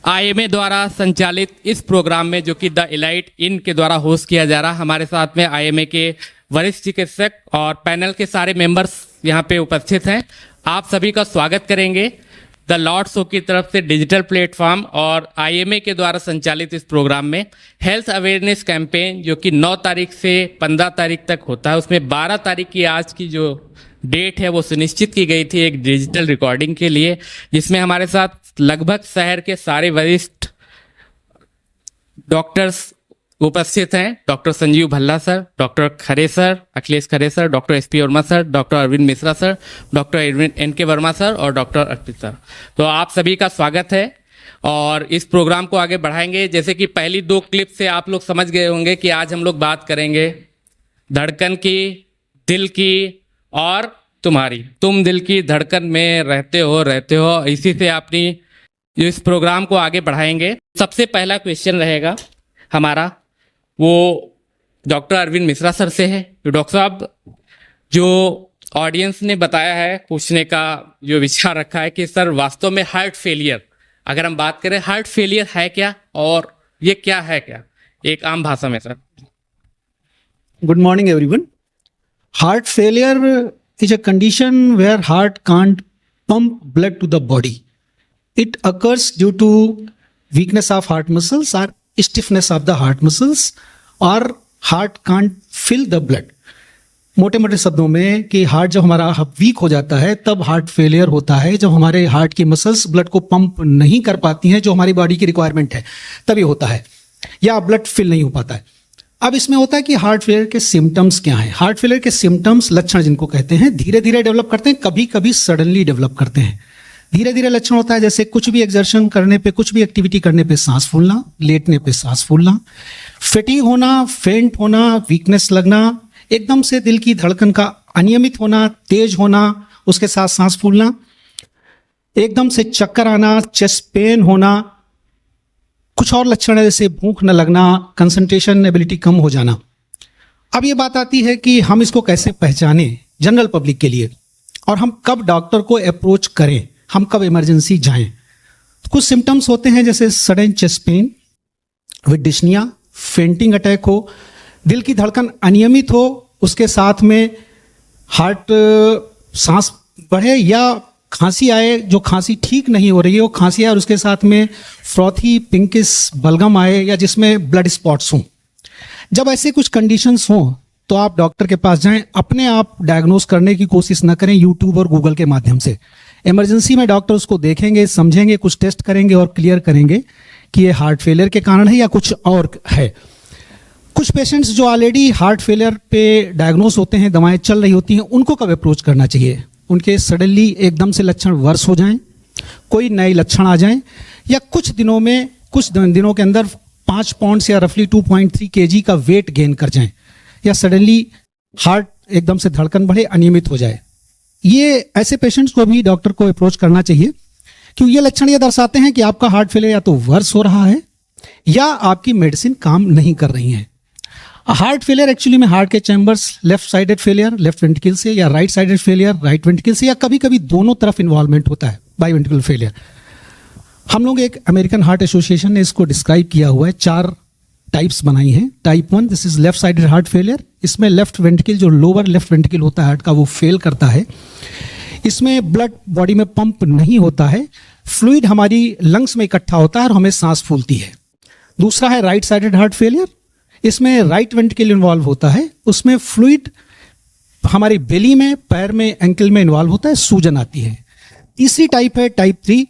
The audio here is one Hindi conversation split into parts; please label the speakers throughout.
Speaker 1: आईएमए द्वारा संचालित इस प्रोग्राम में जो कि द इलाइट इन के द्वारा होस्ट किया जा रहा, हमारे साथ में आईएमए के वरिष्ठ चिकित्सक और पैनल के सारे मेंबर्स यहाँ पे उपस्थित हैं। आप सभी का स्वागत करेंगे। द लॉर्ड शो की तरफ से डिजिटल प्लेटफॉर्म और आईएमए के द्वारा संचालित इस प्रोग्राम में हेल्थ अवेयरनेस कैंपेन जो कि 9 तारीख से 15 तारीख तक होता है, उसमें 12 तारीख की आज की जो डेट है वो सुनिश्चित की गई थी एक डिजिटल रिकॉर्डिंग के लिए, जिसमें हमारे साथ लगभग शहर के सारे वरिष्ठ डॉक्टर्स उपस्थित हैं। Doctor Sanjeev Bhalla sir, doctor Khare sir, Akhilesh Khare sir, doctor SP Verma sir, doctor Arvind Mishra sir, doctor NK Verma sir और डॉक्टर अर्पित सर। तो आप सभी का स्वागत है और इस प्रोग्राम को आगे बढ़ाएंगे। जैसे कि पहली 2 क्लिप से आप लोग समझ गए होंगे कि आज हम लोग बात करेंगे धड़कन की, दिल की और तुम्हारी। तुम दिल की धड़कन में रहते हो, इसी से अपनी इस प्रोग्राम को आगे बढ़ाएंगे। सबसे पहला क्वेश्चन रहेगा हमारा वो डॉक्टर अरविंद मिश्रा सर से है। तो डॉक्टर साहब, जो ऑडियंस ने बताया है, पूछने का जो विचार रखा है कि सर वास्तव में हार्ट फेलियर, अगर हम बात करें हार्ट फेलियर है क्या और ये क्या है, क्या एक आम भाषा में sir.
Speaker 2: Good morning everyone. Heart failure is a condition where heart can't pump blood to the body. It occurs due to weakness of heart muscles or stiffness of the heart muscles, or heart can't fill the blood. मोटे मोटे शब्दों में कि हार्ट जब हमारा वीक हो जाता है तब हार्ट फेलियर होता है। जब हमारे हार्ट की मसल्स ब्लड को पंप नहीं कर पाती हैं जो हमारी बॉडी की रिक्वायरमेंट है तभी होता है, या ब्लड फिल नहीं हो पाता है। अब इसमें होता है कि हार्ट फेलियर के सिम्टम्स क्या हैं। हार्ट फेलियर के सिम्टम्स, लक्षण जिनको कहते हैं, धीरे धीरे डेवलप करते हैं, कभी कभी सडनली डेवलप करते हैं। धीरे धीरे लक्षण होता है जैसे कुछ भी एक्सर्शन करने पे, कुछ भी एक्टिविटी करने पे सांस फूलना, लेटने पे सांस फूलना, फटीग होना, फेंट होना, वीकनेस लगना, एकदम से दिल की धड़कन का अनियमित होना, तेज होना, उसके साथ सांस फूलना, एकदम से चक्कर आना, चेस्ट पेन होना। कुछ और लक्षण है जैसे भूख न लगना, कंसंट्रेशन एबिलिटी कम हो जाना। अब ये बात आती है कि हम इसको कैसे पहचाने जनरल पब्लिक के लिए, और हम कब डॉक्टर को अप्रोच करें, हम कब इमरजेंसी जाएं। कुछ सिम्टम्स होते हैं जैसे sudden chest pain with dyspnea, fainting attack हो, दिल की धड़कन अनियमित हो, उसके साथ में हार्ट सांस बढ़े, या खांसी आए, जो खांसी ठीक नहीं हो रही है वो खांसी आए और उसके साथ में फ्रॉथी पिंकिश बलगम आए, या जिसमें ब्लड स्पॉट्स हों। जब ऐसे कुछ कंडीशंस हों तो आप डॉक्टर के पास जाएं। अपने आप डायग्नोस करने की कोशिश न करें यूट्यूब और गूगल के माध्यम से। इमरजेंसी में डॉक्टर उसको देखेंगे, समझेंगे, कुछ टेस्ट करेंगे और क्लियर करेंगे कि ये हार्ट फेलियर के कारण है या कुछ और है। कुछ पेशेंट्स जो ऑलरेडी हार्ट फेलियर पे डायग्नोस होते हैं, दवाएं चल रही होती हैं, उनको कब अप्रोच करना चाहिए। उनके सडनली एकदम से लक्षण वर्स हो जाएं, कोई नए लक्षण आ जाएं, या कुछ दिनों के अंदर 5 पाउंड या रफली 2.3 kg का वेट गेन कर जाएं, या सडनली हार्ट एकदम से धड़कन बढ़े, अनियमित हो जाए। ये ऐसे पेशेंट्स को भी डॉक्टर को अप्रोच करना चाहिए, क्योंकि ये लक्षण ये दर्शाते हैं कि आपका हार्ट फेलियर या तो वर्स हो रहा है या आपकी मेडिसिन काम नहीं कर रही है। हार्ट फेलियर एक्चुअली में हार्ट के chambers, left sided failure left ventricle से, या right sided failure right ventricle से, या कभी कभी दोनों तरफ इन्वॉल्वमेंट होता है, बाई वेंट्रिकल फेलियर। हम लोग एक अमेरिकन हार्ट एसोसिएशन ने इसको डिस्क्राइब किया हुआ है, 4 टाइप्स बनाई हैं। Type 1 this is left sided heart failure. इसमें लेफ्ट वेंट्रिकल, जो लोअर लेफ्ट वेंट्रिकल होता है हार्ट का, वो फेल करता है। इसमें ब्लड बॉडी में पंप नहीं होता है, फ्लूइड हमारी लंग्स में इकट्ठा होता है और हमें सांस फूलती है। दूसरा है राइट साइडेड हार्ट फेलियर। इसमें राइट वेंट्रिकल इन्वॉल्व होता है, उसमें फ्लूइड हमारी बेली में, पैर में, एंकल में इन्वॉल्व होता है, सूजन आती है। तीसरी टाइप है type 3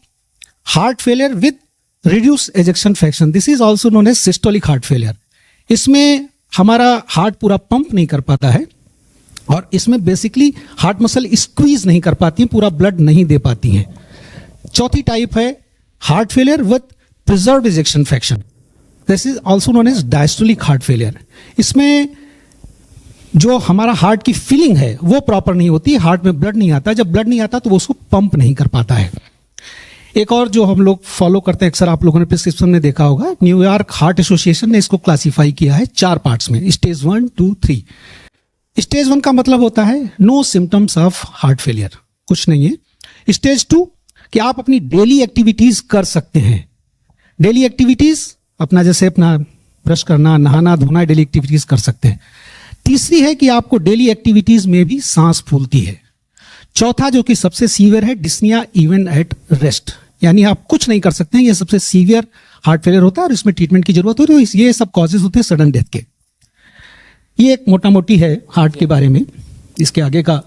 Speaker 2: heart failure with reduce ejection fraction. This is also known as systolic heart failure. इसमें हमारा हार्ट पूरा पंप नहीं कर पाता है और इसमें बेसिकली हार्ट मसल स्क्वीज नहीं कर पाती है, पूरा ब्लड नहीं दे पाती है। चौथी टाइप है heart failure with preserved ejection fraction. This is also known as diastolic heart failure. इसमें जो हमारा हार्ट की फीलिंग है वो प्रॉपर नहीं होती, हार्ट में ब्लड नहीं आता। जब ब्लड नहीं आता तो वो उसको पंप नहीं कर पाता है। एक और जो हम लोग फॉलो करते हैं, अक्सर आप लोगों ने प्रिस्क्रिप्शन में देखा होगा, न्यूयॉर्क हार्ट एसोसिएशन ने इसको क्लासीफाई किया है 4 पार्ट्स में, स्टेज 1, 2, 3। स्टेज 1 का मतलब होता है no symptoms of heart failure, कुछ नहीं है। स्टेज 2 कि आप अपनी डेली एक्टिविटीज कर सकते हैं, डेली एक्टिविटीज अपना जैसे अपना ब्रश करना, नहाना धोना, डेली एक्टिविटीज कर सकते हैं। तीसरी है कि आपको डेली एक्टिविटीज में भी सांस फूलती है। चौथा जो कि सबसे सीवियर है, डिस्निया इवन एट रेस्ट, यानी आप कुछ नहीं कर सकते हैं, ये सबसे सीवियर हार्ट फेलियर होता है और इसमें ट्रीटमेंट की जरूरत होती है। तो ये सब कॉजेज होते हैं सडन डेथ के। ये एक मोटा मोटी है हार्ट के बारे में, इसके आगे का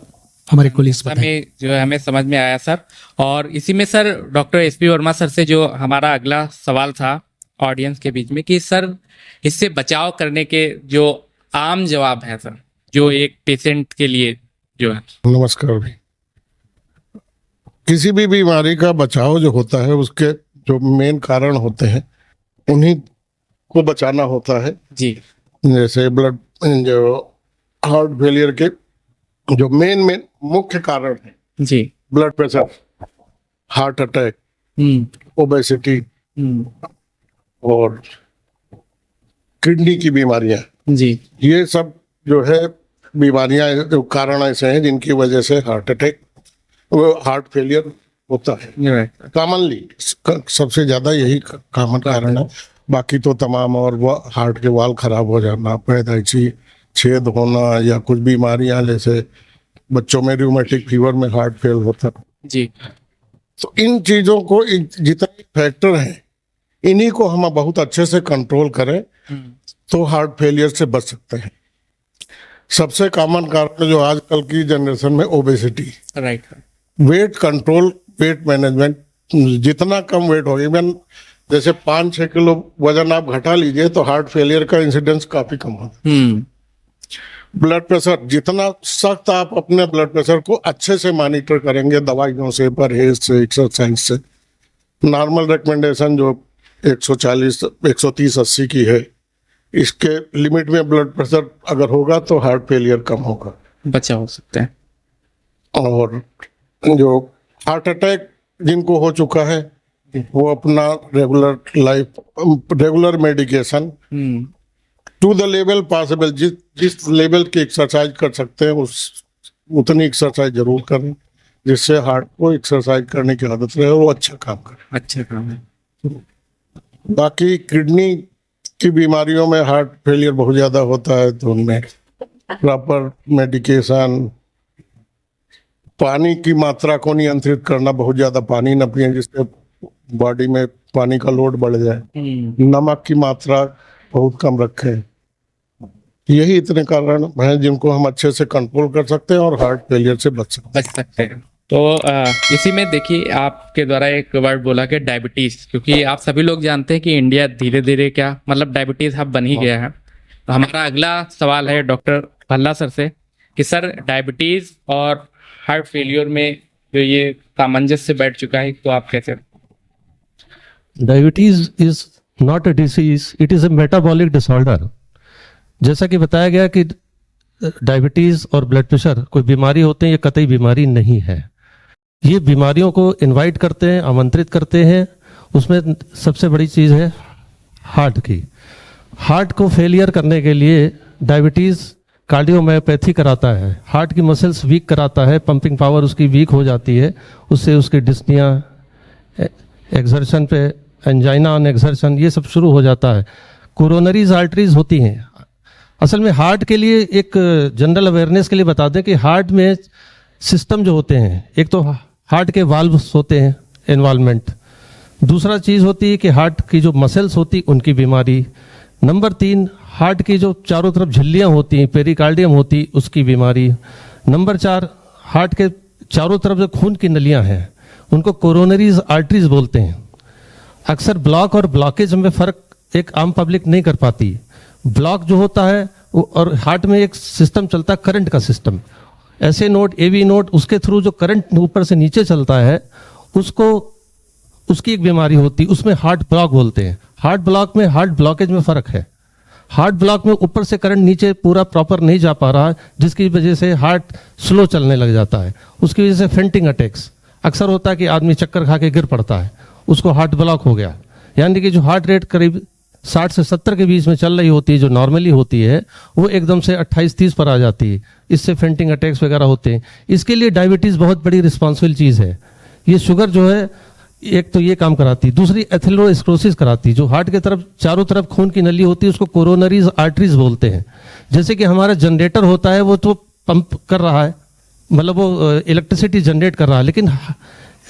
Speaker 2: हमारे कोलिग्स बताएं।
Speaker 1: हमें जो है हमें समझ में आया सर। और इसी में sir doctor SP Verma sir से जो हमारा अगला सवाल था ऑडियंस के बीच में कि सर इससे बचाव करने के जो आम जवाब है सर, जो एक पेशेंट के लिए जो है।
Speaker 3: नमस्कार भाई। किसी भी बीमारी का बचाव जो होता है उसके जो मेन कारण होते हैं उन्हीं को बचाना होता है।
Speaker 1: जी
Speaker 3: जैसे ब्लड जो हार्ट फेलियर के जो मेन मुख्य कारण है,
Speaker 1: जी
Speaker 3: blood pressure, heart attack, obesity और किडनी की बीमारियां,
Speaker 1: जी
Speaker 3: ये सब जो है बीमारियां जो कारण ऐसे हैं जिनकी वजह से हार्ट अटैक, हार्ट फेलियर होता है। कॉमनली सबसे ज्यादा यही कॉमन कारण है। बाकी तो तमाम और वो हार्ट के वाल खराब हो जाना, पैदाइशी छेद होना या कुछ बीमारियां जैसे बच्चों में रूमेटिक फीवर में हार्ट फेल होता।
Speaker 1: जी
Speaker 3: तो इन चीजों को जितने फैक्टर हैं इन्हीं को हम बहुत अच्छे से कंट्रोल करें तो हार्ट फेलियर से बच सकते हैं। सबसे कॉमन कारण जो आजकल की जनरेशन में obesity,
Speaker 1: right,
Speaker 3: weight control, weight management, जितना कम वेट हो, इवन जैसे 5-6 किलो वजन आप घटा लीजिए तो हार्ट फेलियर का इंसिडेंस काफी कम होता है। ब्लड प्रेशर, जितना सख्त आप अपने ब्लड प्रेशर को अच्छे से मॉनिटर करेंगे दवाइयों से, परहेज से, एक्सरसाइज से, नॉर्मल रिकमेंडेशन जो 140, 130, 80 की है, इसके लिमिट में ब्लड प्रेशर अगर होगा तो हार्ट फेलियर कम होगा,
Speaker 1: बचा हो सकते हैं।
Speaker 3: और जो हार्ट अटैक जिनको हो चुका है वो अपना regular medication to the level possible, जिस लेवल की एक्सरसाइज कर सकते हैं उतनी एक्सरसाइज जरूर करें जिससे हार्ट को एक्सरसाइज करने की आदत रहे और वो अच्छा काम करे।
Speaker 1: अच्छा काम है।
Speaker 3: बाकी किडनी की बीमारियों में हार्ट फेलियर बहुत ज्यादा होता है तो उनमें प्रॉपर मेडिकेशन, पानी की मात्रा को नियंत्रित करना, बहुत ज्यादा पानी न पिए जिससे बॉडी में पानी का लोड बढ़ जाए, नमक की मात्रा बहुत कम रखें। यही इतने कारण हैं जिनको हम अच्छे से कंट्रोल कर सकते हैं और हार्ट फेलियर से बच सकते हैं।
Speaker 1: तो इसी में देखिए आपके द्वारा एक वर्ड बोला कि डायबिटीज, क्योंकि आप सभी लोग जानते हैं कि इंडिया धीरे धीरे क्या मतलब डायबिटीज हब बन ही गया है। तो हमारा अगला सवाल है डॉक्टर भल्ला सर से कि सर डायबिटीज और हार्ट फेलियर में जो ये सामंजस्य बैठ चुका है तो आप कैसे?
Speaker 4: Diabetes is not a disease, it is a metabolic disorder. जैसा कि बताया गया कि डायबिटीज और ब्लड प्रेशर कोई बीमारी होते हैं, ये कतई बीमारी नहीं है। ये बीमारियों को इनवाइट करते हैं, आमंत्रित करते हैं। उसमें सबसे बड़ी चीज़ है हार्ट की। हार्ट को फेलियर करने के लिए डायबिटीज कार्डियोमायोपैथी कराता है, हार्ट की मसल्स वीक कराता है, पंपिंग पावर उसकी वीक हो जाती है, उससे उसकी डिस्निया, एक्सर्शन पे एंजाइना ऑन एक्सर्शन, ये सब शुरू हो जाता है। कोरोनरीज आर्टरीज होती हैं। असल में हार्ट के लिए एक जनरल अवेयरनेस के लिए बता दें कि हार्ट में सिस्टम जो होते हैं, एक तो हार्ट के वाल्व्स होते हैं, इन्वॉल्वमेंट, दूसरा चीज़ होती है कि हार्ट की जो मसल्स होती उनकी बीमारी, नंबर 3 हार्ट की जो चारों तरफ झिल्लियाँ होती हैं, पेरिकार्डियम होती, उसकी बीमारी, नंबर 4 हार्ट के चारों तरफ जो खून की नलियाँ हैं उनको कोरोनरीज आर्टरीज बोलते हैं। अक्सर ब्लॉक और ब्लॉकेज में फ़र्क एक आम पब्लिक नहीं कर पाती। ब्लॉक जो होता है और हार्ट में एक सिस्टम चलता है करंट का सिस्टम, ऐसे नोड, एवी नोड, उसके थ्रू जो करंट ऊपर से नीचे चलता है उसको, उसकी एक बीमारी होती है, उसमें हार्ट ब्लॉक बोलते हैं। हार्ट ब्लॉक में हार्ट ब्लॉकेज में फ़र्क है। हार्ट ब्लॉक में ऊपर से करंट नीचे पूरा प्रॉपर नहीं जा पा रहा, जिसकी वजह से हार्ट स्लो चलने लग जाता है। उसकी वजह से फेंटिंग अटैक्स अक्सर होता है कि आदमी चक्कर खा के गिर पड़ता है, उसको हार्ट ब्लॉक हो गया। यानी कि जो हार्ट रेट करीब 60 से 70 के बीच में चल रही होती है, जो नॉर्मली होती है, वो एकदम से 28-30 पर आ जाती है। इससे फेंटिंग अटैक्स वगैरह होते हैं। इसके लिए डायबिटीज़ बहुत बड़ी रिस्पॉन्सिबल चीज़ है। ये शुगर जो है एक तो ये काम कराती, दूसरी एथेरोस्क्लेरोसिस कराती, जो हार्ट के तरफ चारों तरफ खून की नली होती है उसको कोरोनरीज आर्टरीज बोलते हैं। जैसे कि हमारा जनरेटर होता है वो तो पंप कर रहा है, मतलब वो इलेक्ट्रिसिटी जनरेट कर रहा है, लेकिन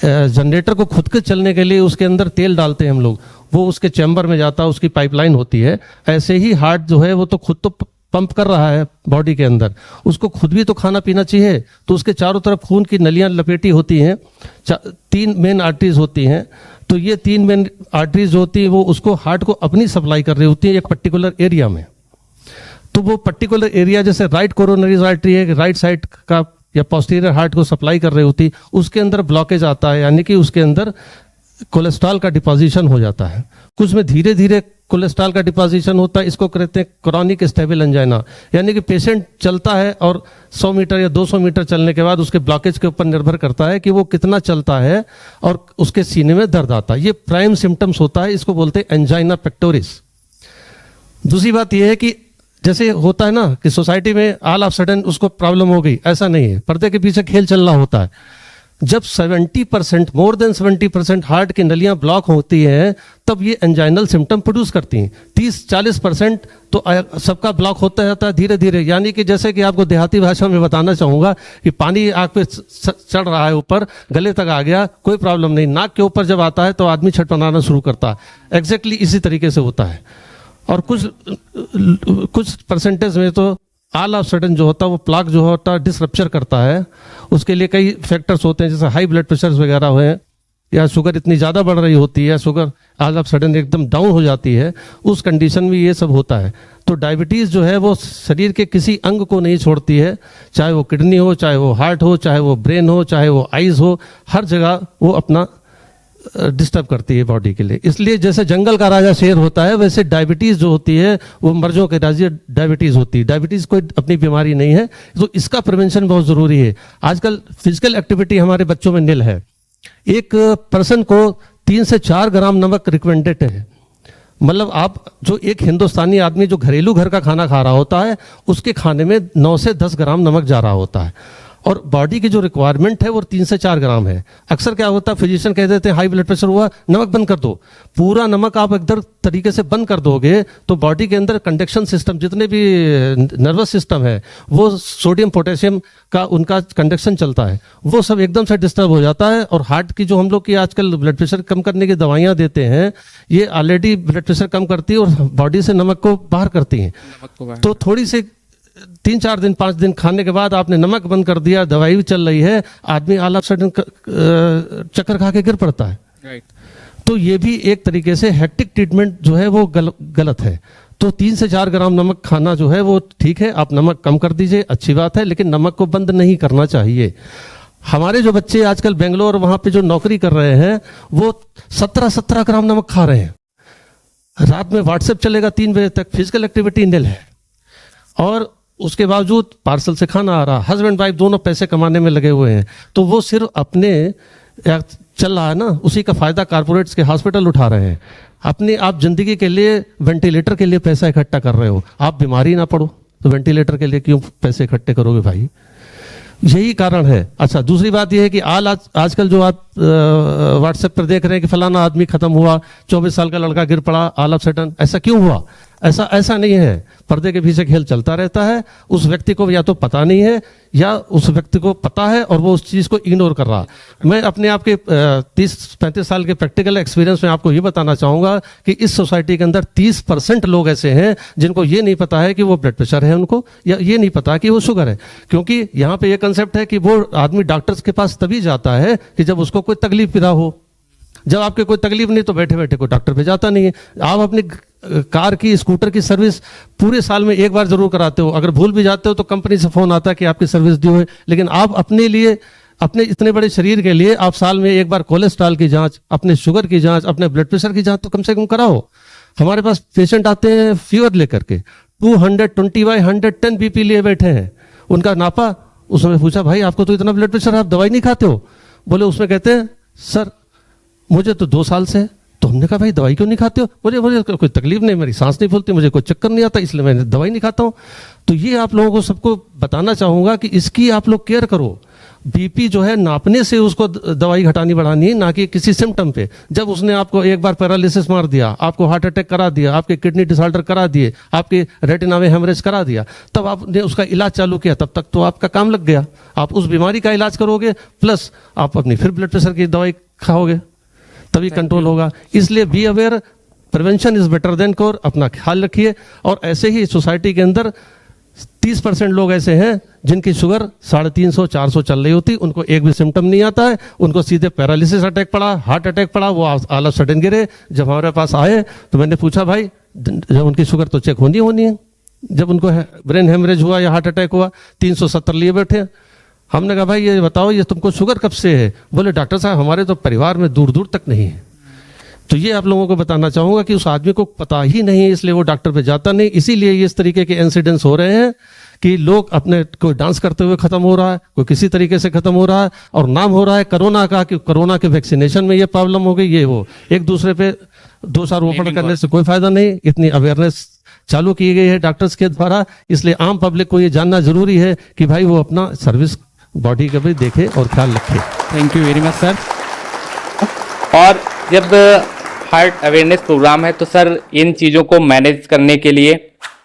Speaker 4: जनरेटर को खुद के चलने के लिए उसके अंदर तेल डालते हैं हम लोग, वो उसके चैम्बर में जाता है, उसकी पाइपलाइन होती है। ऐसे ही हार्ट जो है वो तो खुद तो पंप कर रहा है बॉडी के अंदर, उसको खुद भी तो खाना पीना चाहिए, तो उसके चारों तरफ खून की नलियां लपेटी होती हैं, 3 मेन आर्टरीज होती हैं। तो ये 3 मेन आर्टरीज होती है वो उसको हार्ट को अपनी सप्लाई कर रही होती है एक पर्टिकुलर एरिया में। तो वो पर्टिकुलर एरिया जैसे राइट कोरोनरी आर्टरी है, राइट साइड का या पोस्टीरियर हार्ट को सप्लाई कर रही होती, उसके अंदर ब्लॉकेज आता है, यानी कि उसके अंदर कोलेस्ट्रॉल का डिपोजिशन हो जाता है। कुछ में धीरे धीरे कोलेस्ट्रॉल का डिपोजिशन होता है, इसको कहते हैं क्रॉनिक स्टेबल एंजाइना, यानी कि पेशेंट चलता है और 100 मीटर या 200 मीटर चलने के बाद उसके ब्लॉकेज के ऊपर निर्भर करता है कि वो कितना चलता है और उसके सीने में दर्द आता है। ये प्राइम सिम्टम्स होता है, इसको बोलते हैं एंजाइना पेक्टोरिस। दूसरी बात यह है कि जैसे होता है ना कि सोसाइटी में ऑल ऑफ सडन उसको प्रॉब्लम हो गई, ऐसा नहीं है, पर्दे के पीछे खेल चल रहा होता है। जब 70% मोर देन 70% हार्ट की नलियां ब्लॉक होती हैं तब ये एंजाइनल सिम्टम प्रोड्यूस करती हैं। 30-40% तो सबका ब्लॉक होता जाता है धीरे धीरे, यानी कि जैसे कि आपको देहाती भाषा में बताना चाहूंगा कि पानी आँख पे चढ़ रहा है, ऊपर गले तक आ गया, कोई प्रॉब्लम नहीं, नाक के ऊपर जब आता है तो आदमी छटपटाना शुरू करता है। एग्जैक्टली इसी तरीके से होता है। और कुछ परसेंटेज में तो ऑल ऑफ सडन जो होता है वो प्लाक जो होता है डिसरप्चर करता है। उसके लिए कई फैक्टर्स होते हैं, जैसे हाई ब्लड प्रेशर वगैरह हुए या शुगर इतनी ज़्यादा बढ़ रही होती है, शुगर ऑल ऑफ सडन एकदम डाउन हो जाती है, उस कंडीशन में ये सब होता है। तो डायबिटीज़ जो है वो शरीर के किसी अंग को नहीं छोड़ती है, चाहे वो किडनी हो, चाहे वो हार्ट हो, चाहे वो ब्रेन हो, चाहे वो आइज़ हो, हर जगह वो अपना डिस्टर्ब करती है बॉडी के लिए। इसलिए जैसे जंगल का राजा शेर होता है, वैसे डायबिटीज जो होती है वो मर्जों के राजा डायबिटीज होती है। डायबिटीज कोई अपनी बीमारी नहीं है, तो इसका प्रिवेंशन बहुत जरूरी है। आजकल फिजिकल एक्टिविटी हमारे बच्चों में निल है। एक पर्सन को 3 से 4 ग्राम नमक रिकमेंडेड है। मतलब आप जो एक हिंदुस्तानी आदमी जो घरेलू घर का खाना खा रहा होता है उसके खाने में 9 से 10 ग्राम नमक जा रहा होता है, और बॉडी की जो रिक्वायरमेंट है वो 3 से 4 ग्राम है। अक्सर क्या होता है, फिजिशियन कह देते हैं हाई ब्लड प्रेशर हुआ, नमक बंद कर दो। पूरा नमक आप एकदम तरीके से बंद कर दोगे तो बॉडी के अंदर कंडक्शन सिस्टम, जितने भी नर्वस सिस्टम है, वो सोडियम पोटेशियम का उनका कंडक्शन चलता है, वो सब एकदम से डिस्टर्ब हो जाता है। और हार्ट की जो हम लोग की आजकल ब्लड प्रेशर कम करने की दवाइयाँ देते हैं, ये ऑलरेडी ब्लड प्रेशर कम करती है और बॉडी से नमक को बाहर करती हैं। तो थोड़ी सी 3-4 दिन 5 दिन खाने के बाद आपने नमक बंद कर दिया, दवाई भी चल रही है, आदमी ऑल ऑफ सडन चक्कर खा के गिर पड़ता है।
Speaker 1: राइट।
Speaker 4: तो ये भी एक तरीके से हेक्टिक ट्रीटमेंट जो है वो गलत है। तो 3 से 4 ग्राम नमक खाना जो है वो ठीक है, आप नमक कम कर दीजिए, अच्छी बात है, लेकिन नमक को बंद नहीं करना चाहिए। हमारे जो बच्चे आजकल बेंगलोर वहां पे जो नौकरी कर रहे हैं वो 17-17 ग्राम नमक खा रहे हैं। रात में व्हाट्सएप चलेगा 3 बजे तक, फिजिकल एक्टिविटी निल है, और उसके बावजूद पार्सल से खाना आ रहा, हस्बैंड वाइफ दोनों पैसे कमाने में लगे हुए हैं। तो वो सिर्फ अपने चल रहा है ना, उसी का फायदा कारपोरेट्स के हॉस्पिटल उठा रहे हैं। अपनी आप जिंदगी के लिए वेंटिलेटर के लिए पैसा इकट्ठा कर रहे हो, आप बीमारी ना पड़ो तो वेंटिलेटर के लिए क्यों पैसे इकट्ठे करोगे भाई? यही कारण है। अच्छा, दूसरी बात यह है कि आजकल जो आप व्हाट्सएप पर देख रहे हैं कि फलाना आदमी खत्म हुआ, 24 साल का लड़का गिर पड़ा ऑल ऑफ सडन, ऐसा क्यों हुआ? ऐसा नहीं है। पर्दे के पीछे खेल चलता रहता है। उस व्यक्ति को या तो पता नहीं है या उस व्यक्ति को पता है और वो उस चीज़ को इग्नोर कर रहा। मैं अपने आप के 30-35 साल के प्रैक्टिकल एक्सपीरियंस में आपको ये बताना चाहूँगा कि इस सोसाइटी के अंदर 30% लोग ऐसे हैं जिनको ये नहीं पता है कि वो ब्लड प्रेशर है उनको, या ये नहीं पता कि वो शुगर है। क्योंकि यहाँ पे ये कंसेप्ट है कि वो आदमी डॉक्टर्स के पास तभी जाता है कि जब उसको कोई तकलीफ पैदा हो। जब आपके कोई तकलीफ नहीं तो बैठे बैठे कोई डॉक्टर पे जाता नहीं है। आप अपनी कार की, स्कूटर की सर्विस पूरे साल में एक बार जरूर कराते हो। अगर भूल भी जाते हो तो कंपनी से फोन आता है कि आपकी सर्विस ड्यू है, लेकिन आप अपने लिए, अपने इतने बड़े शरीर के लिए आप साल में एक बार कोलेस्ट्रॉल की जांच, अपने शुगर की जांच, अपने ब्लड प्रेशर की जांच तो कम से कम कराओ। हमारे पास पेशेंट आते हैं फीवर लेकर के, 220/110 BP लिए बैठे हैं। उनका नापा, उसमें पूछा भाई आपको तो इतना ब्लड प्रेशर, आप दवाई नहीं खाते हो? बोले, उसमें कहते हैं सर मुझे तो 2 साल से। तो हमने कहा भाई दवाई क्यों नहीं खाते हो? मुझे कोई तकलीफ नहीं, मेरी सांस नहीं फूलती, मुझे कोई चक्कर नहीं आता, इसलिए मैं दवाई नहीं खाता हूँ। तो ये आप लोगों को सबको बताना चाहूँगा कि इसकी आप लोग केयर करो। बीपी जो है नापने से उसको दवाई घटानी बढ़ानी है, ना कि किसी सिम्टम पे। जब उसने आपको एक बार पैरालिसिस मार दिया, आपको हार्ट अटैक करा दिया, आपके किडनी डिसऑर्डर करा दिए, आपके रेटिना में हेमरेज करा दिया, तब आपने उसका इलाज चालू किया, तब तक तो आपका काम लग गया। आप उस बीमारी का इलाज करोगे, प्लस आप अपनी फिर ब्लड प्रेशर की दवाई खाओगे, तभी कंट्रोल होगा। इसलिए be aware, prevention is better than cure. अपना ख्याल रखिए। और ऐसे ही सोसाइटी के अंदर 30% लोग ऐसे हैं जिनकी शुगर 350-400 चल रही होती, उनको एक भी सिम्टम नहीं आता है, उनको सीधे पैरालिसिस अटैक पड़ा, हार्ट अटैक पड़ा, वो ऑल ऑफ सडन गिरे। जब हमारे पास आए तो मैंने पूछा, भाई जब उनकी शुगर तो चेक होनी है, जब उनको ब्रेन हेमरेज हुआ या हार्ट अटैक हुआ 370 लिए बैठे। हमने कहा, भाई ये बताओ, ये तुमको शुगर कब से है? बोले, डॉक्टर साहब हमारे तो परिवार में दूर दूर तक नहीं है। तो ये आप लोगों को बताना चाहूंगा कि उस आदमी को पता ही नहीं है, इसलिए वो डॉक्टर पे जाता नहीं। इसीलिए ये इस तरीके के इंसिडेंट्स हो रहे हैं कि लोग अपने कोई डांस करते हुए खत्म हो रहा है, कोई किसी तरीके से खत्म हो रहा है, और नाम हो रहा है कोरोना का कि कोरोना के वैक्सीनेशन में ये प्रॉब्लम हो गई, ये वो। एक दूसरे पे दोषारोपण करने से कोई फायदा नहीं। इतनी अवेयरनेस चालू की गई है डॉक्टर्स के द्वारा, इसलिए आम पब्लिक को ये जानना जरूरी है कि भाई वो अपना सर्विस बॉडी का भी देखे और ख्याल रखे।
Speaker 1: Thank you very much sir. और जब हार्ट अवेयरनेस प्रोग्राम है तो सर इन चीज़ों को मैनेज करने के लिए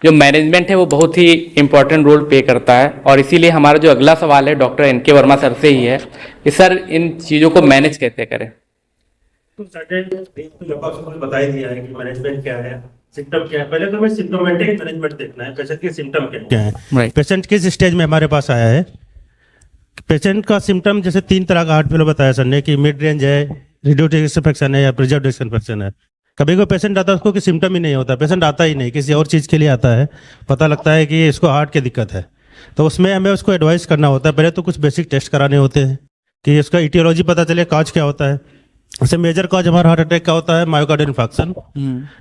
Speaker 1: जो मैनेजमेंट है वो बहुत ही इंपॉर्टेंट रोल प्ले करता है, और इसीलिए हमारा जो अगला सवाल है डॉक्टर एनके वर्मा सर से ही है कि सर इन चीज़ों को मैनेज कैसे करें।
Speaker 5: तो लगभग बता ही दिया है कि मैनेजमेंट क्या है, सिम्टम क्या है। पहले तो हमें सिम्टोमेटिक मैनेजमेंट देखना है, पेशेंट के सिम्टम क्या है।
Speaker 1: Right.
Speaker 5: पेशेंट किस स्टेज में हमारे पास आया है। पेशेंट का सिम्टम जैसे 3 तरह का हार्ट फेलियर बताया सर ने, कि मिड रेंज है, रेडियोटिक इन्फेक्शन है या प्रिजर्व डिस्क इन्फेक्शन है। कभी कोई पेशेंट आता है उसको कि सिम्टम ही नहीं होता, पेशेंट आता ही नहीं, किसी और चीज़ के लिए आता है, पता लगता है कि इसको हार्ट की दिक्कत है, तो उसमें हमें उसको एडवाइस करना होता है। पहले तो कुछ बेसिक टेस्ट कराने होते हैं कि इसका इटियोलॉजी पता चले, काज क्या होता है। जैसे मेजर काज हमारा हार्ट अटैक का होता है मायोकार्डियल इन्फार्क्शन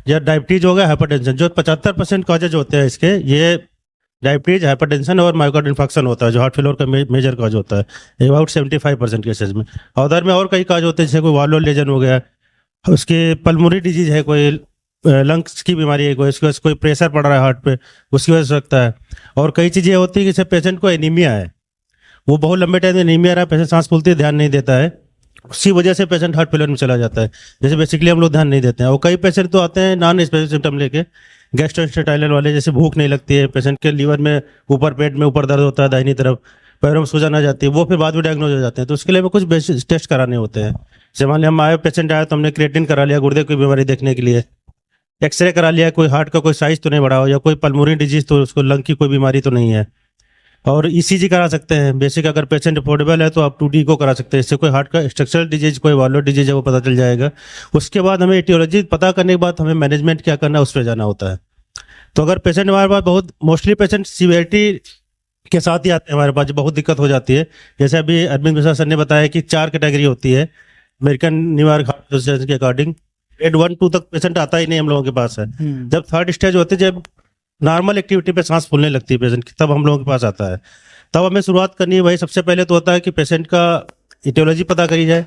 Speaker 5: या डायबिटीज हो गया, हाइपरटेंशन। जो 75% काजेज होते हैं इसके, ये डायबिटीज, हाइपरटेंशन और मायोकार्डियल इन्फार्क्शन होता है, जो हार्ट फेलियर का मेजर काज होता है अबाउट 75% केसेज में। अदर में और कई काज होते हैं, जैसे कोई वाल्वुलर लेजन हो गया, उसके पल्मोनरी डिजीज है, कोई लंग्स की बीमारी है, कोई उसकी वजह से कोई प्रेशर पड़ रहा है हार्ट पे, उसकी वजह से सकता है। और कई चीज़ें होती है कि जैसे पेशेंट को एनीमिया है, वो बहुत लंबे टाइम में एनीमिया रहा, पेशेंट सांस फूलती है, ध्यान नहीं देता है, उसी वजह से पेशेंट हार्ट फेलियर में चला जाता है। जैसे बेसिकली हम लोग ध्यान नहीं देते हैं। और कई पेशेंट तो आते हैं नॉन स्पेसिफिक सिम्टम लेके, गैस्ट्रोइंटेस्टाइनल वाले, जैसे भूख नहीं लगती है, पेशेंट के लीवर में ऊपर, पेट में ऊपर दर्द होता है दाहिनी तरफ, पैरों में सूजन आ जाती है, वो फिर बाद में डायग्नोज हो जाते हैं। तो उसके लिए हमें कुछ बेसिक टेस्ट कराने होते हैं। जैसे मान लिया हम आए, पेशेंट आया तो हमने क्रिएटिन करा लिया गुर्दे की बीमारी देखने के लिए, एक्सरे करा लिया, कोई हार्ट का कोई साइज तो नहीं बढ़ा हो, या कोई पल्मोनरी डिजीज तो उसको लंग की कोई बीमारी तो नहीं है। और ईसीजी करा सकते हैं बेसिक, अगर पेशेंट अफोर्डेबल है तो आप 2D को करा सकते हैं, इससे कोई हार्ट का स्ट्रक्चरल डिजीज, कोई वाल्वुलर डिजीज है वो पता चल जाएगा। उसके बाद हमें एटियोलॉजी पता करने के बाद हमें मैनेजमेंट क्या करना है उस पर जाना होता है। तो अगर पेशेंट हमारे पास बहुत मोस्टली पेशेंट सीवियरिटी के साथ ही आते हैं हमारे पास, जो बहुत दिक्कत हो जाती है। जैसे अभी अरविंद मिश्रा सर ने बताया कि 4 कैटेगरी होती है अमेरिकन न्यूयॉर्क हार्ट एसोसिएशन के अकॉर्डिंग। ग्रेड 1-2 तक पेशेंट आता ही नहीं हम लोगों के पास है। जब 3rd स्टेज होती है, जब नॉर्मल एक्टिविटी पे सांस फूलने लगती है पेशेंट की, तब हम लोगों के पास आता है। तब हमें शुरुआत करनी है भाई, सबसे पहले तो होता है कि पेशेंट का इटियोलॉजी पता करी जाए।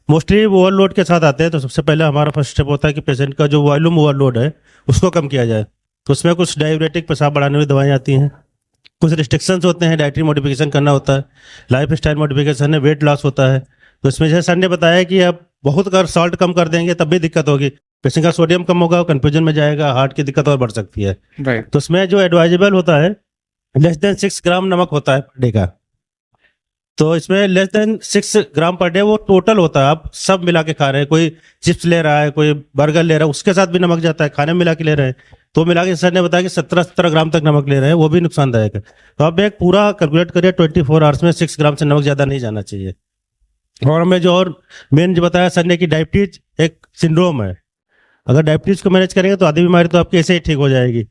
Speaker 5: मोस्टली वो ओवरलोड के साथ आते हैं, तो सबसे पहले हमारा फर्स्ट स्टेप होता है कि पेशेंट का जो वॉल्यूम ओवरलोड है उसको कम किया जाए। तो उसमें कुछ डाययूरेटिक, पेशाब बढ़ाने वाली दवाएं आती हैं, कुछ रिस्ट्रिक्शंस होते हैं, डाइटरी मॉडिफिकेशन करना होता है, लाइफ स्टाइल मॉडिफिकेशन है, वेट लॉस होता है। तो इसमें जैसे सर ने बताया कि आप बहुत अगर सॉल्ट कम कर देंगे तब भी दिक्कत होगी, पेशेंट का सोडियम कम होगा, कंफ्यूजन में जाएगा, हार्ट की दिक्कत और बढ़ सकती है।
Speaker 1: राइट।
Speaker 5: तो उसमें जो एडवाइजेबल होता है लेस देन 6 ग्राम नमक होता है पर डे का। तो इसमें लेस देन 6 ग्राम पर डे वो टोटल होता है, आप सब मिला के खा रहे हैं, कोई चिप्स ले रहा है, कोई बर्गर ले रहा है, उसके साथ भी नमक जाता है, खाने में मिला के ले रहे हैं, तो मिला के सर ने बताया कि 17 ग्राम तक नमक ले रहे हैं, वो भी नुकसानदायक है। तो आप एक पूरा कैलकुलेट करिए 24 आवर्स में 6 ग्राम से नमक ज़्यादा नहीं जाना चाहिए। और हमें जो और मेन जो बताया सर ने कि डायबिटीज एक सिंड्रोम है, अगर डायबिटीज को मैनेज करेंगे तो आधी बीमारी तो आपकी ऐसे ही ठीक हो जाएगी।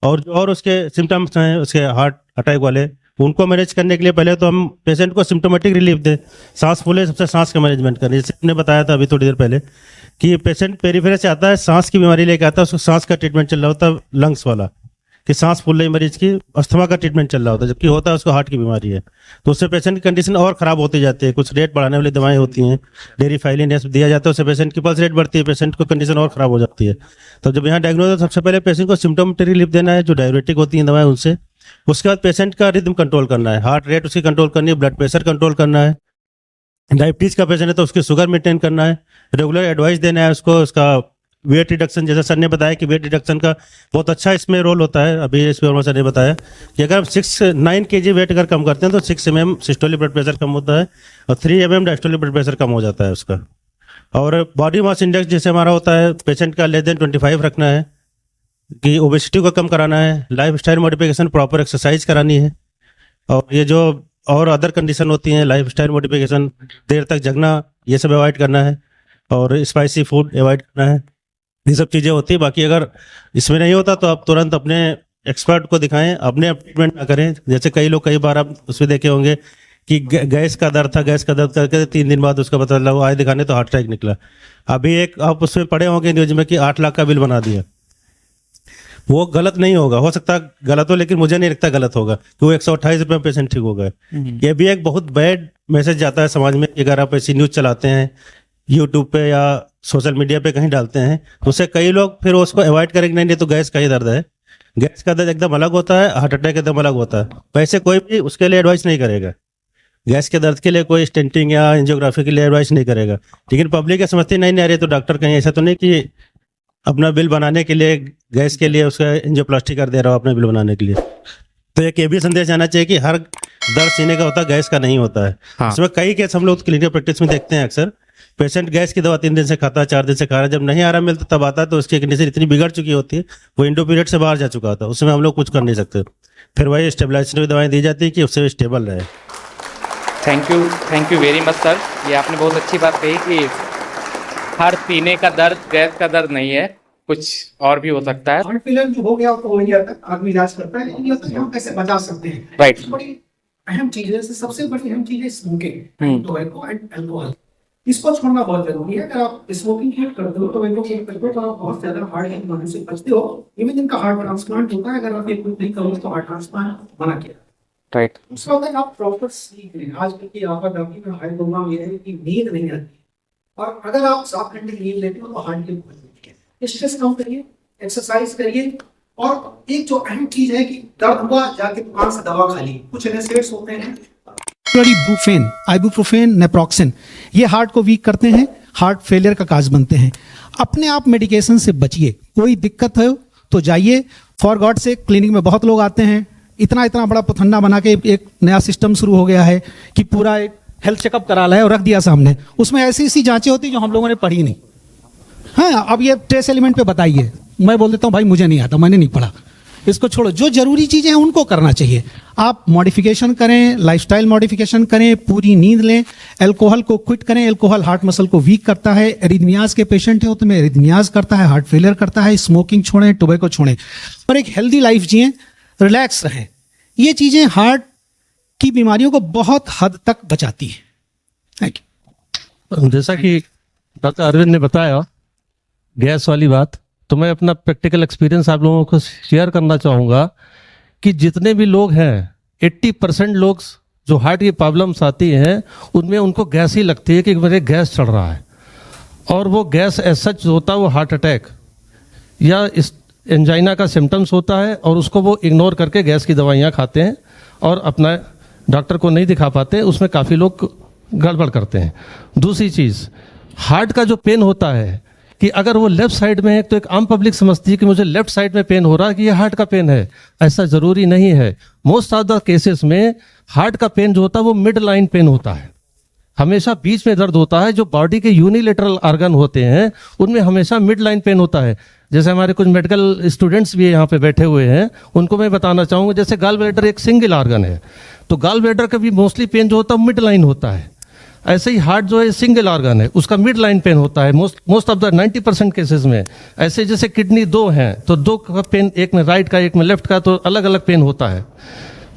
Speaker 5: और जो और उसके सिम्टम्स हैं उसके हार्ट अटैक वाले, उनको मैनेज करने के लिए पहले तो हम पेशेंट को सिम्टोमेटिक रिलीफ दें, सांस फूले सबसे सांस का मैनेजमेंट करें। जैसे हमने बताया था अभी थोड़ी देर पहले कि पेशेंट पेरिफेरल से आता है, सांस की बीमारी लेके आता है, उसको सांस का ट्रीटमेंट चल रहा होता है, लंग्स वाला कि सांस फूल रही मरीज की, अस्थमा का ट्रीटमेंट चल रहा होता है, जबकि होता है उसको हार्ट की बीमारी है। तो उससे पेशेंट की कंडीशन और खराब होती जाती है। कुछ रेट बढ़ाने वाली दवाएं होती हैं, डेरिफाइलिन दिया जाता है, उससे पेशेंट की पल्स रेट बढ़ती है, पेशेंट को कंडीशन और खराब हो जाती है। तो जब यहाँ डायग्नोज है, सबसे पहले पेशेंट को सिम्टोमेटिक रिलीफ देना है, जो डाययूरेटिक होती हैं दवाएं उनसे, उसके बाद पेशेंट का रिदम कंट्रोल करना है, हार्ट रेट उसकी कंट्रोल करनी है, ब्लड प्रेशर कंट्रोल करना है। डायबिटीज का पेशेंट है तो उसकी शुगर मेंटेन करना है, रेगुलर एडवाइस देना है उसको, उसका वेट रिडक्शन, जैसा सर ने बताया कि वेट रिडक्शन का बहुत अच्छा इसमें रोल होता है। अभी एसपी वर्मा सर ने बताया कि अगर 9 kg वेट अगर कम करते हैं तो 6 mm सिस्टोलिक ब्लड प्रेशर कम होता है और 3 mm डायस्टोलिक ब्लड प्रेशर कम हो जाता है उसका। और बॉडी मास इंडेक्स जैसे हमारा होता है पेशेंट का लेस देन 25 रखना है, कि ओबेसिटी को कम कराना है, life style modification, proper exercise करानी है, और ये जो और अदर कंडीशन होती हैं लाइफ स्टाइल मॉडिफिकेशन, देर तक जगना, ये सब अवॉइड करना है, और स्पाइसी फूड अवॉइड करना है, ये सब चीज़ें होती है। बाकी अगर इसमें नहीं होता तो आप तुरंत अपने एक्सपर्ट को दिखाएं, अपने ट्रीटमेंट ना करें। जैसे कई लोग कई बार आप उसमें देखे होंगे कि गैस का दर्द था, गैस का दर्द करके 3 दिन बाद उसका पता चला वो आए दिखाने तो हार्ट अटैक निकला। अभी एक आप उसमें पढ़े होंगे न्यूज में कि 8 लाख का बिल बना दिया। वो गलत नहीं होगा, हो सकता है गलत हो, लेकिन मुझे नहीं लगता गलत होगा कि वो 128 रुपये में पेशेंट ठीक हो गए। ये भी एक बहुत बैड मैसेज जाता है समाज में। अगर आप ऐसी न्यूज़ चलाते हैं यूट्यूब पे या सोशल मीडिया पे कहीं डालते हैं तो उससे कई लोग फिर उसको अवॉइड करेंगे, नहीं तो गैस का ही दर्द है। गैस का दर्द एकदम अलग होता है, हार्ट अटैक एकदम अलग होता है। वैसे कोई भी उसके लिए एडवाइस नहीं करेगा, गैस के दर्द के लिए कोई स्टेंटिंग या एंजियोग्राफी के लिए एडवाइस नहीं करेगा। लेकिन पब्लिक ये समझती नहीं आ रही तो डॉक्टर कहीं ऐसा तो नहीं कि अपना बिल बनाने के लिए गैस के लिए उसका एंजियोप्लास्टी कर दे रहा हो अपने बिल बनाने के लिए। तो एक ये भी संदेश आना चाहिए कि हर दर्द सीने का होता है, गैस का नहीं होता है।
Speaker 1: हाँ।
Speaker 5: इसमें कई केस हम लोग क्लिनिकल प्रैक्टिस में देखते हैं, अक्सर पेशेंट गैस की दवा 3 दिन से खाता है, 4 दिन से खा रहा है, जब नहीं आराम मिलता तब आता है तो उसकी कंडीशन इतनी बिगड़ चुकी होती है, वो इंडो पीरियड से बाहर जा चुका होता है, उसमें हम लोग कुछ कर नहीं सकते। फिर वही स्टेबलाइजेशन की दवाएं दी जाती है कि उससे स्टेबल रहे।
Speaker 1: Thank you very much sir. ये आपने बहुत अच्छी बात कही कि हर सीने का दर्द गैस का दर्द नहीं है, कुछ और भी हो सकता है।
Speaker 2: हार्ट फेलियर जो हो गया तो हो ही जाता है, आदमी इलाज करता है, लेकिन ये होता है कि हम कैसे बचा सकते हैं।
Speaker 1: राइट।
Speaker 2: बड़ी अहम चीज है, सबसे बड़ी अहम चीज है स्मोकिंग, टोबैको एंड अल्कोहल। इसको छोड़ना बहुत जरूरी है। अगर आप स्मोकिंग क्विट करते हो, टोबैको क्विट करते हो, तो आप बहुत ज्यादा हार्ट की बीमारी से बचते हो। इवन जिनका हार्ट ट्रांसप्लांट होता है, अगर आप ये क्विट नहीं करोगे तो हार्ट ट्रांसप्लांट मना किया।
Speaker 1: राइट।
Speaker 2: दूसरा होता है आप प्रॉपर स्लीप लें। आजकल की आपाधापी में हाई प्रोग्राम ये है कि नींद नहीं आती, और अगर आप 7 घंटे नींद लेते हो तो हार्ट की स्ट्रेस कम करिए, एक्सरसाइज करिए, और एक जो अहम चीज है कि दर्द हुआ जाके दुकान से दवा खा ली। कुछ एनेस्थेटिक्स होते हैं, इबुप्रोफेन, आइबुप्रोफेन, नेप्रोक्सिन, ये हार्ट को वीक करते हैं, हार्ट फेलियर का काज बनते हैं। अपने आप मेडिकेशन से बचिए। कोई दिक्कत हो तो जाइए, फॉर गॉड से। क्लिनिक में बहुत लोग आते हैं, इतना बड़ा पथन्ना बना के एक नया सिस्टम शुरू हो गया है कि पूरा एक हेल्थ चेकअप करा लाया और रख दिया सामने। उसमें ऐसी जांचें होती जो हम लोगों ने पढ़ी नहीं। हाँ, अब ये ट्रेस एलिमेंट पे बताइए, मैं बोल देता हूँ भाई मुझे नहीं आता, मैंने नहीं पढ़ा, इसको छोड़ो। जो जरूरी चीजें हैं उनको करना चाहिए। आप मॉडिफिकेशन करें, लाइफस्टाइल मॉडिफिकेशन करें, पूरी नींद लें, अल्कोहल को क्विट करें। अल्कोहल हार्ट मसल को वीक करता है। एरिथमियाज के पेशेंट है तो में एरिथमियाज करता है, हार्ट फेलियर करता है। स्मोकिंग छोड़ें, टोबैको छोड़ें, और एक हेल्दी लाइफ जिएं, रिलैक्स रहें। ये चीजें हार्ट की बीमारियों को बहुत हद तक बचाती है। Thank you.
Speaker 4: जैसा कि डॉक्टर अरविंद ने बताया गैस वाली बात, तो मैं अपना प्रैक्टिकल एक्सपीरियंस आप लोगों को शेयर करना चाहूँगा कि जितने भी लोग हैं 80% लोग जो हार्ट की प्रॉब्लम्स आती हैं उनमें उनको गैस ही लगती है कि मेरे गैस चढ़ रहा है, और वो गैस एज सच होता है वो हार्ट अटैक या इस एंजाइना का सिम्टम्स होता है, और उसको वो इग्नोर करके गैस की दवाइयाँ खाते हैं और अपना डॉक्टर को नहीं दिखा पाते। उसमें काफ़ी लोग गड़बड़ करते हैं। दूसरी चीज़, हार्ट का जो पेन होता है कि अगर वो लेफ्ट साइड में है तो एक आम पब्लिक समझती है कि मुझे लेफ्ट साइड में पेन हो रहा है कि ये हार्ट का पेन है। ऐसा ज़रूरी नहीं है। मोस्ट ऑफ द केसेस में हार्ट का पेन जो होता है वो मिड लाइन पेन होता है, हमेशा बीच में दर्द होता है। जो बॉडी के यूनिलेटरल ऑर्गन होते हैं उनमें हमेशा मिड लाइन पेन होता है। जैसे हमारे कुछ मेडिकल स्टूडेंट्स भी यहाँ पे बैठे हुए हैं, उनको मैं बताना चाहूँगा, जैसे गॉल ब्लैडर एक सिंगल ऑर्गन है, तो गॉल ब्लैडर का भी मोस्टली पेन जो होता है मिड लाइन होता है। ऐसे ही हार्ट जो है सिंगल ऑर्गन है, उसका मिड लाइन पेन होता है मोस्ट ऑफ द 90% केसेस में। ऐसे जैसे किडनी 2 हैं तो 2 का पेन, एक में राइट का एक में लेफ्ट का, तो अलग अलग पेन होता है।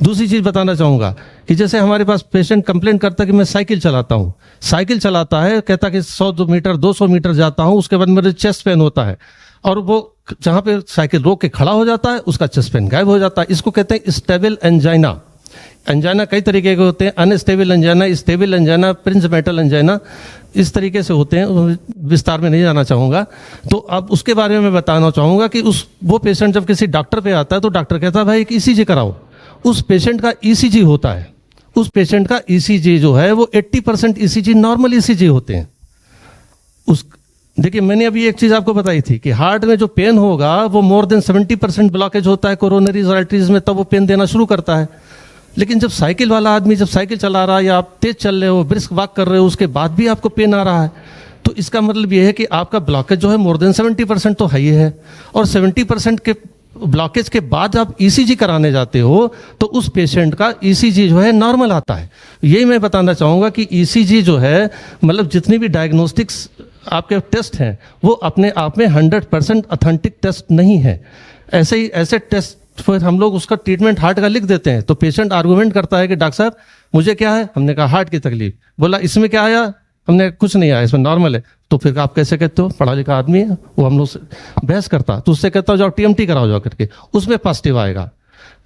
Speaker 4: दूसरी चीज़ बताना चाहूँगा कि जैसे हमारे पास पेशेंट कंप्लेन करता है कि मैं साइकिल चलाता हूँ, साइकिल चलाता है, कहता कि 100 मीटर 200 मीटर जाता हूँ, उसके बाद मेरे चेस्ट पेन होता है, और वो जहाँ पे साइकिल रोक के खड़ा हो जाता है उसका चेस्ट पेन गायब हो जाता है। इसको कहते हैं स्टेबल एंजाइना। एंजाइना कई तरीके के होते हैं, unstable angina, stable angina, Prince metal angina, इस तरीके से होते हैं, विस्तार में नहीं जाना चाहूँगा। तो अब उसके बारे में मैं बताना चाहूँगा कि वो पेशेंट जब किसी डॉक्टर पे आता है तो डॉक्टर कहता है भाई एक ईसीजी कराओ, उस पेशेंट का ईसीजी होता है, उस पेशेंट का ईसीजी जो है वो 80% ईसीजी नॉर्मल ईसीजी होते हैं। उस देखिए मैंने अभी एक चीज़ आपको बताई थी कि हार्ट में जो पेन होगा वो मोर देन 70% ब्लॉकेज होता है कोरोनरीज और आर्टरीज में, तब वो पेन देना शुरू करता है। लेकिन जब साइकिल वाला आदमी जब साइकिल चला रहा है या आप तेज चल रहे हो, ब्रिस्क वॉक कर रहे हो, उसके बाद भी आपको पेन आ रहा है, तो इसका मतलब ये है कि आपका ब्लॉकेज जो है मोर देन 70% तो है ही है। और 70% के ब्लॉकेज के बाद आप ईसीजी कराने जाते हो तो उस पेशेंट का ईसीजी जो है नॉर्मल आता है। यही मैं बताना चाहूँगा कि ईसीजी जो है मतलब जितनी भी डायग्नोस्टिक्स आपके टेस्ट हैं वो अपने आप में 100% ऑथेंटिक टेस्ट नहीं है। ऐसे ही ऐसे टेस्ट फिर हम लोग उसका ट्रीटमेंट हार्ट का लिख देते हैं तो पेशेंट आर्गूमेंट करता है कि डॉक्टर साहब मुझे क्या है, हमने कहा हार्ट की तकलीफ, बोला इसमें क्या आया, हमने कुछ नहीं आया, इसमें नॉर्मल है। तो फिर आप कैसे कहते हो, पढ़ा लिखा आदमी है वो, हम लोग से बहस करता तो उससे कहता हो जाओ टीएमटी कराओ जाओ करके, उसमें पॉजिटिव आएगा।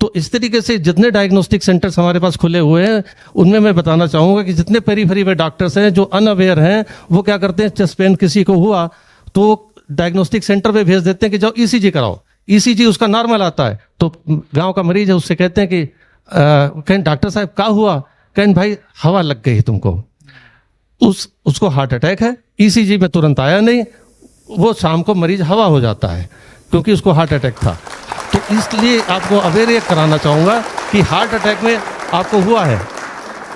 Speaker 4: तो इस तरीके से जितने डायग्नोस्टिक सेंटर्स हमारे पास खुले हुए हैं उनमें मैं बताना चाहूँगा कि जितने पेरीफेरी में डॉक्टर्स हैं जो अनअवेयर हैं वो क्या करते हैं, चेस्ट पेन किसी को हुआ तो डायग्नोस्टिक सेंटर पे भेज देते हैं कि जाओ ईसीजी कराओ, ईसीजी उसका नॉर्मल आता है तो गांव का मरीज है उससे कहते हैं कि कहें डॉक्टर साहब क्या हुआ, कहें भाई हवा लग गई तुमको, उसको हार्ट अटैक है, ईसीजी में तुरंत आया नहीं, वो शाम को मरीज हवा हो जाता है क्योंकि उसको हार्ट अटैक था। तो इसलिए आपको अवेयर कराना चाहूँगा कि हार्ट अटैक में आपको हुआ है,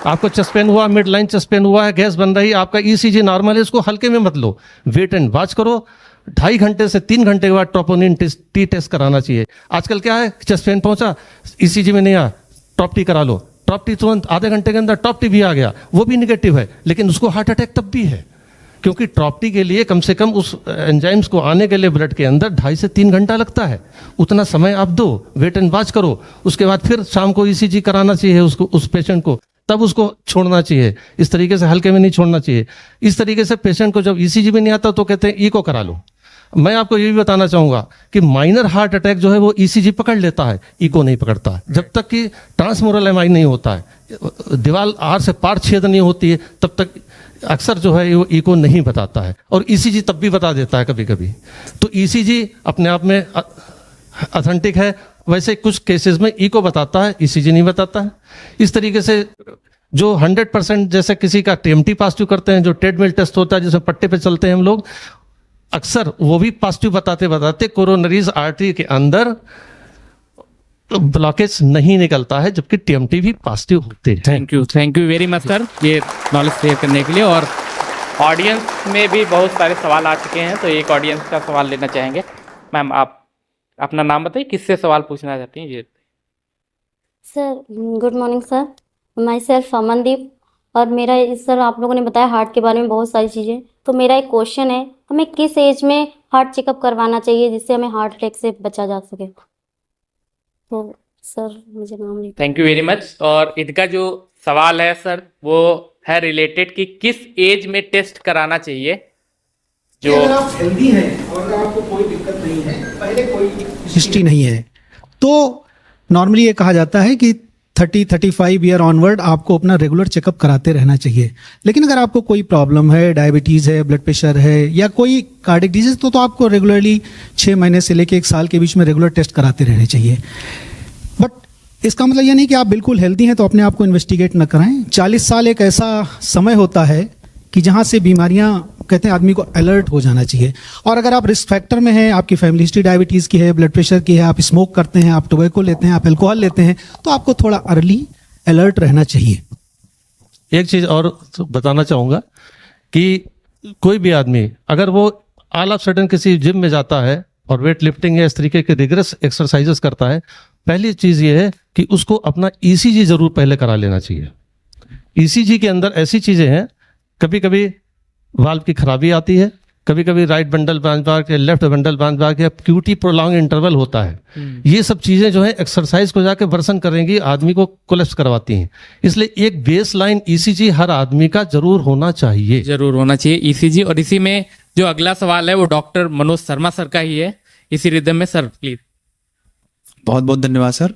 Speaker 4: आपको चेस्ट पेन हुआ, मिड लाइन चेस्ट पेन हुआ है, गैस बन रही, आपका ईसीजी नॉर्मल है, इसको हल्के में मत लो, वेट एंड वॉच करो। 2.5 घंटे से 3 घंटे के बाद ट्रोपोनिन टी टेस्ट कराना चाहिए। आजकल क्या है, चेस्ट पेन पहुंचा, ईसीजी में नहीं आया, टॉप टी करा लो, टॉप टी तुरंत आधे घंटे के अंदर टॉप टी भी आ गया, वो भी निगेटिव है, लेकिन उसको हार्ट अटैक तब भी है क्योंकि टॉप टी के लिए कम से कम उस एंजाइम्स को आने के लिए ब्लड के अंदर 2.5 से 3 घंटा लगता है। उतना समय आप दो, वेट एंड वॉच करो, उसके बाद फिर शाम को ईसीजी कराना चाहिए उसको, उस पेशेंट को, तब उसको छोड़ना चाहिए। इस तरीके से हल्के में नहीं छोड़ना चाहिए। इस तरीके से पेशेंट को जब ईसीजी में नहीं आता तो कहते हैं ईको करा लो। मैं आपको ये भी बताना चाहूँगा कि माइनर हार्ट अटैक जो है वो ईसीजी पकड़ लेता है, ईको नहीं पकड़ता है। जब तक कि ट्रांसमुरल एमआई नहीं होता है, दीवार आर से पार छेद नहीं होती है, तब तक अक्सर जो है वो ईको नहीं बताता है, और ईसीजी तब भी बता देता है कभी कभी। तो ईसीजी अपने आप में ऑथेंटिक है, वैसे कुछ केसेस में ईको बताता है, ईसीजी नहीं बताता है। इस तरीके से जो 100% जैसे किसी का टीएमटी पॉजिटिव करते हैं, जो ट्रेडमिल टेस्ट होता है जिसमें पट्टे पे चलते हैं हम लोग, अक्सर वो भी पॉजिटिव बताते बताते कोरोनरीज आर्टरी के अंदर ब्लॉकेज नहीं निकलता है, जबकि टीएमटी भी पॉजिटिव होते हैं।
Speaker 1: Thank you very much sir ये नॉलेज शेयर करने के लिए। और ऑडियंस में भी बहुत सारे सवाल आ चुके हैं, तो एक ऑडियंस का सवाल लेना चाहेंगे। मैम आप अपना नाम बताइए, किससे सवाल पूछना चाहती हैं? ये
Speaker 6: sir good morning sir, my self Amandeep. और मेरा सर आप लोगों ने बताया हार्ट के बारे में बहुत सारी चीज़ें, तो मेरा एक क्वेश्चन है, हमें किस एज में हार्ट चेकअप करवाना चाहिए जिससे हमें हार्ट अटैक से बचा जा सके? तो सर मुझे नाम नहीं।
Speaker 1: Thank you very much. और इनका जो सवाल है सर वो है रिलेटेड कि किस एज में टेस्ट कराना चाहिए। जो
Speaker 2: अगर आप हेल्दी हैं और अगर आपको कोई दिक्कत नहीं है, पहले कोई हिस्ट्री नहीं है, तो नॉर्मली ये कहा जाता है कि 30-35 ईयर ऑनवर्ड आपको अपना रेगुलर चेकअप कराते रहना चाहिए। लेकिन अगर आपको कोई प्रॉब्लम है, डायबिटीज़ है, ब्लड प्रेशर है या कोई कार्डिक डिजीज, तो आपको रेगुलरली 6 महीने से लेकर 1 साल के बीच में रेगुलर टेस्ट कराते रहने चाहिए। बट इसका मतलब ये नहीं कि आप बिल्कुल हेल्दी हैं तो अपने आप को इन्वेस्टिगेट न कराएं। 40 साल एक ऐसा समय होता है कि जहाँ से बीमारियाँ, कहते हैं आदमी को अलर्ट हो जाना चाहिए। और अगर आप रिस्क फैक्टर में हैं, आपकी फैमिली हिस्ट्री डायबिटीज़ की है, ब्लड प्रेशर की है, आप स्मोक करते हैं, आप टोबैको लेते हैं, आप अल्कोहल लेते हैं, तो आपको थोड़ा अर्ली अलर्ट रहना चाहिए।
Speaker 4: एक चीज़ और बताना चाहूँगा कि कोई भी आदमी अगर वो ऑल ऑफ सडन किसी जिम में जाता है और वेट लिफ्टिंग या इस तरीके के रिगरस एक्सरसाइजेस करता है, पहली चीज़ ये है कि उसको अपना ईसीजी ज़रूर पहले करा लेना चाहिए। ईसीजी के अंदर ऐसी चीज़ें हैं, कभी कभी वाल्व की खराबी आती है, कभी कभी राइट बंडल ब्रांच भाग या लेफ्ट बंडल ब्रांच भाग या क्यूटी प्रोलॉन्ग इंटरवल होता है। ये सब चीज़ें जो है एक्सरसाइज को जाके वर्सन करेंगी, आदमी को कोलैप्स करवाती हैं। इसलिए एक बेस लाइन ईसीजी हर आदमी का जरूर होना चाहिए,
Speaker 1: जरूर होना चाहिए ईसीजी। और इसी में जो अगला सवाल है वो डॉक्टर मनोज शर्मा सर का ही है, इसी रिदम में। Sir please.
Speaker 7: बहुत बहुत धन्यवाद सर।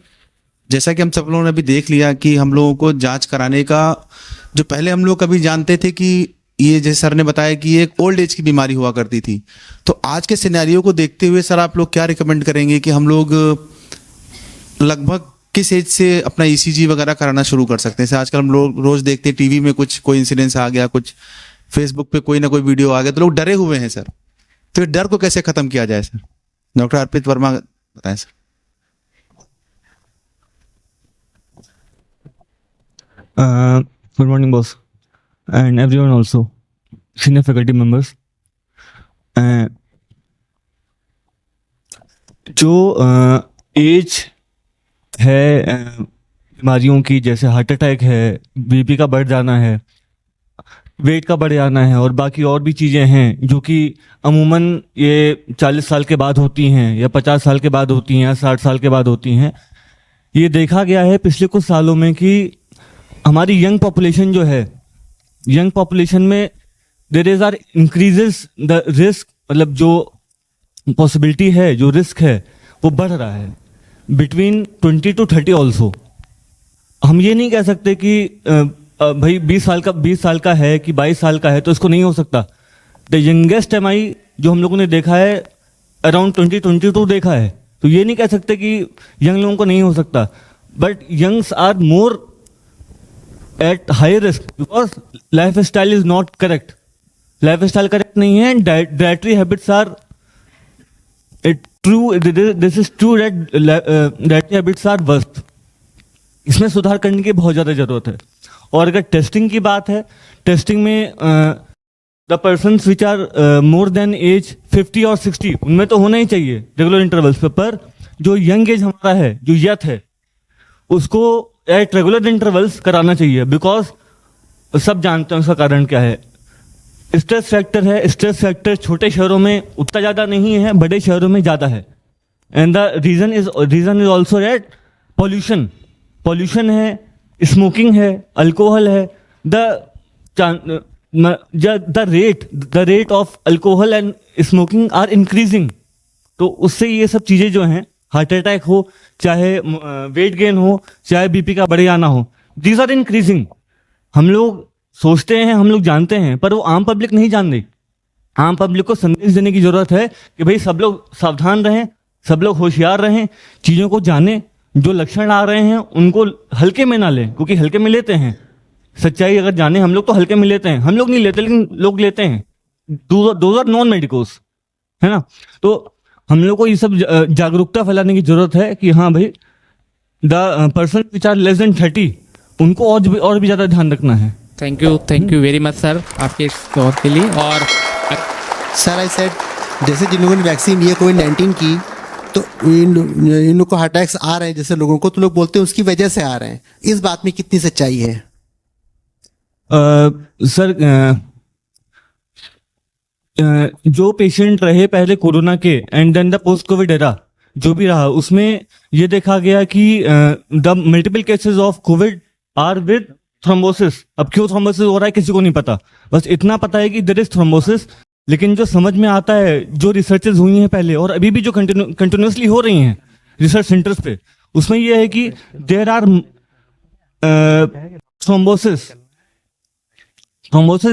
Speaker 7: जैसा कि हम सब लोगों ने अभी देख लिया कि हम लोगों को जांच कराने का, जो पहले हम लोग कभी जानते थे कि ये जैसे सर ने बताया कि ये एक ओल्ड एज की बीमारी हुआ करती थी, तो आज के सिनेरियो को देखते हुए सर आप लोग क्या रिकमेंड करेंगे कि हम लोग लगभग किस एज से अपना ईसीजी वगैरह कराना शुरू कर सकते हैं? जैसे आजकल हम लोग रोज देखते हैं टीवी में कुछ कोई इंसिडेंस आ गया, कुछ फेसबुक पे कोई ना कोई वीडियो आ गया, तो लोग डरे हुए हैं सर। तो डर को कैसे खत्म किया जाए सर? डॉक्टर अर्पित वर्मा बताएं sir.
Speaker 8: Good morning, boss, and everyone also, senior faculty members. जो एज है बीमारियों की, जैसे हार्ट अटैक है, बीपी का बढ़ जाना है, वेट का बढ़ जाना है, और बाकी और भी चीज़ें हैं जो कि अमूमन ये 40 साल के बाद होती हैं, या 50 साल के बाद होती हैं, या 60 साल के बाद होती हैं। ये देखा गया है पिछले कुछ सालों में कि हमारी यंग पॉपुलेशन जो है, यंग पॉपुलेशन में there is are increases the risk, मतलब जो पॉसिबिलिटी है, जो रिस्क है वो बढ़ रहा है बिटवीन 20 to 30 ऑल्सो। हम ये नहीं कह सकते कि भाई 20 साल का है कि 22 साल का है तो इसको नहीं हो सकता। द यंगेस्ट MI जो हम लोगों ने देखा है अराउंड 2022 देखा है, तो ये नहीं कह सकते कि यंग लोगों को नहीं हो सकता, but youngs are more at high risk because lifestyle is not correct. Lifestyle correct नहीं है, dietary habits are true, this is true that dietary habits are worst. इसमें सुधार करने की बहुत ज़्यादा जरूरत है। और अगर टेस्टिंग की बात है, टेस्टिंग में the persons which are more than age 50 और 60 उनमें तो होना ही चाहिए रेगुलर इंटरवल्स पे, पर जो यंग एज हमारा है, जो यथ है, उसको एट रेगुलर इंटरवल्स कराना चाहिए। बिकॉज सब जानते हैं उसका कारण क्या है, स्ट्रेस फैक्टर है। स्ट्रेस फैक्टर छोटे शहरों में उतना ज़्यादा नहीं है, बड़े शहरों में ज़्यादा है। And the reason is also that pollution है, स्मोकिंग है, अल्कोहल है। The rate of alcohol and smoking are increasing. तो उससे ये सब चीज़ें जो हैं, हार्ट अटैक हो, चाहे वेट गेन हो, चाहे बीपी का बढ़ जाना हो, दीज आर इंक्रीजिंग। हम लोग सोचते हैं, हम लोग जानते हैं, पर वो आम पब्लिक नहीं जान रही। आम पब्लिक को संदेश देने की जरूरत है कि भाई सब लोग सावधान रहें, सब लोग होशियार रहें, चीज़ों को जानें, जो लक्षण आ रहे हैं उनको हल्के में ना लें, क्योंकि हल्के में लेते हैं। सच्चाई अगर जाने हम लोग तो हल्के में लेते हैं, हम लोग नहीं लेते लेकिन लोग लेते हैं। दो आर नॉन मेडिकल्स, है ना। तो हम लोग को ये सब जागरूकता फैलाने की जरूरत है कि हाँ भाई the person which are less than 30 उनको और भी ज़्यादा ध्यान रखना है।
Speaker 1: Thank you very much sir आपके इस दौर के लिए। और
Speaker 9: सर आई सेड जैसे जिन लोगों ने वैक्सीन ली है कोविड-19 की, तो इन लोगों को हार्ट अटैक्स आ रहे हैं जैसे लोगों को, तो लोग बोलते हैं उसकी वजह से आ रहे हैं। इस बात में कितनी सच्चाई है?
Speaker 8: सर जो पेशेंट रहे पहले कोरोना के and then the post COVID era जो भी रहा, उसमें ये देखा गया कि the multiple cases of COVID are with thrombosis. अब क्यों थ्रोम्बोसिस हो रहा है किसी को नहीं पता, बस इतना पता है कि देयर इज थ्रोम्बोसिस। लेकिन जो समझ में आता है, जो रिसर्चेस हुई हैं पहले और अभी भी जो कंटिन्यूसली हो रही हैं रिसर्च सेंटर्स पे, उसमें यह है कि देयर आर थ्रोम्बोसिस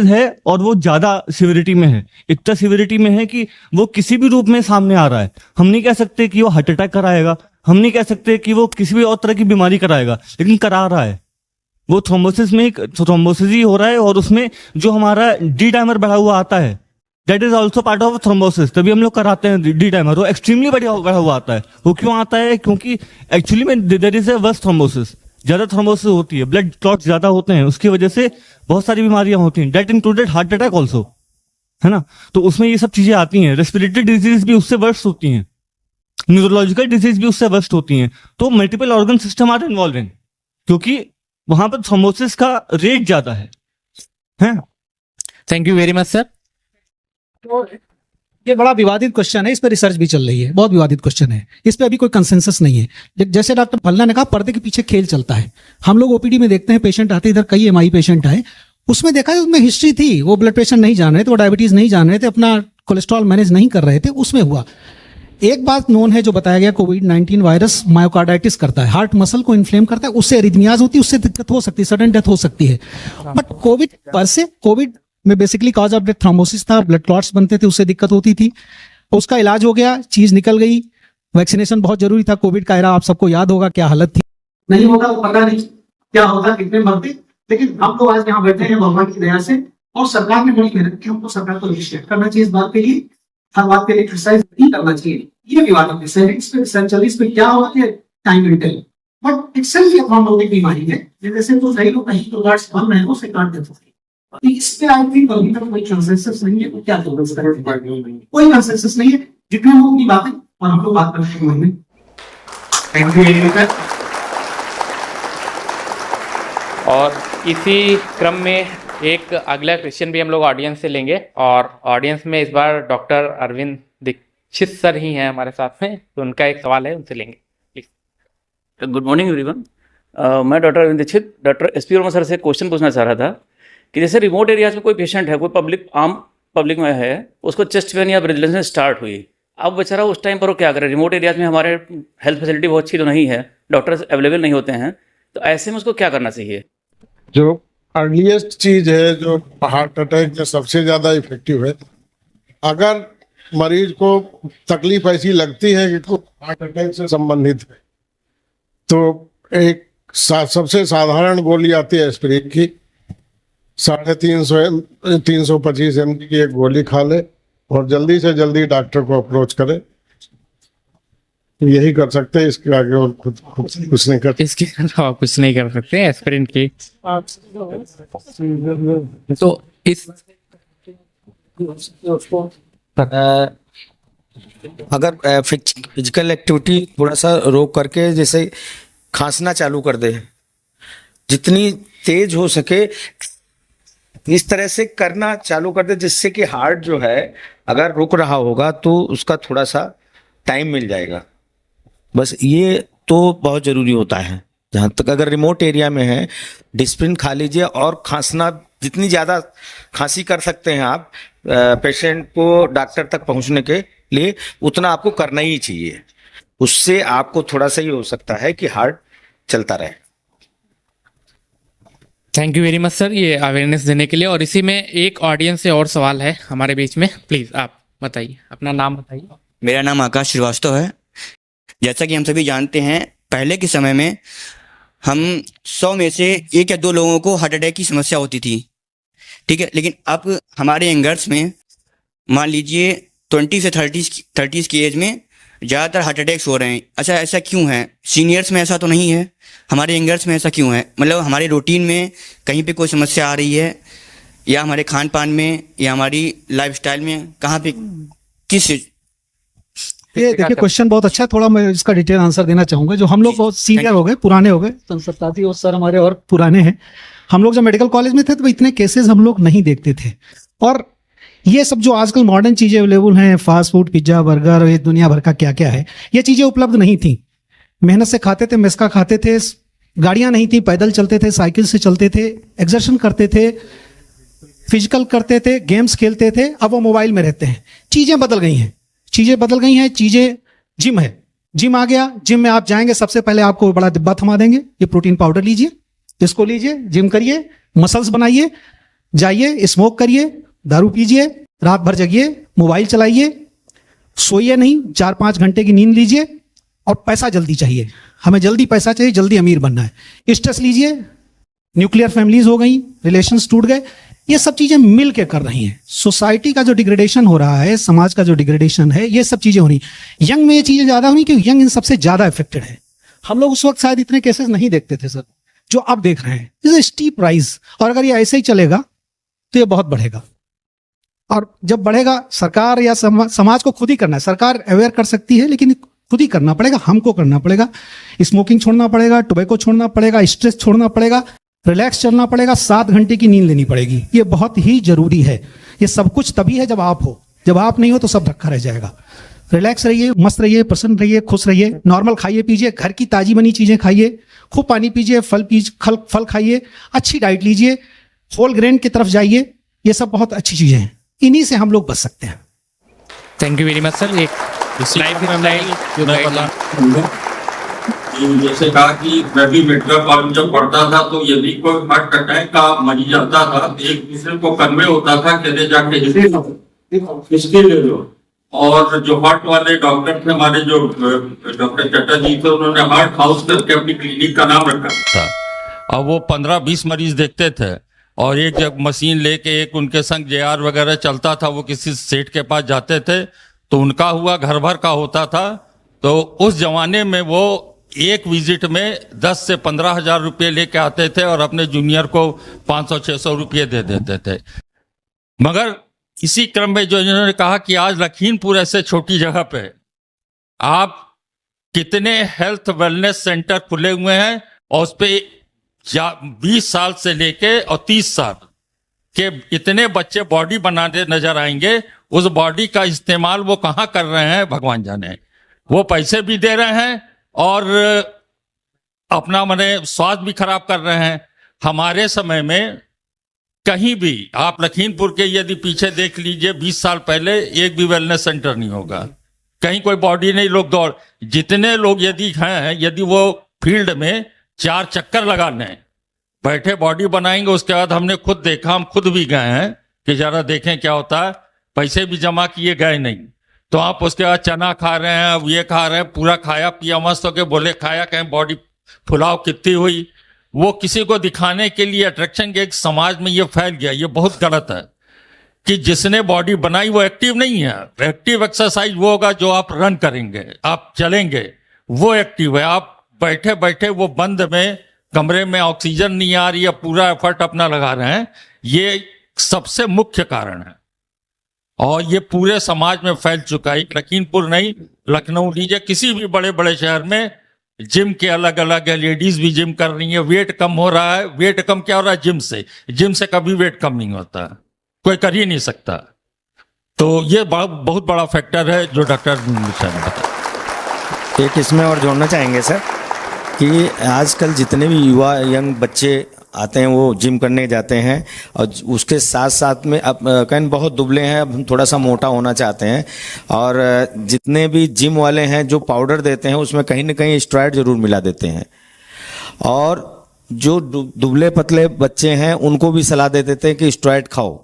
Speaker 8: है और वो ज्यादा सिविरिटी में है। इतना सिविरिटी में है कि वो किसी भी रूप में सामने आ रहा है। हम नहीं कह सकते कि वो हार्ट अटैक कराएगा, हम नहीं कह सकते कि वो किसी भी और तरह की बीमारी कराएगा, लेकिन करा रहा है। वो थ्रोम्बोसिस में थ्रोम्बोसिस ही हो रहा है, और उसमें जो हमारा डी डाइमर बढ़ा हुआ आता है, that is also part of thrombosis. तभी हम लोग कराते हैं डी डाइमर, वो एक्सट्रीमली बढ़ा हुआ आता है। वो क्यों आता है? क्योंकि एक्चुअली में there is a worse thrombosis, ज्यादा थ्रोम्बोसिस होती है, ब्लड क्लॉट ज्यादा होते हैं, उसकी वजह से बहुत सारी बीमारियां होती हैं, that included heart attack also, है ना। तो उसमें ये सब चीजें आती हैं। रेस्पिरेटरी डिजीज भी उससे वर्स्ट होती हैं, न्यूरोलॉजिकल डिजीज भी उससे वर्स्ट होती हैं। तो multiple organ system are involve in, क्योंकि वहां पर थ्रोम्बोसिस का रेट ज्यादा है।
Speaker 1: Thank you very much sir.
Speaker 2: तो ये बड़ा विवादित क्वेश्चन है, इस पर रिसर्च भी चल रही है, बहुत विवादित क्वेश्चन है, इस पर अभी कोई कंसेंसस नहीं है। जैसे डॉक्टर भल्ला ने कहा, पर्दे के पीछे खेल चलता है। हम लोग ओपीडी में देखते हैं, पेशेंट आते, इधर कई MI पेशेंट आए, उसमें देखा है उसमें हिस्ट्री थी, वो ब्लड प्रेशर नहीं जान रहे थे, वो डायबिटीज नहीं जान रहे थे, अपना कोलेस्ट्रॉल मैनेज नहीं कर रहे थे, उसमें हुआ। एक बात नोन है जो बताया गया, कोविड-19 वायरस मायोकार्डाइटिस करता है, हार्ट मसल को इन्फ्लेम करता है, उससे एरिथमियाज होती है, उससे दिक्कत हो सकती है, सडन डेथ हो सकती है। बट कोविड पर से, कोविड में basically cause of death thrombosis था, ब्लड क्लॉट्स बनते थे, उससे दिक्कत होती थी, उसका इलाज हो गया, चीज निकल गई। वैक्सीनेशन बहुत जरूरी था, कोविड का एरा आप सबको याद होगा क्या हालत थी। नहीं होता तो पता नहीं क्या होता, कितने मरते। लेकिन हम लोग आज यहाँ बैठे हैं भगवान की दया से, और सरकार ने बड़ी मेहनत की, हमको सरकार को अप्रिशिएट करना चाहिए इस बात के लिए। हर बात के लिए क्रिटिसाइज नहीं करना चाहिए, ये भी बात है। सेविंग्स पे सेंचुरीज पे क्या होता है time will tell, but itself ये प्रॉब्लमेटिक बीमारी है। जैसे तो कई लोग कहीं तो गार्ड्स बन रहे हैं, उसे काट देते हैं। इस पे आई थिंक अभी तक कोई कंसेंसस नहीं है, तो क्या तो कोई कंसेंसस नहीं है। जितने लोगों की बातें और हम लोग बात करते हैं। Thank you very much.
Speaker 1: और इसी क्रम में एक अगला क्वेश्चन भी हम लोग ऑडियंस से लेंगे, और ऑडियंस में इस बार डॉक्टर अरविंद दीक्षित सर ही हैं हमारे साथ में, तो उनका एक सवाल है, उनसे लेंगे प्लीज।
Speaker 10: Good morning everyone. मैं doctor Arvind Dixit doctor SP Verma sir से क्वेश्चन पूछना चाह रहा था कि जैसे रिमोट एरियाज में कोई पेशेंट है, कोई आम पब्लिक में है, उसको चेस्ट पेन या ब्रीथिंग स्टार्ट हुई, अब बेचारा उस टाइम पर वो क्या करे? रिमोट एरियाज में हमारे हेल्थ फैसिलिटी बहुत अच्छी तो नहीं है, डॉक्टर्स अवेलेबल नहीं होते हैं, तो ऐसे में उसको क्या करना चाहिए?
Speaker 3: जो अर्लीस्ट चीज है, जो हार्ट अटैक में सबसे ज्यादा इफेक्टिव है, अगर मरीज को तकलीफ ऐसी लगती है कि हार्ट अटैक से संबंधित है, तो एक सबसे साधारण गोली आती है एस्पिरिन की, 350 mg की एक गोली खा ले और जल्दी से जल्दी डॉक्टर को अप्रोच करे। यही कर सकते हैं, इसके आगे और खुद कुछ नहीं कर,
Speaker 1: इसके अलावा कुछ नहीं कर सकते एस्पिरिन की। तो इस
Speaker 11: अगर फिजिकल एक्टिविटी थोड़ा सा रोक करके जैसे खांसना चालू कर दे, जितनी तेज हो सके इस तरह से करना चालू कर दे, जिससे कि हार्ट जो है अगर रुक रहा होगा तो उसका थोड़ा सा टाइम मिल जाएगा। बस ये तो बहुत ज़रूरी होता है। जहाँ तक अगर रिमोट एरिया में है, डिस्प्रिन खा लीजिए, और खांसना जितनी ज़्यादा खांसी कर सकते हैं आप पेशेंट को डॉक्टर तक पहुँचने के लिए, उतना आपको करना ही चाहिए। उससे आपको थोड़ा सा ही हो सकता है कि हार्ट चलता रहे।
Speaker 1: Thank you very much sir, ये अवेयरनेस देने के लिए। और इसी में एक ऑडियंस से और सवाल है हमारे बीच में, प्लीज आप बताइए, अपना नाम बताइए।
Speaker 12: मेरा नाम आकाश श्रीवास्तव है। जैसा कि हम सभी जानते हैं, पहले के समय में हम 100 में से 1 या 2 लोगों को हार्ट अटैक की समस्या होती थी, ठीक है। लेकिन अब हमारे यंगर्स में मान लीजिए 20 से 30 की एज में ज़्यादातर हार्ट अटैक्स हो रहे हैं। अच्छा, ऐसा क्यों है? सीनियर्स में ऐसा तो नहीं है, हमारे यंगर्स में ऐसा क्यों है? मतलब हमारे रूटीन में कहीं पे कोई समस्या आ रही है, या हमारे खान पान में, या हमारी लाइफस्टाइल में, कहाँ पे किस?
Speaker 2: ये देखिए क्वेश्चन बहुत अच्छा है, थोड़ा मैं इसका डिटेल आंसर देना चाहूंगा। जो हम लोग बहुत सीनियर हो गए, पुराने हो गए, संसप्ताती और सर हमारे और पुराने हैं। हम लोग जब मेडिकल कॉलेज में थे तो इतने केसेस हम लोग नहीं देखते थे। और ये सब जो आजकल मॉडर्न चीजें अवेलेबल हैं, फास्ट फूड, पिज्जा, बर्गर, ये दुनिया भर का क्या क्या है, ये चीजें उपलब्ध नहीं थी। मेहनत से खाते थे, मेस का खाते थे, गाड़ियां नहीं थी, पैदल चलते थे, साइकिल से चलते थे, एक्सर्शन करते थे, फिजिकल करते थे, गेम्स खेलते थे। अब वो मोबाइल में रहते हैं। चीजें बदल गई हैं, चीजें जिम है, जिम आ गया। जिम में आप जाएंगे, सबसे पहले आपको बड़ा डिब्बा थमा देंगे, ये प्रोटीन पाउडर लीजिए, इसको लीजिए, जिम करिए, मसल्स बनाइए, जाइए स्मोक करिए, दारू पीजिए, रात भर जगिए, मोबाइल चलाइए, सोइए नहीं, 4-5 घंटे की नींद लीजिए, और पैसा जल्दी चाहिए, हमें जल्दी पैसा चाहिए, जल्दी अमीर बनना है। स्ट्रेस लीजिए, न्यूक्लियर फैमिलीज हो गई, रिलेशंस टूट गए, ये सब चीजें मिल के कर रही हैं। सोसाइटी का जो डिग्रेडेशन हो रहा है, समाज का जो डिग्रेडेशन है, ये सब चीजें हो रही। यंग में ये चीजें ज्यादा हो रही, क्योंकि यंग इन सबसे ज्यादा इफेक्टेड है। हम लोग उस वक्त शायद इतने केसेस नहीं देखते थे सर, जो अब देख रहे हैं। इज स्टीप राइज, और अगर ये ऐसे ही चलेगा तो ये बहुत बढ़ेगा। और जब बढ़ेगा, सरकार या समाज को खुद ही करना है। सरकार अवेयर कर सकती है, लेकिन खुद ही करना पड़ेगा, हमको करना पड़ेगा। स्मोकिंग छोड़ना पड़ेगा, टोबैको छोड़ना पड़ेगा, स्ट्रेस छोड़ना पड़ेगा, रिलैक्स चलना पड़ेगा, 7 घंटे की नींद लेनी पड़ेगी। ये बहुत ही जरूरी है। ये सब कुछ तभी है जब आप हो, जब आप नहीं हो तो सब रखा रह जाएगा। रिलैक्स रहिए, मस्त रहिए, प्रसन्न रहिए, खुश रहिए, नॉर्मल खाइए पीजिए, घर की ताजी बनी चीजें खाइए, खूब पानी पीजिए, फल खाइए, अच्छी डाइट लीजिए, होल ग्रेन की तरफ जाइए। ये सब बहुत अच्छी चीजें हैं, इन्हीं से हम लोग बच सकते हैं।
Speaker 1: Thank you very much sir. एक
Speaker 13: जैसे कहा कि मैं भी मेडिकल कॉलेज जब पढ़ता था, तो यदि कोई हार्ट अटैक का मरीज आता था, तो एक दूसरे को कन्वे होता था, कहते जाके इसके ले लो, और जो हार्ट वाले डॉक्टर थे हमारे, जो डॉक्टर चटर्जी थे, उन्होंने हार्ट हाउस करके अपनी क्लिनिक का नाम रखा
Speaker 14: था। अब वो 15-20 मरीज देखते थे और एक जब मशीन लेके एक उनके संग जेआर वगैरह चलता था, वो किसी सेठ के पास जाते थे तो उनका हुआ घर भर का होता था। तो उस जमाने में वो एक विजिट में 10 से 15 हजार रुपये लेके आते थे और अपने जूनियर को 500-600 रुपये दे देते थे। मगर इसी क्रम में जो इन्होंने कहा कि आज लखीमपुर ऐसे छोटी जगह पे आप कितने हेल्थ वेलनेस सेंटर खुले हुए हैं और उस पे 20 साल से लेके और 30 साल के इतने बच्चे बॉडी बनाने नजर आएंगे, उस बॉडी का इस्तेमाल वो कहाँ कर रहे हैं भगवान जाने। वो पैसे भी दे रहे हैं और अपना माने स्वास्थ्य भी खराब कर रहे हैं। हमारे समय में कहीं भी आप लखीमपुर के यदि पीछे देख लीजिए, 20 साल पहले एक भी वेलनेस सेंटर नहीं होगा, कहीं कोई बॉडी नहीं, लोग दौड़, जितने लोग यदि हैं, यदि वो फील्ड में 4 चक्कर लगा लें, बैठे बॉडी बनाएंगे। उसके बाद हमने खुद देखा, हम खुद भी गए हैं कि जरा देखें क्या होता है, पैसे भी जमा किए, गए नहीं। तो आप उसके बाद चना खा रहे हैं, अब ये खा रहे हैं, पूरा खाया पिया मस्त होके बोले खाया, कहीं बॉडी फुलाव कितनी हुई। वो किसी को दिखाने के लिए अट्रैक्शन के एक समाज में ये फैल गया। ये बहुत गलत है कि जिसने बॉडी बनाई वो एक्टिव नहीं है। एक्टिव एक्सरसाइज वो होगा जो आप रन करेंगे, आप चलेंगे, वो एक्टिव है। आप बैठे बैठे वो बंद में कमरे में ऑक्सीजन नहीं आ रही है, पूरा एफर्ट अपना लगा रहे हैं, ये सबसे मुख्य कारण है और ये पूरे समाज में फैल चुका है। लखीमपुर नहीं, लखनऊ लीजिए, किसी भी बड़े बड़े शहर में जिम के अलग अलग है, लेडीज भी जिम कर रही है, वेट कम हो रहा है। वेट कम क्या हो रहा है? जिम से कभी वेट कम नहीं होता, कोई कर ही नहीं सकता। तो ये बहुत बड़ा फैक्टर है जो डॉक्टर मिश्रा ने बताया।
Speaker 11: एक इसमें और जोड़ना चाहेंगे सर कि आजकल जितने भी युवा यंग बच्चे आते हैं वो जिम करने जाते हैं और उसके साथ साथ में अब कहीं बहुत दुबले हैं, अब हम थोड़ा सा मोटा होना चाहते हैं। और जितने भी जिम वाले हैं जो पाउडर देते हैं उसमें कहीं ना कहीं स्टेरॉइड जरूर मिला देते हैं। और जो दुबले पतले बच्चे हैं उनको भी सलाह दे देते हैं कि स्टेरॉइड खाओ।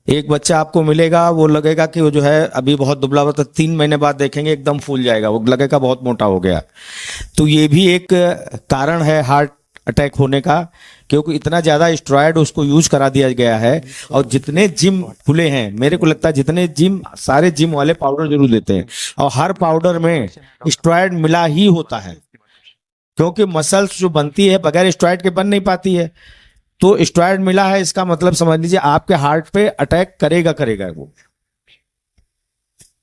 Speaker 11: एक बच्चा आपको मिलेगा, वो लगेगा कि वो जो है अभी बहुत दुबला हुआ, तो 3 महीने बाद देखेंगे एकदम फूल जाएगा, वो लगेगा बहुत मोटा हो गया। तो ये भी एक कारण है हार्ट अटैक होने का, क्योंकि इतना ज़्यादा स्टेरॉइड उसको यूज करा दिया गया है। और जितने जिम खुले हैं, मेरे को लगता है जितने जिम, सारे जिम वाले पाउडर जरूर देते हैं और हर पाउडर में स्टेरॉइड मिला ही होता है, क्योंकि मसल्स जो बनती है बगैर स्टेरॉइड के बन नहीं पाती है। तो स्टेरॉइड मिला है, इसका मतलब समझ लीजिए आपके हार्ट पे अटैक करेगा वो।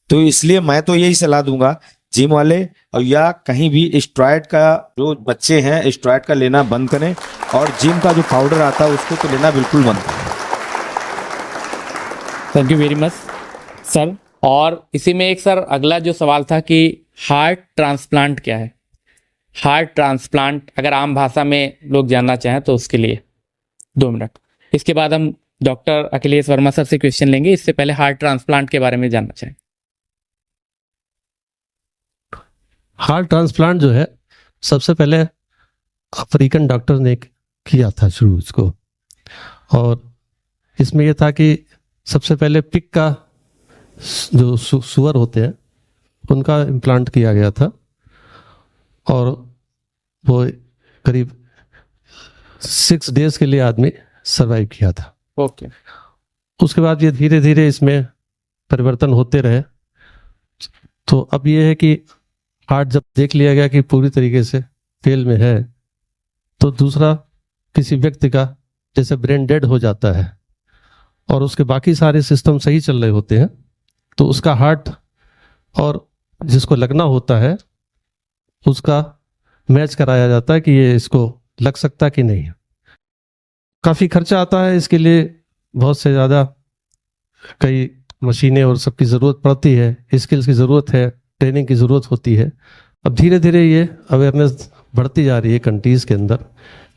Speaker 11: तो इसलिए मैं तो यही सलाह दूंगा जिम वाले और या कहीं भी स्टेरॉइड का जो बच्चे हैं स्टेरॉइड का लेना बंद करें और जिम का जो पाउडर आता है उसको तो लेना बिल्कुल बंद करें।
Speaker 1: Thank you very much sir. और इसी में एक सर अगला जो सवाल था कि हार्ट ट्रांसप्लांट क्या है। हार्ट ट्रांसप्लांट अगर आम भाषा में लोग जानना चाहें तो उसके लिए 2 मिनट, इसके बाद हम डॉक्टर अखिलेश वर्मा सर से क्वेश्चन लेंगे। इससे पहले हार्ट ट्रांसप्लांट के बारे में जानना चाहें।
Speaker 4: हार्ट ट्रांसप्लांट जो है सबसे पहले अफ्रीकन डॉक्टर ने किया था शुरू इसको, और इसमें यह था कि सबसे पहले पिग का जो सुअर होते हैं उनका इम्प्लांट किया गया था और वो करीब 6 डेज के लिए आदमी सरवाइव किया था।
Speaker 1: ओके।
Speaker 4: उसके बाद ये धीरे धीरे इसमें परिवर्तन होते रहे। तो अब ये है कि हार्ट जब देख लिया गया कि पूरी तरीके से फेल में है, तो दूसरा किसी व्यक्ति का जैसे ब्रेन डेड हो जाता है और उसके बाकी सारे सिस्टम सही चल रहे होते हैं, तो उसका हार्ट और जिसको लगना होता है उसका मैच कराया जाता है कि ये इसको लग सकता कि नहीं। काफ़ी खर्चा आता है इसके लिए, बहुत से ज़्यादा कई मशीनें और सबकी ज़रूरत पड़ती है, स्किल्स की ज़रूरत है, ट्रेनिंग की ज़रूरत होती है। अब धीरे धीरे ये अवेयरनेस बढ़ती जा रही है कंट्रीज़ के अंदर,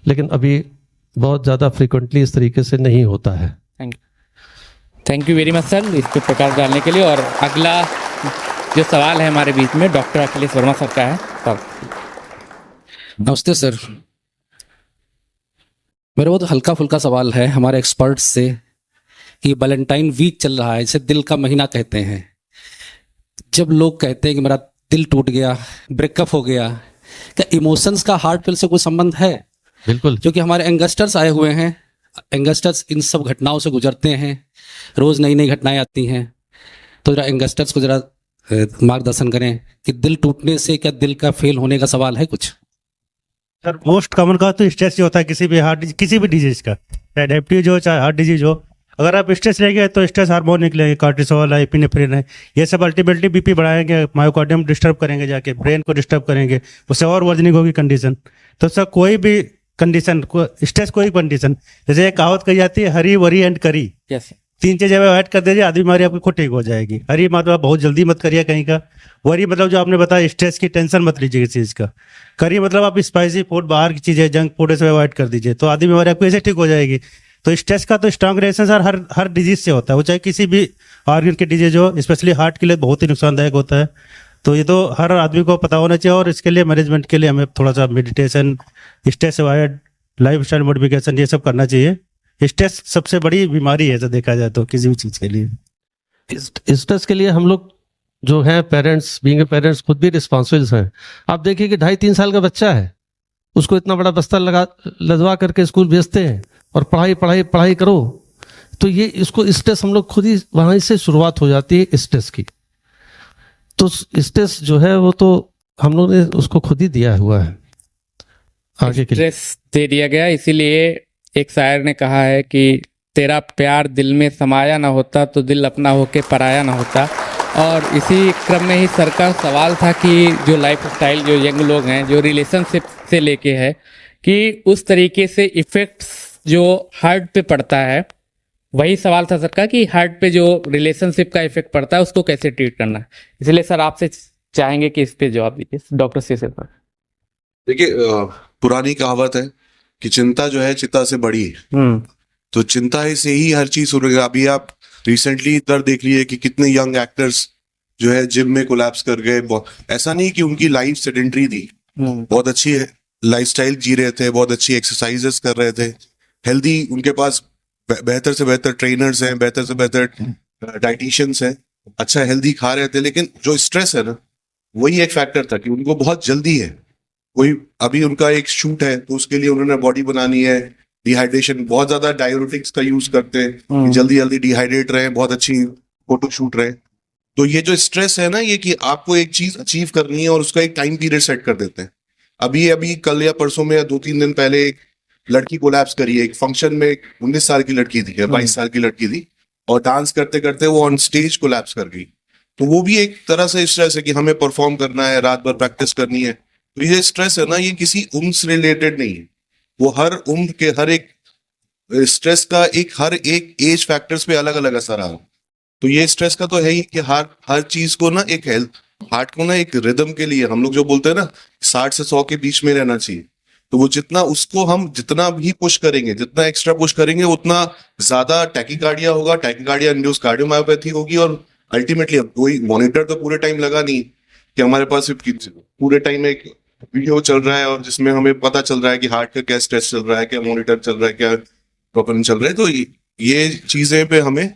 Speaker 4: लेकिन अभी बहुत ज़्यादा फ्रिक्वेंटली इस तरीके से नहीं होता है।
Speaker 1: Thank you very much sir इस पर प्रकाश डालने के लिए। और अगला जो सवाल है हमारे बीच में डॉक्टर अखिलेश वर्मा सर का है। सर
Speaker 15: नमस्ते सर, मेरा बहुत हल्का फुल्का सवाल है हमारे एक्सपर्ट से ये वैलेंटाइन वीक चल रहा है, इसे दिल का महीना कहते हैं। जब लोग कहते हैं कि मेरा दिल टूट गया, ब्रेकअप हो गया, क्या इमोशंस का हार्ट फेल से कोई संबंध है?
Speaker 4: बिल्कुल।
Speaker 15: क्योंकि हमारे यंगस्टर्स आए हुए हैं, यंगस्टर्स इन सब घटनाओं से गुजरते हैं, रोज नई नई घटनाएं आती हैं। तो जरा यंगस्टर्स को जरा मार्गदर्शन करें कि दिल टूटने से क्या दिल का फेल होने का सवाल है कुछ?
Speaker 5: सर मोस्ट कॉमन का तो स्ट्रेस ही होता है किसी भी डिजीज का, चाहे डायबिटीज हो चाहे हार्ट डिजीज हो। अगर आप स्ट्रेस रहेंगे तो स्ट्रेस हार्मोन निकलेंगे, कॉर्टिसोल है, एपिनेफ्रिन है, ये सब अल्टीमेटली बीपी बढ़ाएंगे, मायोकार्डियम डिस्टर्ब करेंगे, जाके ब्रेन को डिस्टर्ब करेंगे, उससे और वर्जनिंग होगी कंडीशन। तो सर कोई भी कंडीशन स्ट्रेस, कोई कंडीशन, जैसे एक कहावत कही जाती है, हरी वरी एंड करी, तीन चीजें अवॉइड कर दीजिए, आधी बीमारी आपकी खुद ठीक हो जाएगी। हरी मतलब बहुत जल्दी मत करिए कहीं का, वरी मतलब जो आपने बताया स्ट्रेस की टेंशन मत लीजिए किसी चीज का, करी मतलब आप स्पाइसी फूड, बाहर की चीजें, जंक फूड से अवॉइड कर दीजिए, तो आधी बीमारी आपको ऐसे ठीक हो जाएगी। तो स्ट्रेस का तो स्ट्रांग रिलेशन सर हर डिजीज से होता है, वो चाहे किसी भी ऑर्गन की डिजीज हो, स्पेशली हार्ट के लिए बहुत ही नुकसानदायक होता है। तो ये तो हर आदमी को पता होना चाहिए, और इसके लिए मैनेजमेंट के लिए हमें थोड़ा सा meditation, stress avoid, life style modification, ये सब करना चाहिए। स्ट्रेस सबसे बड़ी बीमारी है, ऐसा देखा जाए तो किसी भी चीज के लिए।
Speaker 4: स्ट्रेस के लिए हम लोग जो है पेरेंट्स, बीइंग पेरेंट्स, खुद भी रिस्पॉन्सिबल हैं। आप देखिए कि 2.5-3 साल का बच्चा है, उसको इतना बड़ा बस्ता लदवा करके स्कूल भेजते हैं और पढ़ाई पढ़ाई पढ़ाई करो, तो ये इसको स्ट्रेस हम लोग खुद ही वहीं से शुरुआत हो जाती है स्ट्रेस की। तो स्ट्रेस जो है वो तो हम लोग ने उसको खुद ही दिया हुआ है आगे के लिए।
Speaker 1: स्ट्रेस दे दिया गया, इसीलिए एक शायर ने कहा है कि तेरा प्यार दिल में समाया ना होता तो दिल अपना होके पराया ना होता। और इसी क्रम में ही सर का सवाल था कि जो लाइफ स्टाइल, जो यंग लोग हैं, जो रिलेशनशिप से लेके है, कि उस तरीके से इफ़ेक्ट्स जो हार्ट पे पड़ता है, वही सवाल था सर का कि हार्ट पे जो रिलेशनशिप का इफेक्ट पड़ता है उसको कैसे ट्रीट करना है। इसलिए सर आपसे चाहेंगे कि इस पे जवाब दीजिए डॉक्टर से सर।
Speaker 16: देखिए, पुरानी कहावत है कि चिंता जो है चिता से बड़ी है, तो चिंता से ही हर चीज हो रही है। अभी आप रिसेंटली इधर देख लीजिए कि कितने यंग एक्टर्स जो है जिम में कोलैप्स कर गए। ऐसा नहीं कि उनकी लाइफ सेडेंटरी थी, बहुत अच्छी लाइफस्टाइल जी रहे थे, बहुत अच्छी एक्सरसाइजेस कर रहे थे, हेल्दी, उनके पास बेहतर से बेहतर ट्रेनर्स हैं, बेहतर से बेहतर डाइटिशियंस हैं, अच्छा हेल्दी खा रहे थे। लेकिन जो स्ट्रेस है ना, वही एक फैक्टर था कि उनको बहुत जल्दी है। कोई अभी उनका एक शूट है तो उसके लिए उन्होंने बॉडी बनानी है, डिहाइड्रेशन, बहुत ज्यादा डाययूरेटिक्स का यूज करते हैं कि जल्दी जल्दी डिहाइड्रेट रहे, बहुत अच्छी फोटो शूट रहे। तो ये जो स्ट्रेस है ना, ये कि आपको एक चीज अचीव करनी है और उसका एक टाइम पीरियड सेट कर देते हैं। अभी कल या परसों में या 2-3 दिन पहले एक लड़की कोलैप्स करी है एक फंक्शन में। 19 साल की लड़की थी या 22 साल की लड़की थी, और डांस करते करते वो ऑन स्टेज कोलैप्स कर गई। तो वो भी एक तरह से स्ट्रेस है कि हमें परफॉर्म करना है, रात भर प्रैक्टिस करनी है। तो ये स्ट्रेस है ना, ये किसी उम्र से रिलेटेड नहीं है, वो हर उम्र के हर एक स्ट्रेस का हर एक एज फैक्टर्स पे अलग अलग असर आ रहा है। तो ये स्ट्रेस का तो है ही कि हर चीज को ना एक हार्ट को ना एक रिदम के लिए, हम लोग जो बोलते हैं ना 60 से 100 के बीच में रहना चाहिए। तो वो हम जितना भी पुश करेंगे, जितना एक्स्ट्रा पुश करेंगे, उतना ज्यादा टैकीकार्डिया होगा, टैकीकार्डिया इंड्यूस कार्डियोमायोपैथी होगी। और अल्टीमेटली कोई मॉनिटर तो पूरे टाइम लगा नहीं कि हमारे पास पूरे टाइम एक वीडियो चल रहा है और जिसमें हमें पता चल रहा है कि हार्ट का क्या स्ट्रेस चल रहा है, क्या मॉनिटर चल रहा है, क्या प्रॉब्लम चल रहा है। तो ये चीजें पे हमें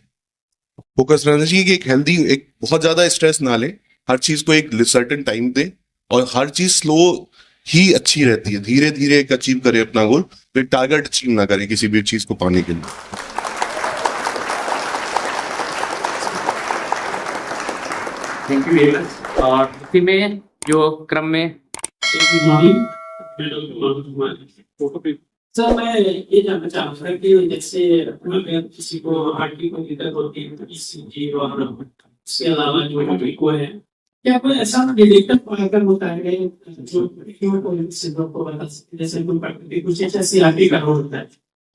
Speaker 16: फोकस रहना चाहिए कि एक हेल्दी, एक बहुत ज्यादा स्ट्रेस ना ले, हर चीज को एक सर्टेन टाइम दे, और हर चीज स्लो ही अच्छी रहती है। धीरे धीरे एक अचीव करे अपना गोल, तो एक टारगेट अचीव ना करे किसी भी चीज को पाने के लिए।
Speaker 1: Thank you very much. और इसी में जो क्रम में
Speaker 17: सर मैं ये जानना चाह रहा था कि जैसे किसी को हार्ट की कोई दिक्कत होती है, ईसीजी और उसके अलावा जो इको है, क्या कोई ऐसा डिटेक्टर पैटर्न होता है जो सिंड्रोम को बता सकते, जैसे कुछ एचएससीआरटी का होता है?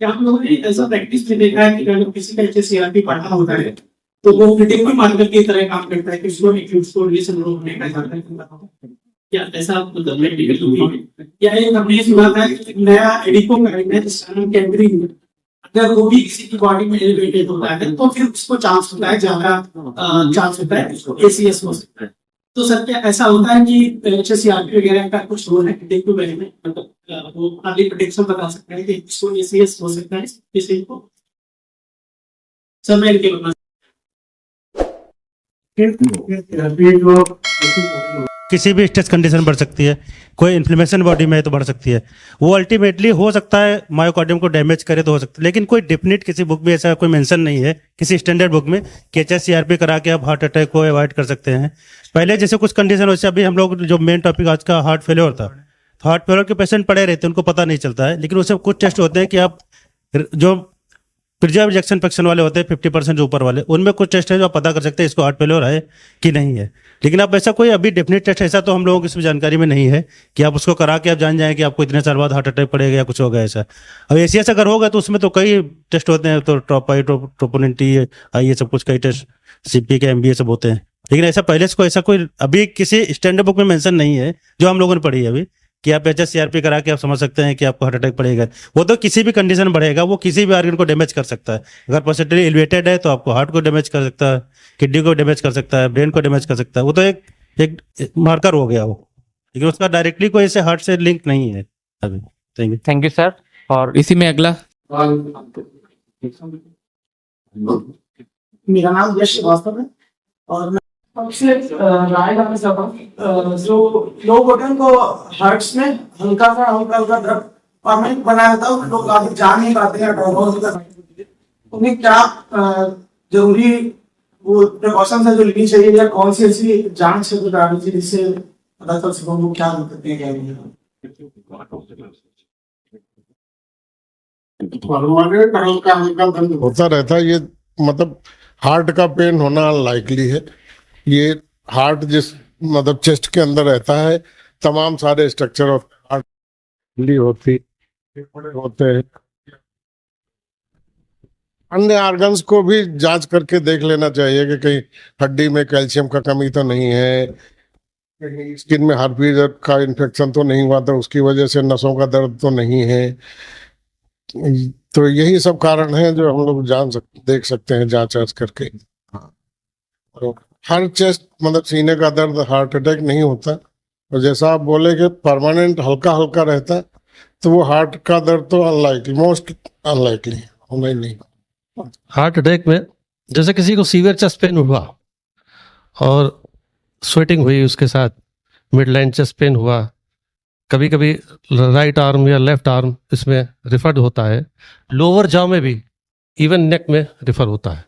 Speaker 17: क्या आप लोगों ने ऐसा प्रैक्टिस में देखा है कि अगर किसी का एचएससीआरटी पढ़ा होता है तो वो प्रिडिक्टिव मार्कर की तरह काम करता है कि उसको एक्यूट स्पोर्ट सिंड्रोम होने का जाता है? क्या ऐसा मतलब या एक हमने सुना था नया एडिको कैंब्रिंग, अगर वो भी किसी की बॉडी में एलिवेटेड होता है तो फिर उसको चांस होता है, ज्यादा चांस होता है एसीएस हो सकता है। तो सर क्या ऐसा होता है कि एचएससीआरटी वगैरह का कुछ रोल है एडिको में, मतलब वो अर्ली प्रेडिक्शन बता सकते हैं कि इसको एसीएस हो सकता है पेशेंट को? सर मैं इनके
Speaker 5: किसी भी स्ट्रेस कंडीशन बढ़ सकती है, कोई इन्फ्लेमेशन बॉडी में है तो बढ़ सकती है, वो अल्टीमेटली हो सकता है मायोकार्डियम को डैमेज करे तो हो सकता है, लेकिन कोई डेफिनेट किसी बुक में ऐसा कोई मेंशन नहीं है किसी स्टैंडर्ड बुक में कि HSCRP करा के आप हार्ट अटैक को अवॉइड कर सकते हैं। पहले जैसे कुछ कंडीशन होती है, अभी हम लोग जो मेन टॉपिक आज का हार्ट फेलियर था, तो हार्ट फेलियर के पेशेंट पड़े रहते हैं, उनको पता नहीं चलता है, लेकिन उससे कुछ टेस्ट होते हैं कि आप जो प्रिजर्व रिजेक्शन फ्रैक्शन वाले होते हैं 50% जो ऊपर वाले, उनमें कुछ टेस्ट है जो आप पता कर सकते हैं इसको हार्ट फेलियर है कि नहीं है। लेकिन आप ऐसा कोई अभी डेफिनेट टेस्ट ऐसा तो हम लोगों की इसमें जानकारी में नहीं है कि आप उसको करा के आप जान जाएं कि आपको इतने साल बाद हार्ट अटैक पड़ेगा या कुछ होगा ऐसा। अब ACS अगर होगा तो उसमें तो कई टेस्ट होते हैं, तो ट्रोपाई ट्रोपोनिन T ये सब कुछ कई टेस्ट CP के MBA सब होते हैं, लेकिन ऐसा पहले से कोई ऐसा कोई अभी किसी स्टैंडर्ड बुक में मेंशन नहीं है जो हम लोगों ने पढ़ी है अभी कि आप HSCRP करा के आप समझ सकते हैं कि आपको हार्ट अटैक पड़ेगा। वो तो किसी भी कंडीशन में बढ़ेगा, वो किसी भी ऑर्गन को डैमेज कर सकता है। अगर परसेंटेज एलिवेटेड है तो आपको हार्ट को डैमेज कर सकता है, किडनी को डैमेज कर सकता है, ब्रेन को डैमेज कर सकता है, वो तो एक मार्कर हो गया वो, लेकिन उसका डायरेक्टली कोई ऐसे हार्ट से लिंक नहीं है अभी।
Speaker 1: Thank you sir. और इसी में अगला
Speaker 17: मेरा नाम यश श्रीवास्तव है और मैं सबसे राय करना चाहता हूँ जो लोग होते हैं उनको हार्ट्स में हल्का सा दर्द परमानेंट बनाया था, लोग काफी जान नहीं पाते हैं, उन्हें क्या जरूरी वो प्रिकॉशंस है जो लेनी चाहिए या कौन सी ऐसी जांच है जो करानी चाहिए जिससे पता चल सके उनको क्या दिक्कतें क्या नहीं
Speaker 3: होता रहता है ये, मतलब हार्ट का पेन होना अनलाइकली है। ये हार्ट जिस मतलब चेस्ट के अंदर रहता है, तमाम सारे स्ट्रक्चर ऑफ हार्ट होती होते हैं, अन्य ऑर्गन्स को भी जांच करके देख लेना चाहिए कि कहीं हड्डी में कैल्शियम का कमी तो नहीं है, कहीं स्किन में हार्पिस का इन्फेक्शन तो नहीं हुआ, तो उसकी वजह से नसों का दर्द तो नहीं है। तो यही सब कारण है जो हम लोग देख सकते हैं जांच करके। हाँ, और हर चेस्ट मतलब सीने का दर्द हार्ट अटैक नहीं होता, और जैसा आप बोले कि परमानेंट हल्का हल्का रहता है, तो वो हार्ट का दर्द तो अनलाइकली, मोस्ट अनलाइकली होना ही नहीं।
Speaker 4: हार्ट अटैक में जैसे किसी को सीवियर चेस्ट पेन हुआ और स्वेटिंग हुई, उसके साथ मिड लाइन चेस्ट पेन हुआ, कभी कभी राइट आर्म या लेफ्ट आर्म इसमें रिफर्ड होता है, लोअर जॉ में भी, इवन नेक में रिफर होता है।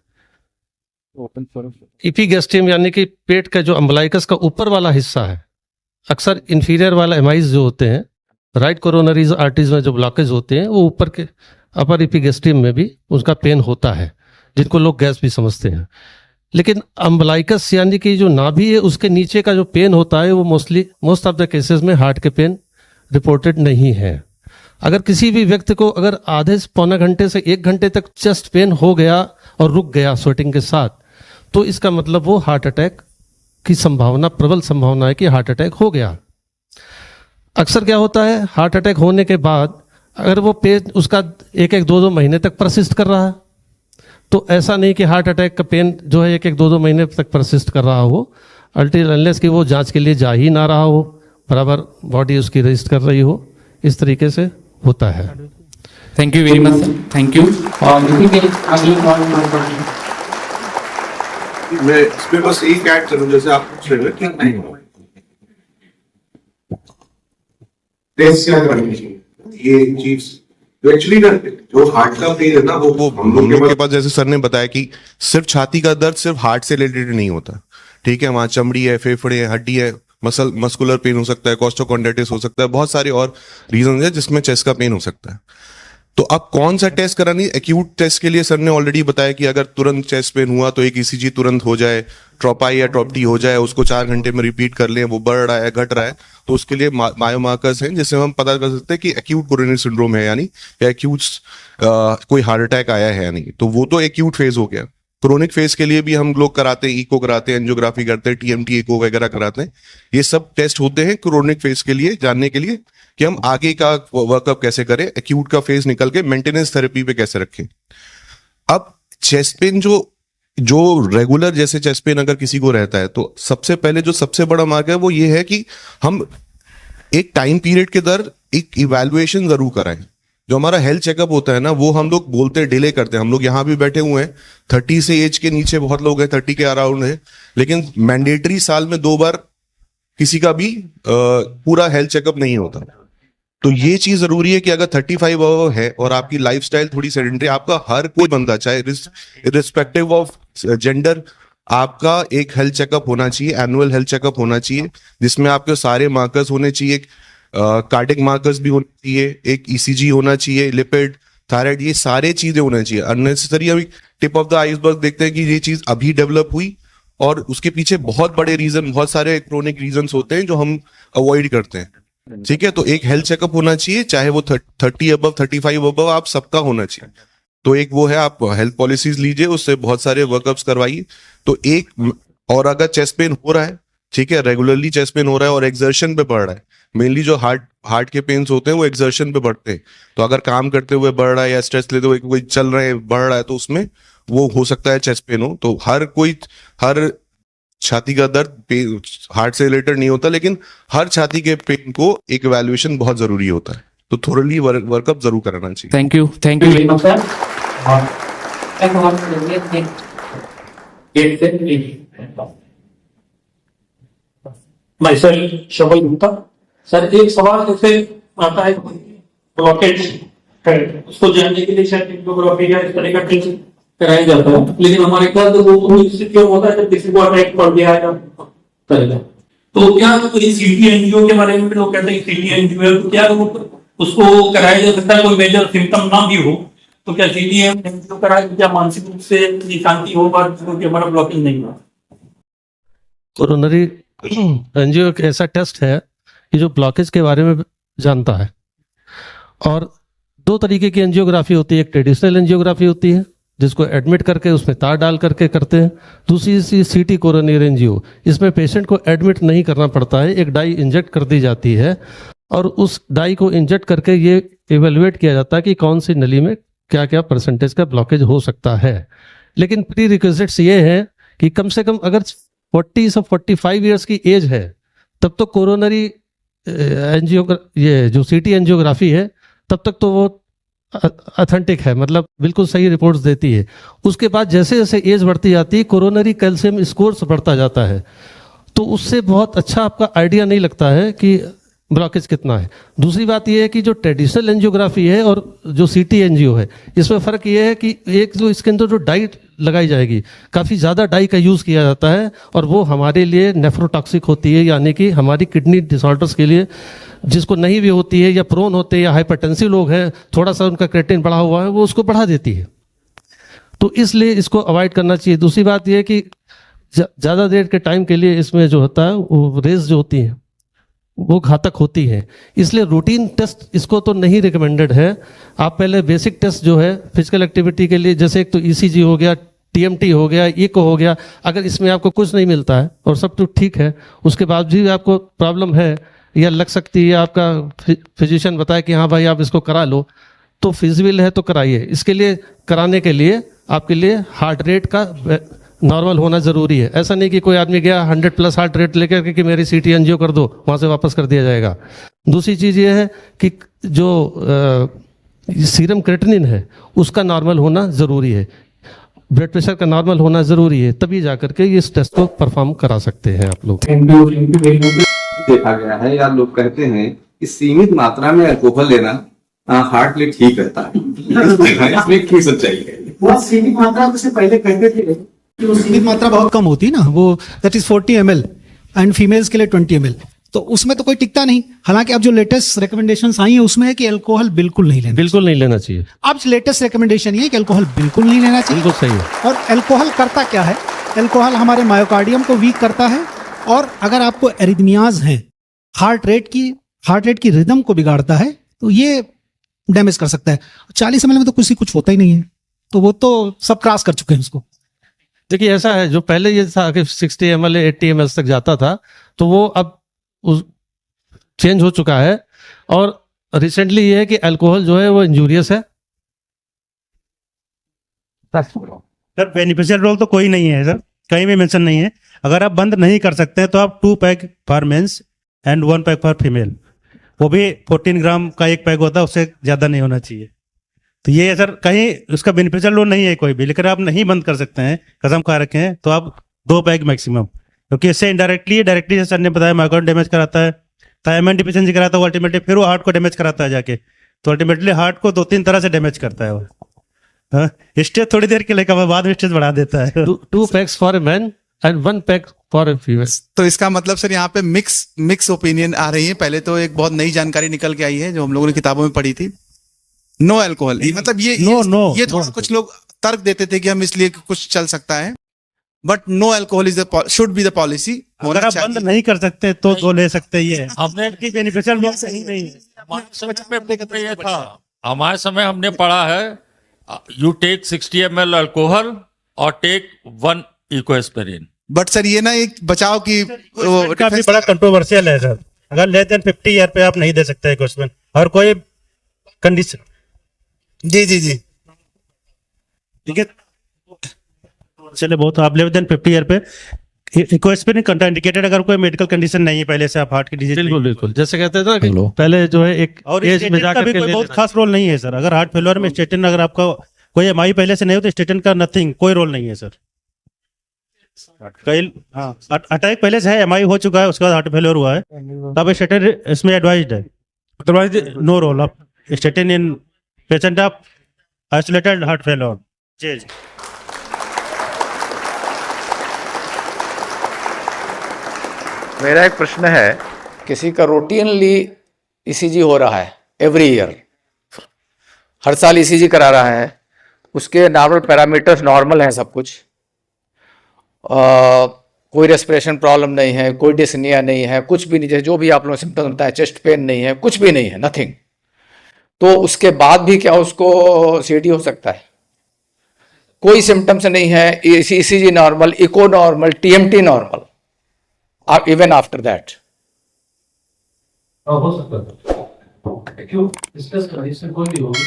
Speaker 4: इपीगैस्ट्रियम यानी कि पेट का जो अम्बलाइकस का ऊपर वाला हिस्सा है, अक्सर इंफीरियर वाला एमाइज जो होते हैं, राइट कोरोनरीज आर्टरीज में जो ब्लॉकेज होते हैं, वो ऊपर के अपर इपीगैस्ट्रियम में भी उसका पेन होता है, जिनको लोग गैस भी समझते हैं। लेकिन अम्बलाइकस यानी कि जो नाभि है उसके नीचे का जो पेन होता है, वो मोस्ट ऑफ द केसेस में हार्ट के पेन रिपोर्टेड नहीं है। अगर किसी भी व्यक्ति को अगर आधे से पौने घंटे से 1 घंटे तक चेस्ट पेन हो गया और रुक गया स्वेटिंग के साथ, तो इसका मतलब वो हार्ट अटैक की संभावना, प्रबल संभावना है कि हार्ट अटैक हो गया। अक्सर क्या होता है, हार्ट अटैक होने के बाद अगर वो पेन उसका 1-2 महीने तक परसिस्ट कर रहा है, तो ऐसा नहीं कि हार्ट अटैक का पेन जो है 1-2 महीने तक परसिस्ट कर रहा हो, अल्टिल अनलेस कि वो जांच के लिए जा ही ना रहा हो, बराबर बॉडी उसकी रेजिस्ट कर रही हो, इस तरीके से होता है।
Speaker 1: Thank you very much sir, thank you.
Speaker 16: मैं इसमें बस एक ऐड करूं, जैसे आप पूछ रहे हैं कि टेस्ट क्या करनी चाहिए, ये चीज एक्चुअली ना जो हार्ट का पेन है ना, वो हम लोग के पास जैसे सर ने बताया कि सिर्फ छाती का दर्द सिर्फ हार्ट से रिलेटेड नहीं होता, ठीक है, वहां चमड़ी है, फेफड़े है, हड्डी है, मस्कुलर पेन हो सकता है, कॉस्टोकॉन्ड्राइटिस हो सकता है, बहुत सारे और रीजन है जिसमें चेस्ट का पेन हो सकता है। तो अब कौन सा टेस्ट करानी, एक्यूट टेस्ट के लिए सर ने ऑलरेडी बताया कि अगर तुरंत चेस्ट पेन हुआ तो एक ECG तुरंत हो जाए, ट्रोपाई या ट्रोपटी हो जाए, उसको 4 घंटे में रिपीट कर लें, वो बढ़ रहा है घट रहा है, तो उसके लिए मायोमार्कर्स हैं जिससे हम पता कर सकते हैं कि एक्यूट कोरोनरी सिंड्रोम है यानी या एक्यूट कोई हार्ट अटैक आया है या नहीं। तो वो तो एक्यूट फेज हो गया। क्रोनिक फेज के लिए भी हम लोग कराते हैं, इको कराते हैं, एंजियोग्राफी करते हैं, TMT इको वगैरह कराते हैं। ये सब टेस्ट होते हैं क्रोनिक फेज के लिए, जानने के लिए कि हम आगे का वर्कअप कैसे करें, एक्यूट का फेज निकल के मेंटेनेंस थेरेपी पे कैसे रखें। अब चेस्ट पेन जो रेगुलर जैसे चेस्ट पेन अगर किसी को रहता है, तो सबसे पहले जो सबसे बड़ा मार्ग है वो ये है कि हम एक टाइम पीरियड के दर एक इवैल्यूएशन जरूर कराएं। जो हमारा हेल्थ चेकअप होता है ना, वो हम लोग बोलते हैं डिले करते हैं। हम लोग यहाँ भी बैठे हुए हैं, 30 से एज के नीचे बहुत लोग हैं, 30 के अराउंड है, लेकिन मैंडेटरी साल में 2 बार किसी का भी पूरा हेल्थ चेकअप नहीं होता। तो ये चीज जरूरी है कि अगर 35 अबव है और आपकी लाइफस्टाइल थोड़ी सेडेंटरी, आपका हर कोई बंदा चाहे इर्रिस्पेक्टिव ऑफ जेंडर, आपका एक हेल्थ चेकअप होना चाहिए, एनुअल हेल्थ चेकअप होना चाहिए, जिसमें आपके सारे मार्कर्स होने चाहिए, कार्डिक मार्कर्स भी होने चाहिए, एक ईसीजी होना चाहिए, लिपिड, थायराइड, ये सारे चीजें होना चाहिए। अननेसेसरी अभी टिप ऑफ द आइसबर्ग देखते हैं कि ये चीज अभी डेवलप हुई और उसके पीछे बहुत बड़े रीजन, बहुत सारे क्रोनिक रीजंस होते हैं जो हम अवॉइड करते हैं। ठीक है, तो एक हेल्थ चेकअप होना चाहिए, चाहे वो 30 अबव 35 अबव, आप सबका होना चाहिए। तो एक वो है, आप हेल्थ पॉलिसीज लीजिए, उससे बहुत सारे वर्कअप्स करवाइए। तो एक, और अगर चेस्ट पेन हो रहा है, ठीक है, रेगुलरली चेस्ट पेन हो रहा है और एक्सर्शन पे बढ़ रहा है, मेनली जो हार्ट के पेन्स होते हैं वो एक्सर्शन पे बढ़ते हैं, तो अगर काम करते हुए बढ़ रहा है या स्ट्रेस लेते हुए कोई चल रहे हैं बढ़ रहा है, तो उसमें वो हो सकता है चेस्ट पेन हो। तो हर छाती का दर्द हार्ट से रिलेटेड नहीं होता, लेकिन हर छाती के पेन को एक इवैल्यूएशन बहुत जरूरी होता है, तो थोरली वर्कअप जरूर कराना चाहिए।
Speaker 1: Thank you very much sir.
Speaker 17: मैं सर शबल गुप्ता। सर एक सवाल जैसे आता है, ब्लॉकेज है, उसको जानने के लिए शायद ब्लॉकेज इस तरह का टेस्ट कराया जाता है, लेकिन हमारे ख्याल से वो क्यों होता है जब किसी को अटैक पड़ गया है करेगा। तो क्या सीटी एनजीओ के बारे में लोग कहते हैं सीटी एनजीओ है, तो क्या उसको कराया जा सकता है? कोई मेजर सिम्टम ना भी हो तो क्या सीटी एनजीओ कराए, क्या मानसिक रूप से शांति हो बात, क्योंकि हमारा ब्लॉकेज नहीं हुआ?
Speaker 4: कोरोनरी एंजियो एक ऐसा टेस्ट है कि जो ब्लॉकेज के बारे में जानता है। और 2 तरीके की एंजियोग्राफी होती है, एक ट्रेडिशनल एंजियोग्राफी होती है जिसको एडमिट करके उसमें तार डाल करके करते हैं, दूसरी सीटी कोरोनरी एंजियो, इसमें पेशेंट को एडमिट नहीं करना पड़ता है, एक डाई इंजेक्ट कर दी जाती है और उस डाई को इंजेक्ट करके ये इवेलुएट किया जाता है कि कौन सी नली में क्या क्या परसेंटेज का ब्लॉकेज हो सकता है। लेकिन प्री रिक्विजिट्स ये है कि कम से कम अगर 40 से 45 ईयर्स की एज है तब तो कोरोनरी ये जो सीटी एंजियोग्राफी है तब तक तो वो ऑथेंटिक है, मतलब बिल्कुल सही रिपोर्ट्स देती है। उसके बाद जैसे जैसे एज बढ़ती जाती है कोरोनरी कैल्शियम स्कोर्स बढ़ता जाता है, तो उससे बहुत अच्छा आपका आइडिया नहीं लगता है कि ब्लॉकेज कितना है। दूसरी बात यह है कि जो ट्रेडिशनल एंजियोग्राफी है और जो सीटी एंजियो है, इसमें फ़र्क ये है कि एक जो इसके अंदर जो डाई लगाई जाएगी, काफ़ी ज़्यादा डाई का यूज़ किया जाता है और वो हमारे लिए नेफ्रोटॉक्सिक होती है, यानी कि हमारी किडनी डिसऑर्डर्स के लिए, जिसको नहीं भी होती है या प्रोन होते हैं या हाइपरटेंसिव लोग हैं, थोड़ा सा उनका क्रेटिन बढ़ा हुआ है, वो उसको बढ़ा देती है, तो इसलिए इसको अवॉइड करना चाहिए। दूसरी बात यह है कि ज़्यादा देर के टाइम के लिए इसमें जो होता है वो रेज जो होती है वो घातक होती है, इसलिए रूटीन टेस्ट इसको तो नहीं रिकमेंडेड है। आप पहले बेसिक टेस्ट जो है फिजिकल एक्टिविटी के लिए, जैसे एक तो ईसीजी हो गया, टीएमटी हो गया, इको हो गया, अगर इसमें आपको कुछ नहीं मिलता है और सब तो ठीक है, उसके बाद भी आपको प्रॉब्लम है या लग सकती है, आपका फिजिशियन बताए कि हाँ भाई आप इसको करा लो, तो फिजिबल है तो कराइए। इसके लिए कराने के लिए आपके लिए हार्ट रेट का नॉर्मल होना ज़रूरी है। ऐसा नहीं कि कोई आदमी गया 100+ हार्ट रेट लेकर कि मेरी सीटी एंजियो कर दो, वहाँ से वापस कर दिया जाएगा। दूसरी चीज़ ये है कि जो सीरम क्रेटिनिन है उसका नॉर्मल होना ज़रूरी है, ब्लड प्रेशर का नॉर्मल होना ज़रूरी है, तभी जा करके इस टेस्ट को परफॉर्म करा सकते हैं आप लोग।
Speaker 18: देखा गया है या लोग कहते हैं कि सीमित मात्रा में अल्कोहल लेना हार्ट लिए ठीक रहता है, इसमें की सच्चाई है?
Speaker 2: वो सीमित मात्रा से पहले कहते थे कि वो सीमित मात्रा बहुत कम होती है ना, वो that is 40 ml and females के लिए 20 ml, तो उसमें तो कोई टिकता नहीं। हालांकि अब जो लेटेस्ट रिकमेंडेशंस आई हैं उसमें है कि अल्कोहल बिल्कुल नहीं लेना चाहिए। अब लेटेस्ट रिकमेंडेशन ये है कि अल्कोहल बिल्कुल नहीं लेना चाहिए।
Speaker 4: बिल्कुल सही है। और
Speaker 2: अल्कोहल करता क्या है? अल्कोहल हमारे मायोकार्डियम को वीक करता है, और अगर आपको एरिथमियाज हैं, हार्ट रेट की रिदम को बिगाड़ता है, तो ये डैमेज कर सकता है। 40 ml में तो कुछ होता ही नहीं है, तो वो तो सब क्रॉस कर चुके हैं उसको।
Speaker 4: देखिए ऐसा है, जो पहले ये था कि 60 ml 80 ml तक जाता था, तो वो अब चेंज हो चुका है। और रिसेंटली ये है कि अल्कोहल जो है वो इंजूरियस है।
Speaker 5: सर बेनिफिशियल रोल तो कोई नहीं है सर, कहीं भी मेंशन नहीं है। अगर आप बंद नहीं कर सकते हैं तो आप 2 pack for men's and 1 pack for female, वो भी 14 ग्राम का एक पैक होता है, उससे ज़्यादा नहीं होना चाहिए। तो ये सर कहीं उसका बेनिफिशियल रोल नहीं है कोई भी, लेकिन आप नहीं बंद कर सकते हैं, कसम खा रखे हैं, तो आप 2 पैक मैक्सिमम, क्योंकि इससे इनडायरेक्टली डायरेक्टली जैसे सर ने बताया माइक्रोन डैमेज कराता है, थायराइड डिफिशिएंसी कराता है, अल्टीमेटली फिर वो हार्ट को डैमेज कराता है जाके, तो अल्टीमेटली हार्ट को 2-3 तरह से डैमेज करता है वो। हाँ, स्टेज थोड़ी देर के लिए बाद में स्टेज बढ़ा देता है।
Speaker 4: 2 packs for a man and 1 pack for a female।
Speaker 7: तो इसका मतलब सर यहाँ पे मिक्स ओपिनियन आ रही है। पहले तो एक बहुत नई जानकारी निकल के आई है जो हम लोगों ने किताबों में पढ़ी थी, नो अल्कोहल, मतलब ये थोड़ा कुछ लोग तर्क देते थे कि हम इसलिए कुछ चल सकता है, but no alcohol is should be the policy.
Speaker 5: अगर आप बंद नहीं कर सकते तो 2 ले सकते ही है, हमने की बेनिफिशियल रोल सही नहीं है।
Speaker 14: हमारे समय हमने पढ़ा है यू टेक 60 ml अल्कोहल और टेक 1 इकोएस्पेरिन।
Speaker 7: बट सर ये ना एक बचाव की
Speaker 5: का भी बड़ा कंट्रोवर्शियल है सर, अगर लेस देन 50 ईयर पे आप नहीं दे सकते इकोएस्पेरिन और कोई कंडीशन।
Speaker 7: जी जी जी
Speaker 5: ठीक है, चले बहुत आप लेस देन 50 ईयर पे इकोएस्पेरिन कंट्राइंडिकेटेड, अगर कोई मेडिकल कंडीशन नहीं है पहले से, आप हार्ट की डिजीज।
Speaker 4: बिल्कुल बिल्कुल, जैसे कहते हैं ना कि पहले जो है एक
Speaker 5: और
Speaker 4: एज में जाकर के
Speaker 5: कोई बहुत खास रोल नहीं है सर। अगर हार्ट फेलियर में स्टेटिन, अगर आपका कोई एमआई पहले से नहीं हो तो स्टेटिन का नथिंग, कोई रोल नहीं है सर। कई अटैक पहले से है, एमआई हो चुका है, उसके बाद हार्ट फेलियर हुआ है, तब स्टेटिन इसमें एडवाइज्ड है, otherwise no role of statin in patient of isolated heart failure. जी जी।
Speaker 19: मेरा एक प्रश्न है, किसी का रूटीनली ईसीजी हो रहा है एवरी ईयर, हर साल ईसीजी करा रहा है, उसके नॉर्मल पैरामीटर्स नॉर्मल हैं सब कुछ, कोई रेस्पिरेशन प्रॉब्लम नहीं है, कोई डिस्निया नहीं है, कुछ भी नहीं, जैसे जो भी आप लोगों को सिम्टम होता है, चेस्ट पेन नहीं है, कुछ भी नहीं है, नथिंग, तो उसके बाद भी क्या उसको सीडी हो सकता है? कोई सिम्टम्स नहीं है, ECG normal, echo normal, TMT normal, even after that
Speaker 15: हो सकता है क्यों डिस्कस करें, इससे कोई भी होगी।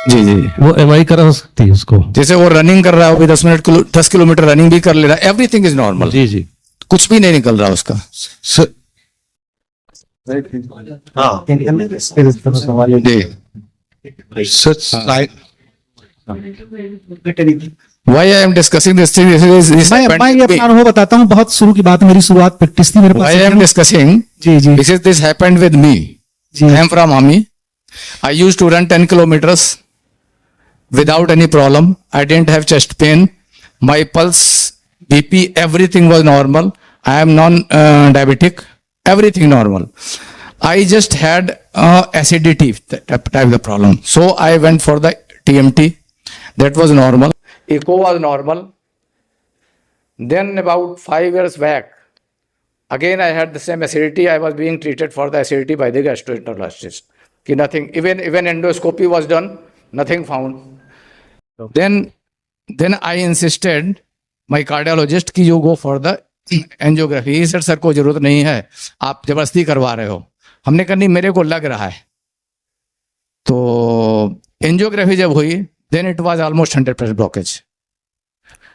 Speaker 19: जी जी,
Speaker 4: वो एमआई करा सकती है उसको,
Speaker 19: जैसे वो रनिंग कर रहा है, वो भी 10 किलोमीटर रनिंग भी कर ले रहा है, एवरीथिंग इज नॉर्मल।
Speaker 4: जी जी,
Speaker 19: कुछ भी नहीं निकल रहा उसका। Why I am discussing this thing? This
Speaker 2: मैं अपना अनुभव बताता हूँ, बहुत शुरू की बात है, मेरी शुरुआत प्रैक्टिस थी मेरे पास।
Speaker 19: Why I am discussing?
Speaker 2: जी जी,
Speaker 19: This happened with me. I am from army. I used to run 10 kilometers without any problem. I didn't have chest pain. My pulse, BP, everything was normal. I am non-diabetic. Everything normal. I just had acidity type of the problem. So I went for the TMT. That was normal. Echo was normal. Then about 5 years back, again I had the same acidity. I was being treated for the acidity by the gastroenterologist. Nothing. Even endoscopy was done. Nothing found. Then I insisted my cardiologist कि you go for the angiography. Sir कोई जरूरत नहीं है, आप जबरदस्ती करवा रहे हो। हमने कहा नहीं, मेरे को लग रहा है। तो एंजियोग्राफी जब हुई, then it was almost 100% blockage.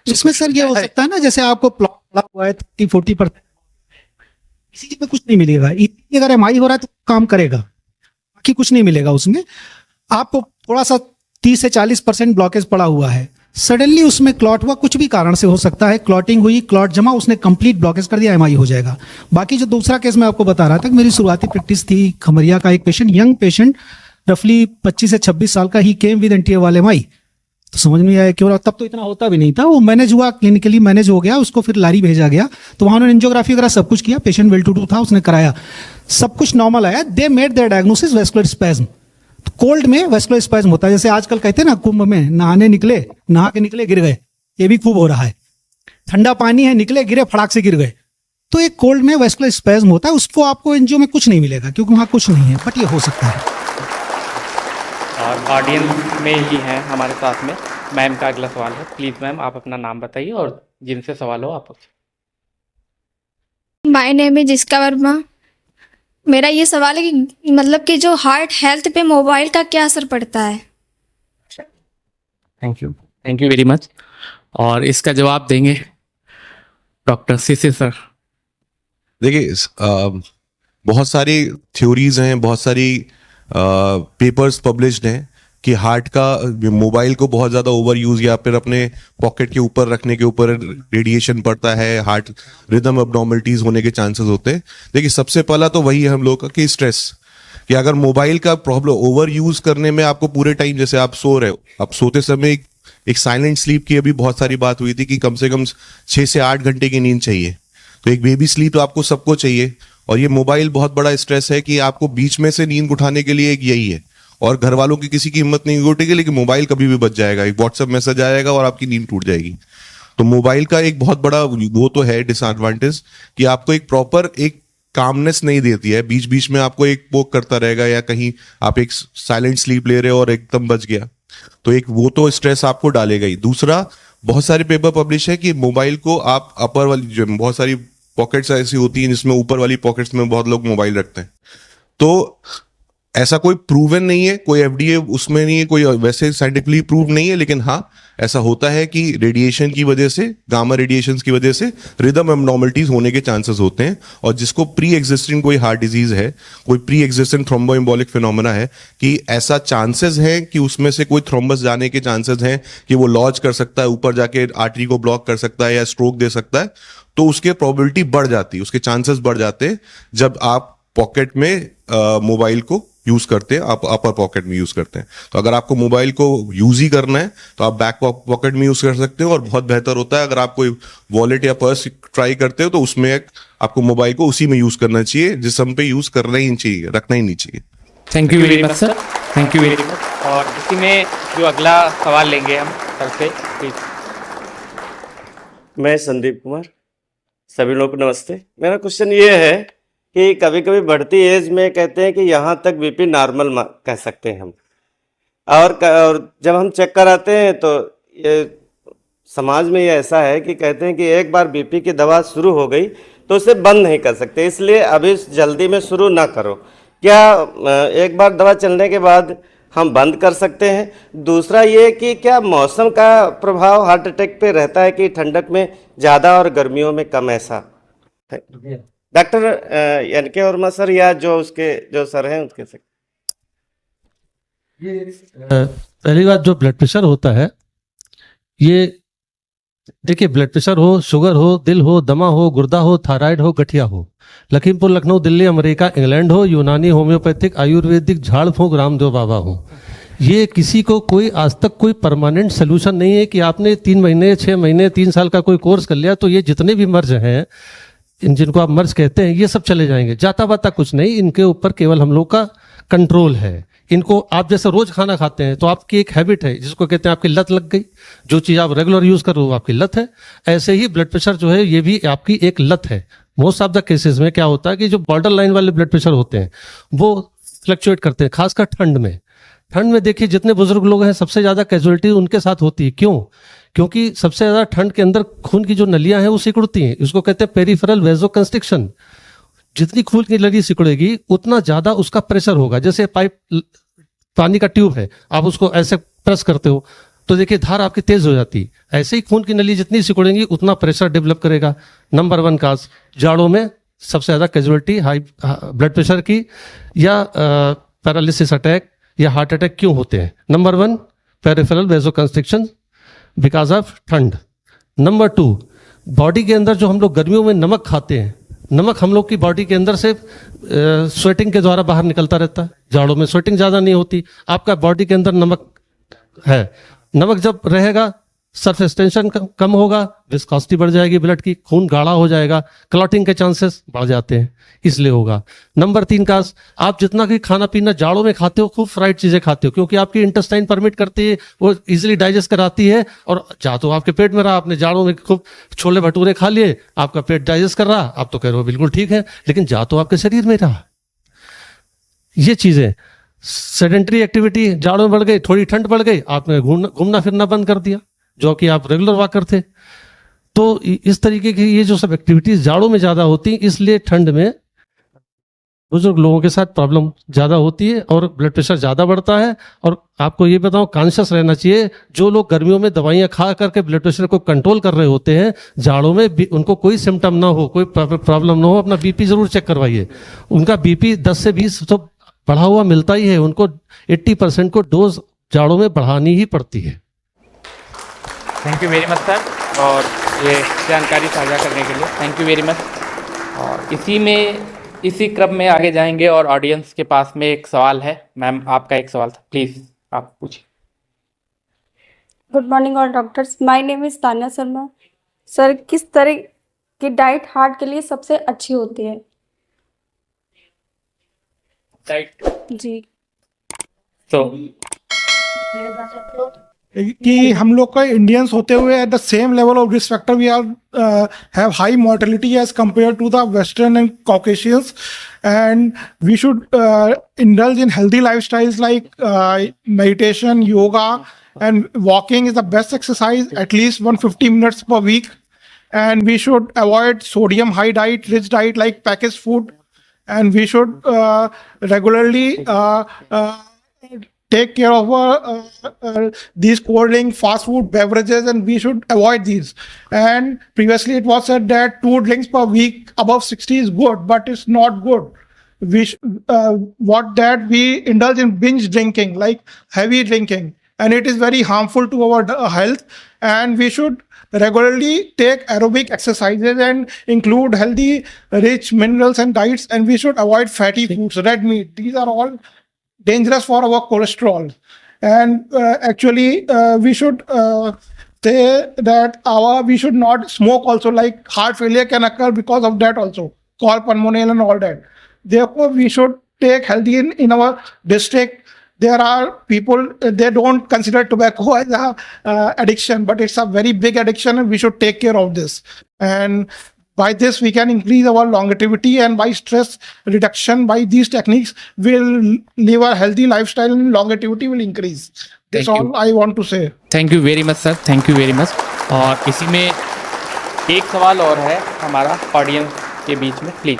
Speaker 2: इसमें सर ये हो सकता है ना, जैसे आपको प्लॉट हुआ है 30-40%, इसी में कुछ नहीं मिलेगा। अगर एमआई हो रहा है तो काम करेगा, बाकी कुछ नहीं मिलेगा उसमें। आपको थोड़ा सा 30 से 40% ब्लॉकेज पड़ा हुआ है, सडनली उसमें क्लॉट हुआ, कुछ भी कारण से हो सकता है, क्लॉटिंग हुई, क्लॉट जमा, उसने कंप्लीट ब्लॉकेज कर दिया, एमआई हो जाएगा। बाकी जो दूसरा केस मैं आपको बता रहा था, मेरी शुरुआती प्रैक्टिस थी खमरिया का एक पेशेंट, यंग पेशेंट, रफली 25 से 26 साल का, ही केम विद एंटी वाले एमआई। तो समझ में आया क्यों, तब तो इतना होता भी नहीं था, वो मैनेज हुआ, क्लिनिकली मैनेज हो गया, उसको फिर लारी भेजा गया, तो वहां उन्होंने एंजियोग्राफी वगैरह सब कुछ किया, पेशेंट वेल टू डू था, उसने कराया, सब कुछ नॉर्मल आया। They made their diagnosis vascular spasm. Cold में वैस्कुलर स्पैज्म होता है, जैसे आजकल कहते हैं ना, कुंभ में नहा के निकले गिर गए, ये भी खूब हो रहा है। ठंडा पानी है, निकले गिरे, फड़ाक से गिर गए, तो एक कोल्ड में वैस्कुलर स्पैज्म होता है, उसको आपको एंजियो में कुछ नहीं मिलेगा क्योंकि वहां कुछ नहीं है, बट ये हो सकता है।
Speaker 1: और ऑडियंस में ही हैं हमारे साथ में मैम का अगला सवाल है। प्लीज मैम, आप अपना नाम बताइए और जिनसे सवाल हो आप।
Speaker 20: माय नेम इज जिसका वर्मा। मेरा ये सवाल है कि मतलब कि जो हार्ट हेल्थ पे मोबाइल का क्या असर पड़ता है?
Speaker 1: Thank you very much. और इसका जवाब देंगे डॉक्टर सीसी सर।
Speaker 16: देखिए, बहुत सारी थ्योरीज हैं, बहुत सारी पेपर्स पब्लिश्ड हैं कि हार्ट का मोबाइल को बहुत ज़्यादा ओवर यूज़ या फिर अपने पॉकेट के ऊपर रखने के ऊपर रेडिएशन पड़ता है, हार्ट रिदम एब्नॉर्मलिटीज़ होने के चांसेस होते हैं। देखिए सबसे पहला तो वही है हम लोग का कि स्ट्रेस, कि अगर मोबाइल का प्रॉब्लम ओवर यूज़ करने में आपको पूरे टाइम, जैसे आप सो रहे हो, आप सोते समय एक साइलेंट स्लीप की अभी बहुत सारी बात हुई थी कि कम से कम 6 से 8 घंटे की नींद चाहिए। तो एक बेबी स्लीप तो आपको सबको चाहिए, और ये मोबाइल बहुत बड़ा स्ट्रेस है कि आपको बीच में से नींद उठाने के लिए एक यही है, और घर वालों की किसी की हिम्मत नहीं उठेगी, लेकिन मोबाइल कभी भी बच जाएगा, एक व्हाट्सएप मैसेज आएगा और आपकी नींद टूट जाएगी। तो मोबाइल का एक बहुत बड़ा वो तो है डिसएडवांटेज कि आपको एक प्रॉपर एक कामनेस नहीं देती है, बीच बीच में आपको एक पोक करता रहेगा, या कहीं आप एक साइलेंट स्लीप ले रहे हो और एकदम बच गया, तो एक वो तो स्ट्रेस आपको डालेगा ही। दूसरा, बहुत सारे पेपर पब्लिश है कि मोबाइल को आप अपर वाली, जो बहुत सारी पॉकेट्स ऐसी होती हैं जिसमें ऊपर वाली पॉकेट्स में बहुत लोग मोबाइल रखते हैं, तो ऐसा कोई प्रूवन नहीं है, कोई एफडीए उसमें नहीं है, कोई वैसे साइंटिफिकली प्रूव नहीं है, लेकिन हाँ ऐसा होता है कि रेडिएशन की वजह से, गामा रेडिएशन की वजह से रिदम एब्नॉर्मलिटीज होने के चांसेस होते हैं। और जिसको प्री एग्जिस्टिंग कोई हार्ट डिजीज है, कोई प्री एग्जिस्टिंग थ्रोम्बोएम्बोलिक फिनोमेना है, कि ऐसा चांसेस है कि उसमें से कोई थ्रोम्बस जाने के चांसेस हैं कि वो लॉज कर सकता है, ऊपर जाके आर्टरी को ब्लॉक कर सकता है या स्ट्रोक दे सकता है, तो उसके प्रोबेबिलिटी बढ़ जाती है, उसके चांसेस बढ़ जाते हैं जब आप पॉकेट में मोबाइल को यूज करते हैं, आप अपर पॉकेट में यूज करते हैं। तो अगर आपको मोबाइल को यूज ही करना है तो आप बैक पॉकेट में यूज कर सकते हो, और बहुत बेहतर होता है अगर आप कोई वॉलेट या पर्स ट्राई करते हो तो उसमें आपको मोबाइल को उसी में यूज करना चाहिए, जिसम पे यूज करना ही चाहिए, रखना ही नहीं चाहिए।
Speaker 1: Thank you very much sir, thank you very much. और इसी में जो अगला सवाल लेंगे हम सर से, प्लीज।
Speaker 21: मैं संदीप कुमार, सभी लोग को नमस्ते। मेरा क्वेश्चन ये है कि कभी कभी बढ़ती एज में कहते हैं कि यहाँ तक बीपी नॉर्मल कह सकते हैं हम, और जब हम चेक कराते हैं तो ये समाज में ये ऐसा है कि कहते हैं कि एक बार बीपी की दवा शुरू हो गई तो उसे बंद नहीं कर सकते, इसलिए अभी जल्दी में शुरू ना करो। क्या एक बार दवा चलने के बाद हम बंद कर सकते हैं? दूसरा ये कि क्या मौसम का प्रभाव हार्ट अटैक पे रहता है कि ठंडक में ज़्यादा और गर्मियों में कम, ऐसा? डॉक्टर एनके वर्मा सर या जो सर हैं उसके से।
Speaker 4: पहली बात, जो ब्लड प्रेशर होता है, ये देखिए, ब्लड प्रेशर हो, शुगर हो, दिल हो, दमा हो, गुर्दा हो, थायराइड हो, गठिया हो, लखीमपुर, लखनऊ, दिल्ली, अमेरिका, इंग्लैंड हो, यूनानी, होम्योपैथिक, आयुर्वेदिक, झाड़ फूंक, रामदेव बाबा हो, ये किसी को कोई आज तक कोई परमानेंट सोल्यूशन नहीं है कि आपने 3 महीने, 6 महीने, 3 साल का कोई कोर्स कर लिया तो ये जितने भी मर्ज हैं, जिनको आप मर्ज कहते हैं, ये सब चले जाएंगे। जाता बाता कुछ नहीं, इनके ऊपर केवल हम लोग का कंट्रोल है। इनको आप जैसे रोज खाना खाते हैं तो आपकी एक हैबिट है जिसको कहते हैं आपकी लत लग गई, जो चीज़ आप रेगुलर यूज कर रहे हो वो आपकी लत है। ऐसे ही ब्लड प्रेशर जो है ये भी आपकी एक लत है। मोस्ट ऑफ द केसेस में क्या होता है कि जो बॉर्डर लाइन वाले ब्लड प्रेशर होते हैं वो फ्लक्चुएट करते हैं, खासकर ठंड में। ठंड में देखिए, जितने बुजुर्ग लोग हैं सबसे ज्यादा कैजुअलिटी उनके साथ होती है। क्यों? क्योंकि सबसे ज्यादा ठंड के अंदर खून की जो नलियां हैं वो सिकुड़ती हैं, इसको कहते हैं पेरिफेरल वेजोकंस्ट्रिक्शन। जितनी खून की नली सिकुड़ेगी उतना ज्यादा उसका प्रेशर होगा। जैसे पाइप, पानी का ट्यूब है, आप उसको ऐसे प्रेस करते हो तो देखिए धार आपकी तेज हो जाती है। ऐसे ही खून की नली जितनी सिकुड़ेंगी उतना प्रेशर डेवलप करेगा। नंबर 1 काज जाड़ों में सबसे ज्यादा कैजुअलिटी हाई ब्लड प्रेशर की या पैरालिसिस अटैक या हार्ट अटैक क्यों होते हैं? नंबर 1 पेरिफेरल वेजोकंस्ट्रिक्शन बिकॉज ऑफ ठंड। नंबर 2 बॉडी के अंदर जो हम लोग गर्मियों में नमक खाते हैं, नमक हम लोग की बॉडी के अंदर से स्वेटिंग के द्वारा बाहर निकलता रहता है। जाड़ों में स्वेटिंग ज़्यादा नहीं होती, आपका बॉडी के अंदर नमक है। नमक जब रहेगा सरफेस टेंशन कम होगा, विस्कोसिटी बढ़ जाएगी ब्लड की, खून गाढ़ा हो जाएगा, क्लॉटिंग के चांसेस बढ़ जाते हैं, इसलिए होगा। नंबर 3 का, आप जितना भी खाना पीना जाड़ों में खाते हो, खूब फ्राइड चीज़ें खाते हो, क्योंकि आपकी इंटेस्टाइन परमिट करती है, वो इजीली डाइजेस्ट कराती है, और जा तो आपके पेट में रहा, आपने जाड़ों में खूब छोले भटूरे खा लिए, आपका पेट डाइजेस्ट कर रहा, आप तो कह रहे हो बिल्कुल ठीक है, लेकिन जा तो आपके शरीर में रहा। ये चीज़ें, सेडेंटरी एक्टिविटी जाड़ों में बढ़ गई, थोड़ी ठंड बढ़ गई, आपने घूमना फिरना बंद कर दिया जो कि आप रेगुलर वॉकर थे। तो इस तरीके की ये जो सब एक्टिविटीज जाड़ों में ज़्यादा होती, इसलिए ठंड में बुजुर्ग लोगों के साथ प्रॉब्लम ज़्यादा होती है और ब्लड प्रेशर ज़्यादा बढ़ता है। और आपको ये बताऊं, कॉन्शियस रहना चाहिए, जो लोग गर्मियों में दवाइयाँ खा करके ब्लड प्रेशर को कंट्रोल कर रहे होते हैं, जाड़ों में उनको कोई सिम्टम ना हो, कोई प्रॉब्लम ना हो, अपना बीपी ज़रूर चेक करवाइए। उनका बीपी 10 से 20 तो बढ़ा हुआ मिलता ही है, उनको 80% को डोज जाड़ों में बढ़ानी ही पड़ती है।
Speaker 1: Thank you very much sir, और ये जानकारी साझा करने के लिए थैंक यू वेरी मच। और इसी क्रम में आगे जाएंगे और ऑडियंस के पास में एक सवाल है। मैम, आपका एक सवाल था, प्लीज़ आप पूछिए।
Speaker 6: Good morning all doctors, my name is Tanya Sharma. Sir, किस तरह की डाइट हार्ट के लिए सबसे अच्छी होती है?
Speaker 1: डाइट
Speaker 6: जी।
Speaker 1: तो
Speaker 22: कि हम लोग का इंडियंस होते हुए at the same level of risk factor we are have high mortality as compare to the western and Caucasians, and we should indulge in healthy lifestyles like meditation, yoga, and walking is the best exercise, at least 150 minutes per week. And we should avoid sodium high diet, rich diet like packaged food, and we should regularly take care of these cold drink, fast food, beverages, and we should avoid these. And previously it was said that 2 drinks per week above 60 is good, but it's not good. We indulge in binge drinking, like heavy drinking, and it is very harmful to our health. And we should regularly take aerobic exercises and include healthy, rich minerals and diets. And we should avoid fatty foods, red meat. These are all dangerous for our cholesterol. And actually, we should say that we should not smoke also, like heart failure can occur because of that also, cor pulmonale and all that. Therefore, we should take healthy in our district. There are people, they don't consider tobacco as a addiction, but it's a very big addiction, and we should take care of this. And by this, we can increase our longevity, and by stress reduction, by these techniques, we'll live a healthy lifestyle and longevity will increase. That's all I want to say.
Speaker 1: Thank you very much sir, thank you very much. और इसी में एक सवाल और है हमारा ऑडियंस के बीच में, प्लीज।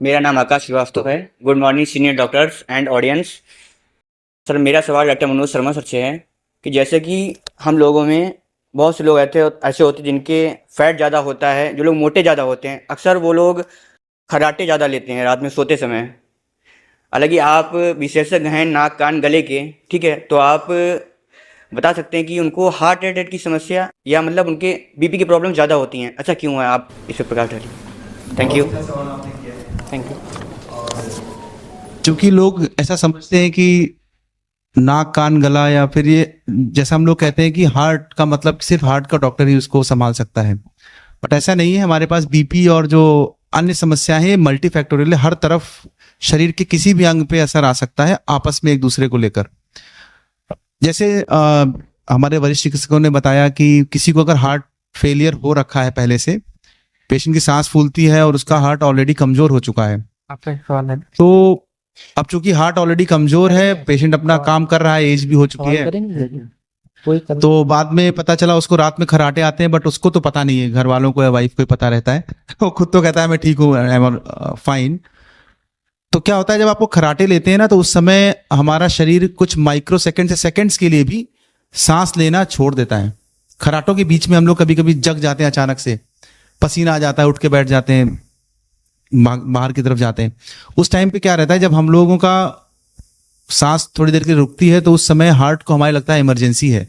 Speaker 12: मेरा नाम आकाश श्रीवास्तव है। Good morning senior doctors and audience. Sir, मेरा सवाल डॉक्टर मनोज शर्मा सर से है कि जैसे कि हम लोगों में बहुत से लोग ऐसे होते हैं जिनके फैट ज़्यादा होता है, जो लोग मोटे ज़्यादा होते हैं, अक्सर वो लोग खर्राटे ज़्यादा लेते हैं रात में सोते समय। हालांकि आप विशेषज्ञ हैं नाक कान गले के, ठीक है, तो आप बता सकते हैं कि उनको हार्ट अटैक की समस्या या मतलब उनके बीपी की प्रॉब्लम ज़्यादा होती हैं, ऐसा क्यों है? आप इस पर प्रकाश डालिए। Thank you.
Speaker 1: Thank you.
Speaker 7: क्योंकि लोग ऐसा समझते हैं कि नाक कान गला, या फिर ये जैसा हम लोग कहते हैं कि हार्ट का मतलब सिर्फ हार्ट का डॉक्टर ही उसको संभाल सकता है, बट ऐसा नहीं है। हमारे पास बीपी और जो अन्य समस्याएं हैं मल्टी फैक्टोरियल, हर तरफ शरीर के किसी भी अंग पे असर आ सकता है आपस में एक दूसरे को लेकर। जैसे हमारे वरिष्ठ चिकित्सकों ने बताया कि किसी को अगर हार्ट फेलियर हो रखा है पहले से, पेशेंट की सांस फूलती है और उसका हार्ट ऑलरेडी कमजोर हो चुका है,
Speaker 1: आपका सवाल है
Speaker 7: तो अब चूंकि हार्ट ऑलरेडी कमजोर है, पेशेंट अपना काम कर रहा है, एज भी हो चुकी है, तो बाद में पता चला उसको रात में खर्राटे आते हैं, बट उसको तो पता नहीं है, घर वालों को या वाइफ को पता रहता है, वो खुद तो कहता है मैं ठीक हूँ, आई एम फाइन। तो क्या होता है, जब आपको खर्राटे लेते हैं ना, तो उस समय हमारा शरीर कुछ माइक्रो सेकंड से सेकंड्स के लिए भी सांस लेना छोड़ देता है। खर्राटों के बीच में हम लोग कभी कभी जग जाते हैं, अचानक से पसीना आ जाता है, उठ के बैठ जाते हैं, बाहर की तरफ जाते हैं। उस टाइम पे क्या रहता है, जब हम लोगों का सांस थोड़ी देर के लिए रुकती है, तो उस समय हार्ट को हमारे लगता है इमरजेंसी है,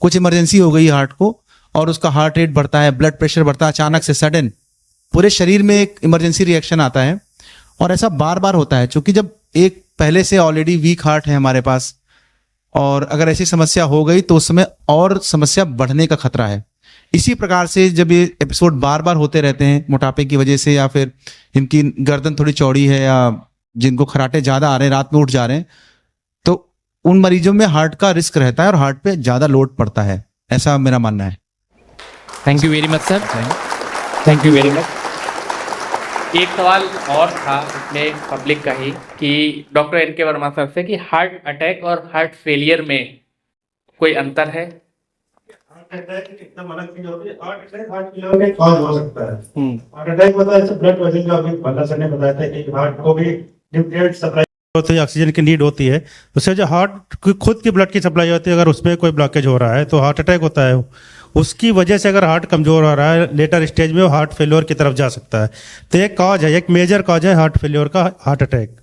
Speaker 7: कुछ इमरजेंसी हो गई हार्ट को, और उसका हार्ट रेट बढ़ता है, ब्लड प्रेशर बढ़ता है, अचानक से सडन पूरे शरीर में एक इमरजेंसी रिएक्शन आता है। और ऐसा बार बार होता है, क्योंकि जब एक पहले से ऑलरेडी वीक हार्ट है हमारे पास, और अगर ऐसी समस्या हो गई तो उस समय और समस्या बढ़ने का खतरा है। इसी प्रकार से जब ये एपिसोड बार बार होते रहते हैं मोटापे की वजह से, या फिर इनकी गर्दन थोड़ी चौड़ी है, या जिनको खर्राटे ज्यादा आ रहे हैं, रात में उठ जा रहे हैं, तो उन मरीजों में हार्ट का रिस्क रहता है और हार्ट पे ज्यादा लोड पड़ता है, ऐसा मेरा मानना है।
Speaker 1: Thank you very much sir, thank you very much. एक सवाल और था इसमें पब्लिक का ही कि डॉक्टर एनके वर्मा सर से कि हार्ट अटैक और हार्ट फेलियर में कोई अंतर है?
Speaker 5: अटैक एकदम अलग चीज होती है। हार्ट अटैक हार्ट फेलियर का कॉज हो सकता है। हार्ट अटैक होता है ब्लड वेसल का, अभी भल्ला सर ने बताया था कि हार्ट को भी न्यूट्रिएंट सप्लाई होती है, ऑक्सीजन की नीड होती है। उससे जो हार्ट की खुद की ब्लड की सप्लाई होती है, अगर उसमें कोई ब्लॉकेज हो रहा है तो हार्ट अटैक होता है। उसकी वजह से अगर हार्ट कमजोर हो रहा है, लेटर स्टेज में वो हार्ट फेलियर की तरफ जा सकता है। तो एक कॉज है, एक मेजर कॉज है हार्ट फेलियर का हार्ट अटैक।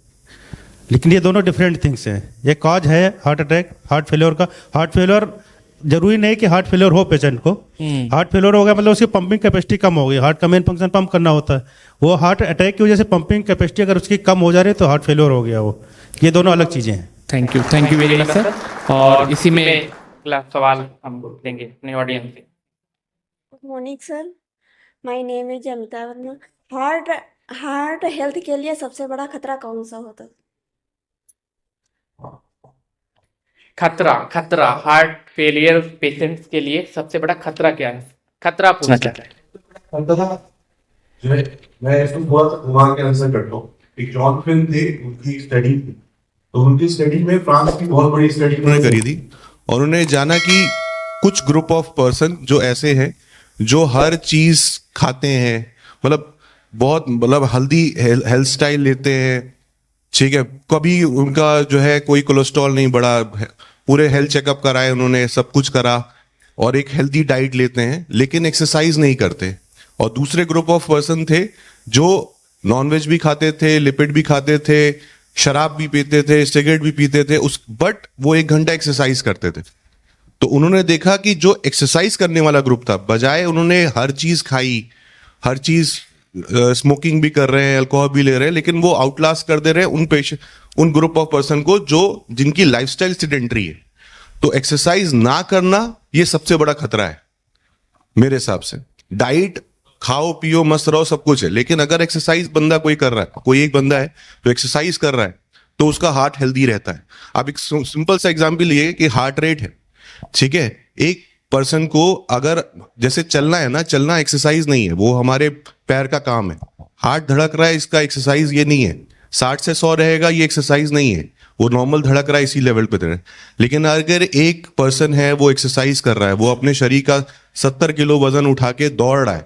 Speaker 5: लेकिन ये दोनों डिफरेंट थिंग्स हैं। ये कॉज है हार्ट अटैक, हार्ट फेलियर का। हार्ट फेलियर जरूरी नहीं कि हार्ट फेलियर हो पेशेंट को। हार्ट फेलियर हो गया मतलब उसकी पंपिंग कैपेसिटी कम हो गई। हार्ट का मेन फंक्शन पंप करना होता है। वो हार्ट अटैक की वजह से पंपिंग कैपेसिटी अगर उसकी कम हो जा रही है तो हार्ट फेलियर हो गया वो। ये दोनों अलग चीजें हैं।
Speaker 1: Thank you very much sir. और इसी में अगला सवाल हम देंगे अपने ऑडियंस से।
Speaker 8: Good morning sir, my name is Amita Verma. Heart health के लिए सबसे बड़ा खतरा कौन सा होता है?
Speaker 1: खतरा हार्ट फेलियर पेशेंट्स के लिए सबसे बड़ा खतरा क्या है? खतरा पूछना चाहता है।
Speaker 16: जो है मैं इसको थोड़ा सा घुमा के आंसर करता हूँ। एक जॉन फिन थे, उनकी स्टडी थी, तो उनकी स्टडी में फ्रांस की बहुत बड़ी स्टडी उन्होंने करी थी और उन्होंने जाना कि कुछ ग्रुप ऑफ पर्सन जो ऐसे हैं जो हर चीज खाते हैं, मतलब हेल्दी हेल्थ स्टाइल लेते हैं, ठीक है, कभी उनका जो है कोई कोलेस्ट्रॉल नहीं बढ़ा, पूरे हेल्थ चेकअप कराए उन्होंने, सब कुछ करा और एक हेल्दी डाइट लेते हैं लेकिन एक्सरसाइज नहीं करते। और दूसरे ग्रुप ऑफ पर्सन थे जो नॉनवेज भी खाते थे, लिपिड भी खाते थे, शराब भी पीते थे, सिगरेट भी पीते थे, बट वो 1 घंटा एक्सरसाइज करते थे। तो उन्होंने देखा कि जो एक्सरसाइज करने वाला ग्रुप था, बजाय उन्होंने हर चीज खाई, हर चीज स्मोकिंग भी कर रहे हैं, अल्कोहल भी ले रहे हैं, लेकिन वो आउटलास्ट कर दे रहे हैं उन ग्रुप ऑफ पर्सन को जिनकी लाइफस्टाइल सेडेंटरी है। तो एक्सरसाइज ना करना ये सबसे बड़ा खतरा है मेरे हिसाब से। डाइट खाओ पियो मस्त रहो सब कुछ है, लेकिन अगर एक्सरसाइज बंदा कोई कर रहा है, कोई एक बंदा है जो एक्सरसाइज कर रहा है तो उसका हार्ट हेल्दी रहता है। आप एक सिंपल सा एग्जांपल लिए कि हार्ट रेट है, ठीक है, एक पर्सन को अगर जैसे चलना है ना, चलना एक्सरसाइज नहीं है, वो हमारे पैर का काम है। हार्ट धड़क रहा है, इसका एक्सरसाइज ये नहीं है। 60 से 100 रहेगा, ये एक्सरसाइज नहीं है, वो नॉर्मल धड़क रहा है इसी लेवल पे रहे। लेकिन अगर एक पर्सन है वो एक्सरसाइज कर रहा है, वो अपने शरीर का 70 किलो वजन उठा के दौड़ रहा है,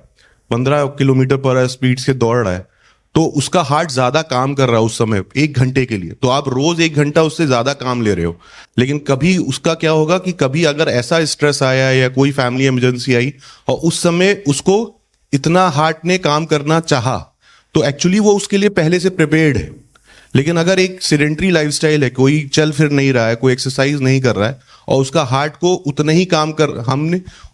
Speaker 16: 15 किलोमीटर पर स्पीड से दौड़ रहा है, तो उसका हार्ट ज्यादा काम कर रहा है उस समय 1 घंटे के लिए। तो आप रोज 1 घंटा उससे ज्यादा काम ले रहे हो। लेकिन कभी उसका क्या होगा कि कभी अगर ऐसा स्ट्रेस आया या कोई फैमिली इमरजेंसी आई और उस समय उसको इतना हार्ट ने काम करना चाहा, तो एक्चुअली वो उसके लिए पहले से प्रिपेयर्ड है। लेकिन अगर एक सेडेंटरी लाइफस्टाइल है, कोई चल फिर नहीं रहा है, कोई एक्सरसाइज नहीं कर रहा है और उसका हार्ट को उतना ही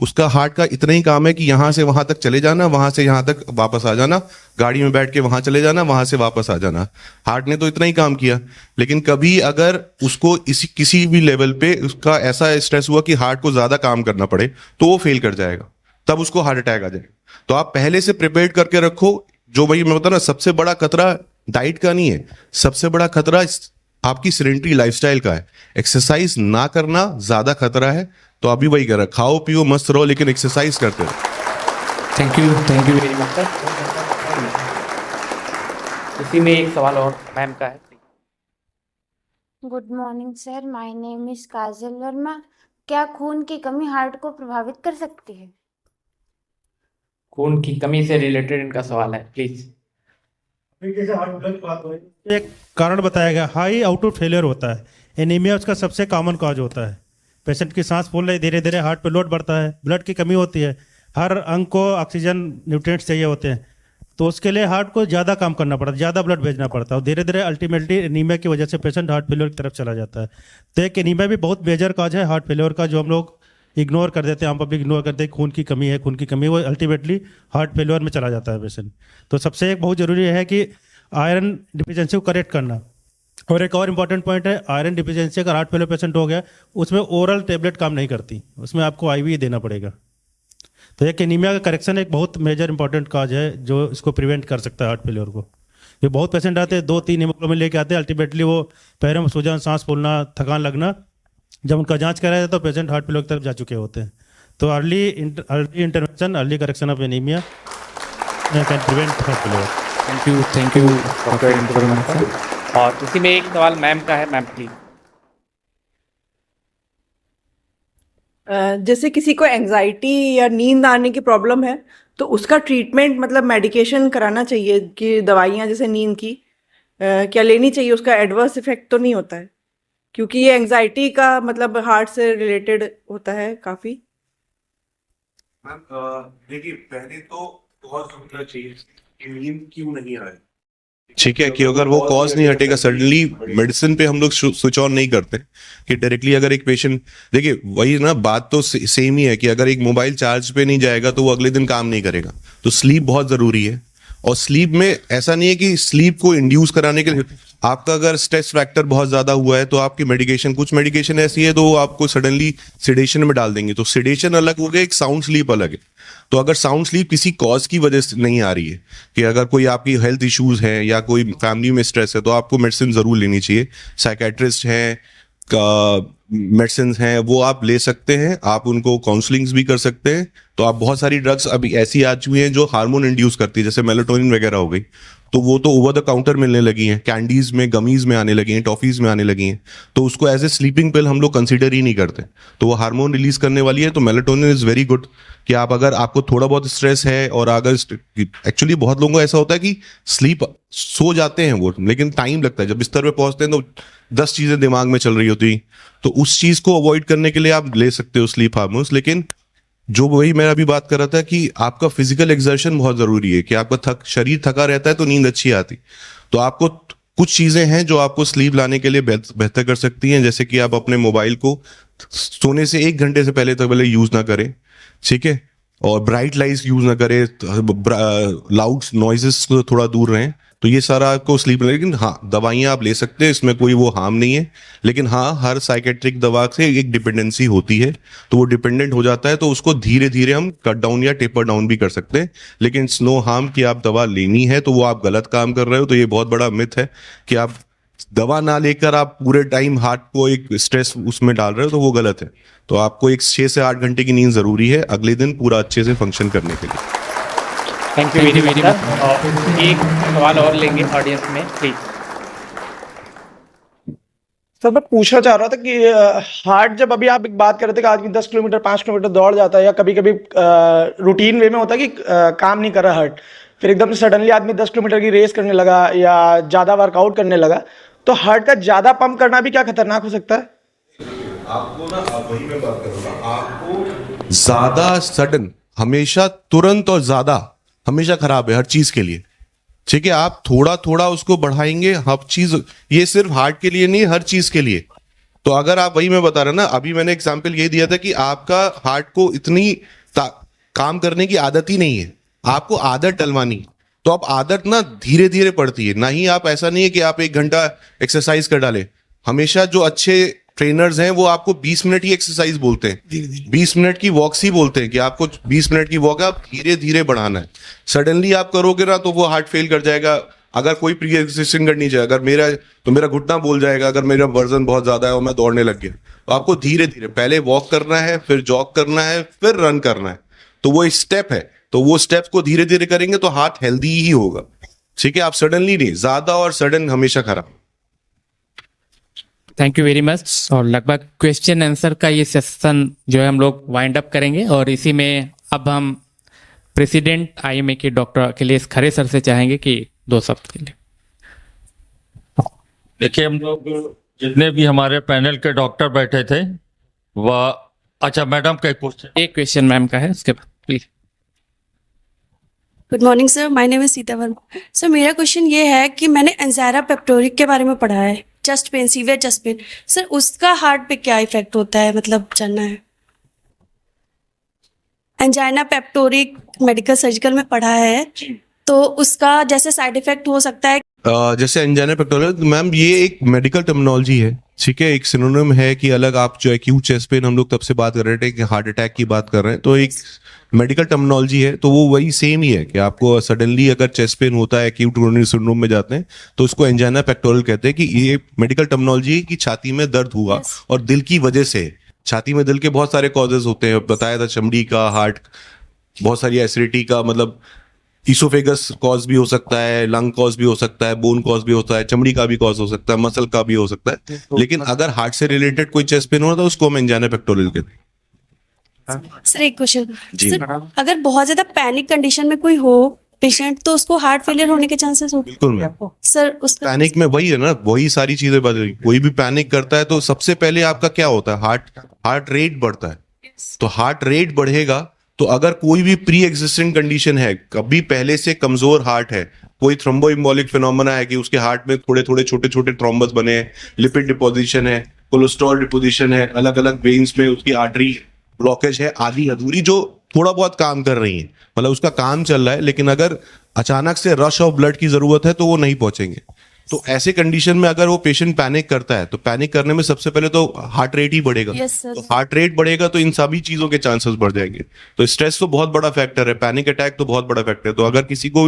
Speaker 16: उसका हार्ट का इतना ही काम है कि यहां से वहां तक चले जाना, वहां से यहां तक वापस आ जाना, गाड़ी में बैठ के वहां चले जाना, वहां से वापस आ जाना, हार्ट ने तो इतना ही काम किया। लेकिन कभी अगर उसको किसी भी लेवल पे उसका ऐसा स्ट्रेस हुआ कि हार्ट को ज्यादा काम करना पड़े तो वो फेल कर जाएगा, तब उसको हार्ट अटैक आ जाएगा। तो आप पहले से प्रिपेयर करके रखो। जो भाई मैं बता ना, सबसे बड़ा खतरा डाइट का नहीं है, सबसे बड़ा खतरा आपकी सेडेंटरी लाइफस्टाइल का है। एक्सरसाइज ना करना ज्यादा खतरा है। तो अभी वही करा, खाओ पियो मस्त रहो लेकिन एक्सरसाइज करते रहो।
Speaker 1: Thank you very much sir. इसी में एक सवाल और मैम का है।
Speaker 9: Good morning sir, my name is Kajal Verma. क्या खून की कमी हार्ट को प्रभावित कर सकती है?
Speaker 1: खून की कमी से रिलेटेड इनका सवाल है, प्लीज।
Speaker 5: एक कारण बताया गया, हाई आउटपुट फेलियर होता है, एनीमिया उसका सबसे कॉमन कॉज होता है। पेशेंट की सांस फूल रही, धीरे धीरे हार्ट पे लोड बढ़ता है, ब्लड की कमी होती है, हर अंग को ऑक्सीजन न्यूट्रिएंट्स चाहिए होते हैं, तो उसके लिए हार्ट को ज़्यादा काम करना पड़ता है, ज़्यादा ब्लड भेजना पड़ता है और धीरे धीरे अल्टीमेटली एनीमिया की वजह से पेशेंट हार्ट फेलियर की तरफ चला जाता है। तो एक एनीमिया भी बहुत मेजर कॉज है हार्ट फेलियर का, जो हम लोग इग्नोर कर देते हैं, आम पब्लिक इग्नोर करते हैं। खून की कमी है, खून की कमी, वो अल्टीमेटली हार्ट फेलियर में चला जाता है पेशेंट। तो सबसे एक बहुत ज़रूरी है कि आयरन डिफिशिएंसी को करेक्ट करना। और एक और इम्पॉर्टेंट पॉइंट है, आयरन डिफिशिएंसी अगर हार्ट फेलियर पेशेंट हो गया, उसमें ओरल टेबलेट काम नहीं करती, उसमें आपको आईवी देना पड़ेगा। तो एक एनीमिया का करेक्शन एक बहुत मेजर इंपॉर्टेंट काज है जो इसको प्रिवेंट कर सकता है हार्ट फेलियर को। ये बहुत पेशेंट आते हैं 2-3 हीमोग्लोबिन लेके आते हैं, अल्टीमेटली वो पैरों में सूजन, सांस फूलना, थकान लगना, जब उनका जांच कराया तो पेशेंट हार्ट फेलियर की तरफ जा चुके होते हैं। तो early intervention, early correction of anaemia can prevent heart failure.
Speaker 1: Thank you doctor. और इसी में एक सवाल मैम का है, मैम प्लीज।
Speaker 10: जैसे किसी को एंजाइटी या नींद आने की प्रॉब्लम है तो उसका ट्रीटमेंट मतलब मेडिकेशन कराना चाहिए कि दवाइयाँ जैसे नींद की क्या लेनी चाहिए, उसका एडवर्स इफेक्ट तो नहीं होता है? क्योंकि ये एंजाइटी का मतलब हार्ट से रिलेटेड होता है काफ़ी।
Speaker 16: मैम देखिए, पहले तो कॉज होना चाहिए कि नींद क्यों नहीं आए, ठीक है, कि अगर वो कॉज नहीं हटेगा सडनली मेडिसिन पे हम लोग स्विच ऑन नहीं करते कि डायरेक्टली अगर एक पेशेंट, देखिए वही ना बात तो सेम ही है कि अगर एक मोबाइल चार्ज पे नहीं जाएगा तो वो अगले दिन काम नहीं करेगा। तो स्लीप बहुत जरूरी है, और स्लीप में ऐसा नहीं है कि स्लीप को इंड्यूस कराने के लिए आपका अगर स्ट्रेस फैक्टर बहुत ज्यादा हुआ है तो आपकी मेडिकेशन, कुछ मेडिकेशन ऐसी है तो वो आपको सडनली सिडेशन में डाल देंगे। तो सिडेशन अलग हो गया, एक साउंड स्लीप अलग है। तो अगर साउंड स्लीप किसी कॉज की वजह से नहीं आ रही है, कि अगर कोई आपकी हेल्थ इश्यूज है या कोई फैमिली में स्ट्रेस है, तो आपको मेडिसिन जरूर लेनी चाहिए। साइकेट्रिस्ट हैं, मेडिसिन हैं, वो आप ले सकते हैं, आप उनको काउंसलिंग्स भी कर सकते हैं। तो आप बहुत सारी ड्रग्स अभी ऐसी आ चुकी हैं जो हार्मोन इंड्यूस करती है, जैसे मेलाटोनिन वगैरह हो गई, तो वो तो ओवर द काउंटर मिलने लगी हैं, कैंडीज में, गमीज में आने लगी हैं, टॉफीज में आने लगी हैं। तो उसको एज ए स्लीपिंग पिल हम लोग कंसीडर ही नहीं करते। तो वो हार्मोन रिलीज करने वाली है। तो मेलाटोनिन इज वेरी गुड कि आप अगर आपको थोड़ा बहुत स्ट्रेस है, और अगर एक्चुअली बहुत लोगों को ऐसा होता है कि स्लीप सो जाते हैं वो, लेकिन टाइम लगता है, जब बिस्तर पे पहुंचते हैं तो 10 चीजें दिमाग में चल रही होती, तो उस चीज को अवॉइड करने के लिए आप ले सकते हो स्लीप हार्मोन्स। लेकिन जो वही मैं अभी बात कर रहा था कि आपका फिजिकल एक्सर्शन बहुत जरूरी है, कि आपका शरीर थका रहता है तो नींद अच्छी आती। तो आपको कुछ चीजें हैं जो आपको स्लीप लाने के लिए बेहतर कर सकती हैं, जैसे कि आप अपने मोबाइल को सोने से 1 घंटे से पहले यूज ना करें, ठीक है, और ब्राइट लाइट्स यूज ना करें, लाउड नॉइजेस से थोड़ा दूर रहें। तो ये सारा आपको स्लीप, लेकिन हाँ दवाइयाँ आप ले सकते हैं, इसमें कोई वो हार्म नहीं है। लेकिन हाँ, हर साइकेट्रिक दवा से एक डिपेंडेंसी होती है, तो वो डिपेंडेंट हो जाता है, तो उसको धीरे धीरे हम कट डाउन या टेपर डाउन भी कर सकते हैं। लेकिन नो हार्म कि आप दवा लेनी है तो वो आप गलत काम कर रहे हो। तो ये बहुत बड़ा मिथ है कि आप दवा ना लेकर आप पूरे टाइम हार्ट को एक स्ट्रेस उसमें डाल रहे हो, तो वो गलत है। तो आपको एक 6 से 8 घंटे की नींद जरूरी है अगले दिन पूरा अच्छे से फंक्शन करने के लिए।
Speaker 1: Thank you very very much. और एक सवाल और लेंगे ऑडियंस में, प्लीज।
Speaker 22: सर मैं पूछना चाह रहा था कि हार्ट, जब अभी आप एक बात कर रहे थे कि आदमी 10 किलोमीटर 5 किलोमीटर दौड़ जाता है, या कभी कभी रूटीन वे में होता है कि काम नहीं कर रहा हार्ट, फिर एकदम से सडनली आदमी 10 किलोमीटर की रेस करने लगा या ज़्यादा वर्कआउट करने लगा, तो हार्ट का ज़्यादा पंप करना भी क्या खतरनाक हो सकता है?
Speaker 16: आपको ना, वही मैं बात कर रहा हूँ, आपको ज्यादा सडन हमेशा, तुरंत और ज्यादा हमेशा खराब है हर चीज के लिए, ठीक है। आप थोड़ा थोड़ा उसको बढ़ाएंगे, हर चीज, ये सिर्फ हार्ट के लिए नहीं, हर चीज के लिए। तो अगर आप, वही मैं बता रहा ना, अभी मैंने एग्जांपल ये दिया था कि आपका हार्ट को इतनी काम करने की आदत ही नहीं है, आपको आदत डलवानी। तो अब आदत ना धीरे धीरे पड़ती है, ना ही आप, ऐसा नहीं है कि आप 1 घंटा एक्सरसाइज कर डालें। हमेशा जो अच्छे ट्रेनर्स हैं वो आपको 20 मिनट की एक्सरसाइज बोलते हैं, 20 मिनट की वॉक्स ही बोलते हैं कि आपको 20 मिनट की वॉक आप धीरे धीरे बढ़ाना है। सडनली आप करोगे ना तो वो हार्ट फेल कर जाएगा। अगर कोई प्री एक्जिस्टिंग करनी चाहिए, अगर मेरा घुटना बोल जाएगा, अगर मेरा वजन बहुत ज्यादा है और मैं दौड़ने लग गया, तो आपको धीरे धीरे पहले वॉक करना है, फिर जॉग करना है, फिर रन करना है। तो वो स्टेप है, तो वो स्टेप्स को धीरे धीरे करेंगे तो हार्ट हेल्दी ही होगा, ठीक है। आप सडनली नहीं, ज्यादा और सडन हमेशा खराब।
Speaker 1: Thank you very much. और लगभग क्वेश्चन आंसर का ये सेशन जो है हम लोग वाइंड अप करेंगे, और इसी में अब हम प्रेसिडेंट IMA के डॉक्टर अखिलेश खरे सर से चाहेंगे कि 2 शब्द के लिए।
Speaker 14: देखिए, हम लोग जितने भी हमारे पैनल के डॉक्टर बैठे थे वह, अच्छा मैडम का एक
Speaker 1: क्वेश्चन मैम का है, उसके बाद please.
Speaker 6: Good morning sir, my name is Sita Verma. Sir मेरा क्वेश्चन ये है कि मैंने एंजाइना पेप्टोरिक के बारे में पढ़ा है, chest pain, severe chest pain. Sir उसका हार्ट पे क्या इफेक्ट होता है, मतलब जानना है। एंजाइना पेप्टोरिक मेडिकल सर्जिकल में पढ़ा है, तो उसका जैसे साइड इफेक्ट हो सकता है।
Speaker 16: जैसे एंजाइना पेक्टोरिक, मैम ये एक मेडिकल टर्मिनोलॉजी है, ठीक है, एक सिनोनिम है कि अलग आप जो एक्यूट चेस्ट पेन हम लोग तब से बात कर रहे थे कि हार्ट अटैक की बात कर रहे हैं, तो एक मेडिकल टर्मिनोलॉजी है, तो वो वही सेम ही है कि आपको सडनली अगर चेस्ट पेन होता है, एक्यूट कोरोनरी सिंड्रोम में जाते हैं, तो उसको एंजाइना पेक्टोरियल कहते हैं। कि ये मेडिकल टर्मिनोलॉजी है कि छाती में दर्द हुआ और दिल की वजह से। छाती में दिल के बहुत सारे कॉजेज होते हैं, बताया था, चमड़ी का, हार्ट, बहुत सारी एसिडिटी का, मतलब इसोफेगस कॉज भी हो सकता है, लंग कॉज भी हो सकता है, बोन कॉज भी होता है, चमड़ी का भी कॉज हो सकता है, मसल का भी हो सकता है। लेकिन अगर हार्ट से रिलेटेड कोई चेस्ट पेन हो रहा था उसको हम एंजाइना पेक्टोरियल कहते हैं।
Speaker 6: सर एक क्वेश्चन
Speaker 16: जी।
Speaker 6: सर, अगर बहुत ज्यादा पैनिक कंडीशन में कोई हो पेशेंट तो उसको हार्ट फेलियर होने के चांसेस होते
Speaker 16: बिल्कुल मैम,
Speaker 6: सर उसका
Speaker 16: पैनिक में वही है ना, वही सारी चीजें बदल रही। कोई भी पैनिक करता है तो सबसे पहले आपका क्या होता है, हार्ट रेट बढ़ता है। तो हार्ट रेट बढ़ेगा तो अगर कोई भी प्री एग्जिस्टिंग कंडीशन है, कभी पहले से कमजोर हार्ट है, कोई थ्रोम्बोइम्बोलिक फिनोमेना है कि उसके हार्ट में थोड़े थोड़े छोटे छोटे थ्रोम्बस बने हैं, लिपिड डिपोजिशन है, कोलेस्ट्रॉल डिपोजिशन है, अलग अलग वेन्स में उसकी आर्टरी ब्लॉकेज है, आधी अधूरी जो थोड़ा बहुत काम कर रही है, मतलब उसका काम चल रहा है, लेकिन अगर अचानक से रश ऑफ ब्लड की जरूरत है तो वो नहीं पहुंचेंगे। तो ऐसे कंडीशन में अगर वो पेशेंट पैनिक करता है तो पैनिक करने में सबसे पहले तो हार्ट रेट ही बढ़ेगा।
Speaker 6: Yes, sir.
Speaker 16: तो हार्ट रेट बढ़ेगा तो इन सभी चीजों के चांसेस बढ़ जाएंगे। तो स्ट्रेस तो बहुत बड़ा फैक्टर है, पैनिक अटैक तो बहुत बड़ा फैक्टर है। तो अगर किसी को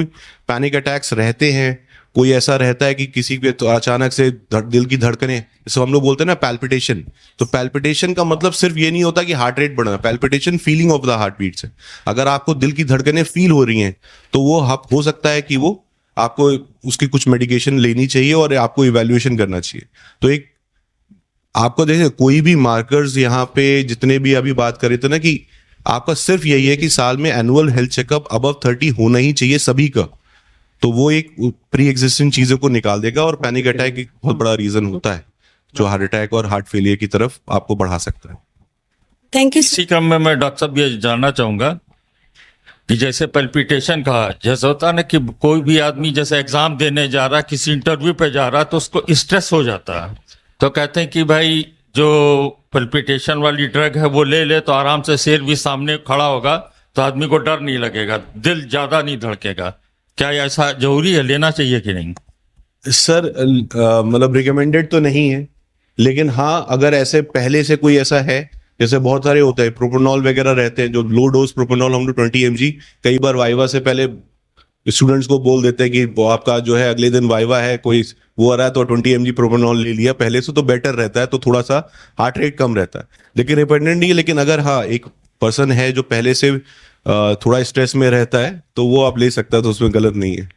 Speaker 16: पैनिक अटैक्स रहते हैं, कोई ऐसा रहता है कि किसी पे तो अचानक से दिल की धड़कनें, जैसे हम लोग बोलते हैं ना पैल्पिटेशन, तो पैल्पिटेशन का मतलब सिर्फ ये नहीं होता कि हार्ट रेट बढ़ना, palpitation feeling of the heartbeat से। अगर आपको दिल की धड़कनें फील हो रही हैं तो वो हो सकता है कि वो आपको उसकी कुछ मेडिकेशन लेनी चाहिए और आपको इवैल्यूएशन करना चाहिए। तो एक आपको देखिए कोई भी मार्कर्स यहाँ पे जितने भी अभी बात कर रहे थे ना, कि आपका सिर्फ यही है कि साल में एनुअल हेल्थ चेकअप अबव 30 होना ही चाहिए सभी का, तो वो एक प्री एग्जिस्टिंग चीजों को निकाल देगा। और पैनिक अटैक एक बहुत बड़ा रीजन होता है जो हार्ट अटैक और हार्ट फेलियर की तरफ आपको बढ़ा सकता है।
Speaker 6: Thank you.
Speaker 14: इसी क्रम में मैं डॉक्टर साहब ये जानना चाहूंगा कि जैसे पल्पिटेशन का जैसे होता है ना कि कोई भी आदमी जैसे एग्जाम देने जा रहा है, किसी इंटरव्यू पे जा रहा है, तो उसको स्ट्रेस हो जाता है, तो कहते हैं कि भाई जो पल्पिटेशन वाली ड्रग है वो ले ले तो आराम से शेर भी सामने खड़ा होगा तो आदमी को डर नहीं लगेगा, दिल ज्यादा नहीं धड़केगा। क्या ऐसा जरूरी है, लेना चाहिए कि नहीं?
Speaker 16: सर मतलब रिकमेंडेड तो नहीं है, लेकिन हाँ अगर ऐसे पहले से कोई ऐसा है, जैसे बहुत सारे होते हैं प्रोपोनॉल वगैरह रहते हैं, जो लो डोज प्रोपोनॉल हम लोग 20 mg कई बार वाइवा से पहले स्टूडेंट्स को बोल देते हैं कि वो आपका जो है अगले दिन वाइवा है, कोई वो आ रहा है तो 20 mg प्रोपोनॉल ले लिया पहले से, तो बेटर रहता है, तो थोड़ा सा हार्ट रेट कम रहता है, लेकिन रिपेंडेंट नहीं है। लेकिन अगर हाँ एक पर्सन है जो पहले से थोड़ा स्ट्रेस में रहता है तो वो आप ले सकता है, तो उसमें गलत नहीं है।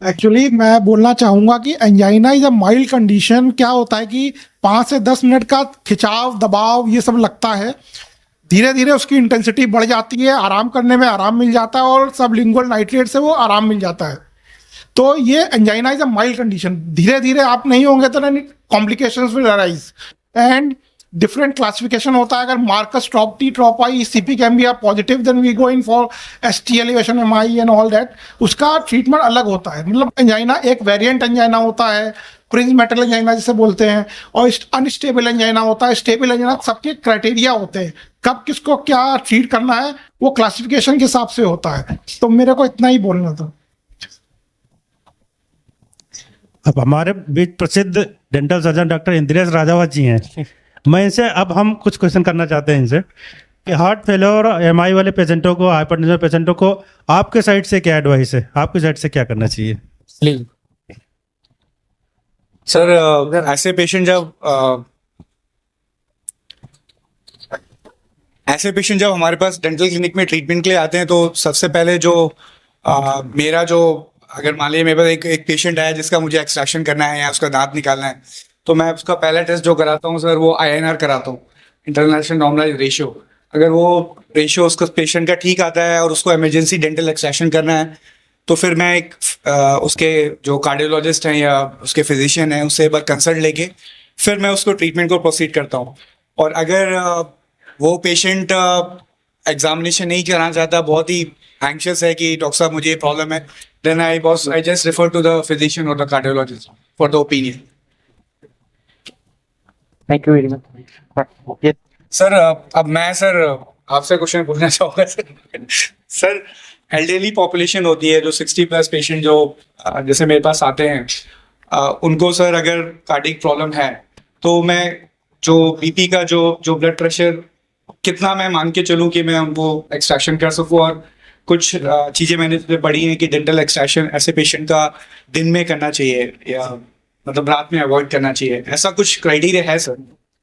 Speaker 22: एक्चुअली मैं बोलना चाहूंगा कि angina is a mild condition. क्या होता है कि 5 से 10 मिनट का खिंचाव दबाव ये सब लगता है, धीरे धीरे उसकी इंटेंसिटी बढ़ जाती है, आराम करने में आराम मिल जाता है और सबलिंगुअल नाइट्रेट से वो आराम मिल जाता है। तो ये angina is a mild condition, धीरे धीरे आप नहीं होंगे तो complications will arise and different classification होता है। अगर markers trop T trop I ECP can be positive, then we go in for ST elevation MI and all that, उसका ट्रीटमेंट अलग होता है। मतलब एंजाइना एक वेरिएंट एंजाइना होता है, प्रिंस मेटल एंजाइना जिसे बोलते हैं, और अनस्टेबल एंजाइना होता है, स्टेबल एंजाइना। सबके क्राइटेरिया होते हैं, कब किसको क्या ट्रीट करना है वो क्लासिफिकेशन के हिसाब से होता है। तो मेरे को इतना ही बोलना था।
Speaker 5: अब हमारे बीच प्रसिद्ध dental surgeon doctor Indresh Rajawat ji हैं। मैं इनसे अब हम कुछ क्वेश्चन करना चाहते हैं इनसे कि हार्ट फेलियर और एमआई वाले पेशेंटों को, हाइपरटेंशन पेशेंटों को आपके साइड से क्या एडवाइस है, आपकी साइड से क्या करना चाहिए?
Speaker 11: सर ऐसे पेशेंट जब हमारे पास डेंटल क्लिनिक में ट्रीटमेंट के लिए आते हैं तो सबसे पहले जो मेरा जो अगर मान लीजिए मेरे पास एक पेशेंट आया जिसका मुझे एक्सट्रैक्शन करना है या उसका दांत निकालना है, तो मैं उसका पहला टेस्ट जो कराता हूँ सर वो INR कराता हूँ, इंटरनेशनल नॉर्मलाइज्ड रेशियो। अगर वो रेशियो उसका पेशेंट का ठीक आता है और उसको इमरजेंसी डेंटल एक्सट्रैक्शन करना है तो फिर मैं एक उसके जो कार्डियोलॉजिस्ट हैं या उसके फिजिशियन हैं उससे एक बार कंसल्ट लेके फिर मैं उसको ट्रीटमेंट को प्रोसीड करता हूँ। और अगर वो पेशेंट एग्जामिनेशन नहीं कराना चाहता, बहुत ही एंक्शियस है कि डॉक्टर साहब मुझे ये प्रॉब्लम है, then I just refer to the physician और the cardiologist for the opinion.
Speaker 13: Thank you very much
Speaker 11: sir. अब मैं सर आपसे क्वेश्चन पूछना चाहूँगा सर एल्डरली पॉपुलेशन होती है जो 60+ पेशेंट जो जैसे मेरे पास आते हैं, उनको सर अगर कार्डियक प्रॉब्लम है तो मैं जो बीपी का जो ब्लड प्रेशर कितना मैं मान के चलूँ कि मैं उनको एक्सट्रैक्शन कर सकूँ। और कुछ चीज़ें मैंने पढ़ी हैं कि डेंटल एक्सट्रैक्शन ऐसे पेशेंट का दिन में करना चाहिए या मतलब रात में अवॉइड करना चाहिए, ऐसा कुछ क्राइटेरिया है सर?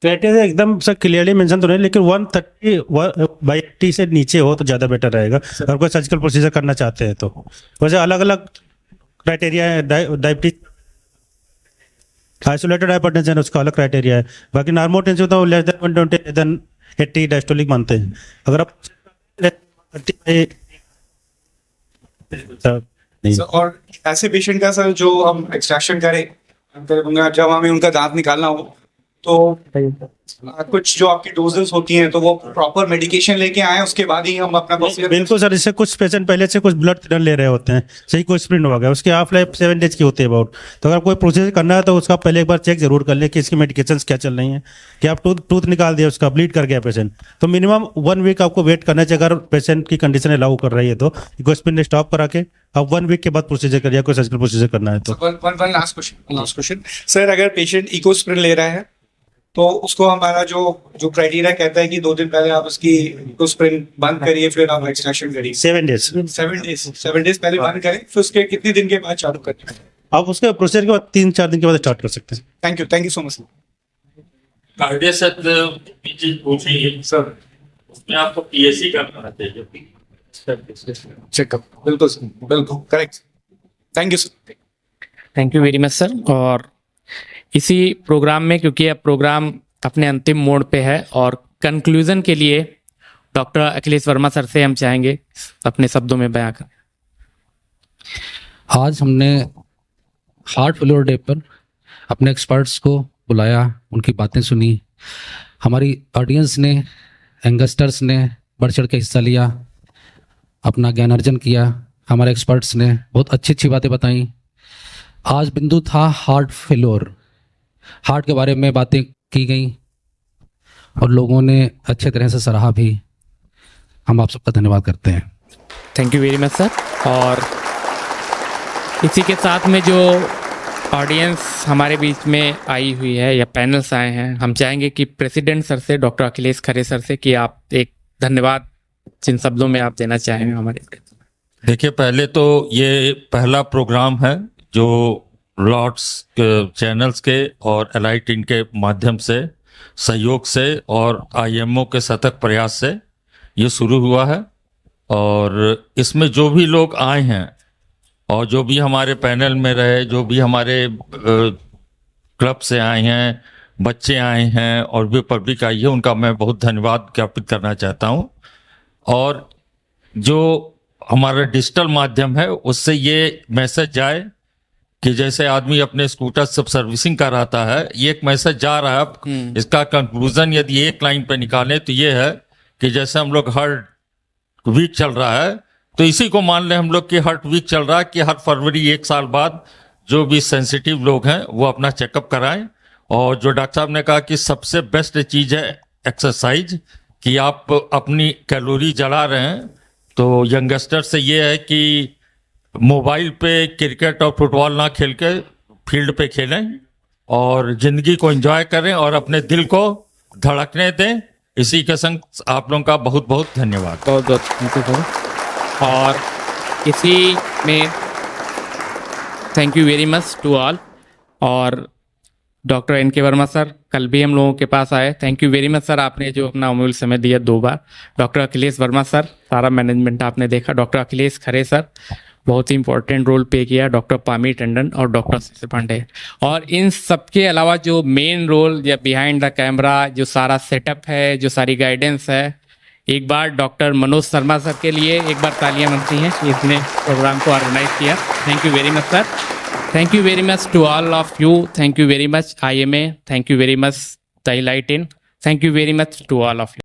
Speaker 5: क्राइटेरिया एकदम सर क्लियरली मेंशन तो नहीं, लेकिन 130/80 से नीचे हो तो ज़्यादा बेटर रहेगा अगर कोई सर्जिकल प्रोसीजर करना चाहते हैं तो। वैसे अलग अलग क्राइटेरिया है, डायबिटीज आइसोलेटेड हाइपरटेंशन उसका अलग क्राइटेरिया है, बाकी नॉर्मोटेंसिव तो लेस देन 120 देन 80 डायस्टोलिक मानते हैं। अगर आप नहीं।
Speaker 11: और ऐसे पेशेंट का सर जो हम एक्सट्रैक्शन करें जब हमें उनका दांत निकालना हो तो कुछ जो आपकी डोजेस होती हैं तो वो प्रॉपर मेडिकेशन लेके आए उसके बाद ही हम अपना प्रोसीजर।
Speaker 5: बिल्कुल सर, इससे कुछ पेशेंट पहले से कुछ ब्लड थिनर ले रहे होते हैं, सही कोई स्प्रिंट हो गया, उसकी हाफ लाइफ 7 डेज की होती है अबाउट। तो अगर कोई प्रोसीजर करना है तो उसका पहले एक बार चेक जरूर कर ले कि इसकी मेडिकेशन क्या चल रही हैं, कि आप टूथ निकाल दिया, उसका ब्लीड कर गया पेशेंट, तो मिनिमम 1 वीक आपको वेट करना चाहिए। अगर पेशेंट की कंडीशन अलाउ कर रही है तो कोई स्प्रिंट स्टॉप करा के आप 1 वीक के बाद प्रोसीजर करिए, कोई सर्जिकल प्रोसीजर करना है तो।
Speaker 11: वन लास्ट क्वेश्चन सर, अगर पेशेंट इकोस्प्रिन ले रहा है तो उसको हमारा जो क्राइटेरिया कहता है कि 2 दिन पहले आप उसकी इकोस्प्रिन बंद करिए, फिर आप एक्सट्रैक्शन करिए
Speaker 5: 7 डेज
Speaker 11: पहले बंद करें, फिर उसके कितने दिन के बाद चालू करें?
Speaker 5: आप उसके प्रोसीजर के बाद 3-4 दिन के बाद स्टार्ट कर सकते हैं।
Speaker 11: Thank you so much
Speaker 14: sir. उसमें आपको पीएससी करना चाहिए,
Speaker 11: चेकअप। बिल्कुल correct. Thank you sir.
Speaker 1: Thank you very much sir. और इसी प्रोग्राम में, क्योंकि अब प्रोग्राम अपने अंतिम मोड़ पे है और कंक्लूजन के लिए डॉक्टर अखिलेश वर्मा सर से हम चाहेंगे अपने शब्दों में बयां करें।
Speaker 15: आज हमने हार्ट फेलियर डे पर अपने एक्सपर्ट्स को बुलाया, उनकी बातें सुनी, हमारी ऑडियंस ने, यंगस्टर्स ने बढ़ चढ़ के हिस्सा लिया, अपना ज्ञान अर्जन किया। हमारे एक्सपर्ट्स ने बहुत अच्छी अच्छी बातें बताई। आज बिंदु था हार्ट फेलियर, हार्ट के बारे में बातें की गई और लोगों ने अच्छे तरह से सराहा भी। हम आप सबका धन्यवाद करते हैं।
Speaker 1: Thank you very much sir. और इसी के साथ में जो ऑडियंस हमारे बीच में आई हुई है या पैनल्स आए हैं, हम चाहेंगे कि प्रेसिडेंट सर से, डॉक्टर अखिलेश खरे सर से, कि आप एक धन्यवाद जिन शब्दों में आप देना चाहेंगे हमारे।
Speaker 14: देखिए, पहले तो ये पहला प्रोग्राम है जो लॉर्ड्स चैनल्स के और एलाइट इनके माध्यम से, सहयोग से और आईएमओ के सतत प्रयास से ये शुरू हुआ है। और इसमें जो भी लोग आए हैं और जो भी हमारे पैनल में रहे, जो भी हमारे क्लब से आए हैं, बच्चे आए हैं और भी पब्लिक आई है, उनका मैं बहुत धन्यवाद ज्ञापित करना चाहता हूँ। और जो हमारा डिजिटल माध्यम है उससे ये मैसेज जाए कि जैसे आदमी अपने स्कूटर सब सर्विसिंग कराता है, ये एक मैसेज जा रहा है। इसका कंक्लूजन यदि एक लाइन पे निकालें तो ये है कि जैसे हम लोग हर वीक चल रहा है तो इसी को मान लें हम लोग कि हर वीक चल रहा है कि हर फरवरी 1 साल बाद जो भी सेंसिटिव लोग हैं वो अपना चेकअप कराएं। और जो डॉक्टर साहब ने कहा कि सबसे बेस्ट चीज़ है एक्सरसाइज, कि आप अपनी कैलोरी जला रहे हैं। तो यंगस्टर से ये है कि मोबाइल पे क्रिकेट और फुटबॉल ना खेल के फील्ड पे खेलें और ज़िंदगी को एंजॉय करें और अपने दिल को धड़कने दें। इसी के संग आप लोगों का बहुत बहुत धन्यवाद।
Speaker 1: बहुत बहुत थैंक यू सर। और इसी में thank you very much to all. और doctor N K Verma sir कल भी हम लोगों के पास आए, thank you very much sir, आपने जो अपना अमूल्य समय दिया 2 बार। डॉक्टर अखिलेश वर्मा सर, सारा मैनेजमेंट आपने देखा। डॉक्टर अखिलेश खरे सर बहुत ही इंपॉर्टेंट रोल प्ले किया, डॉक्टर पामी टंडन और डॉक्टर शिशिर पांडे। और इन सबके अलावा जो मेन रोल या बिहाइंड द कैमरा जो सारा सेटअप है, जो सारी गाइडेंस है, एक बार डॉक्टर मनोज शर्मा सर के लिए एक बार तालियां बनती हैं कि इसने प्रोग्राम को ऑर्गेनाइज किया। Thank you very much sir. Thank you very much to all of you. Thank you very much IMA। Thank you very much the Elite Inn. Thank you very much to all of you.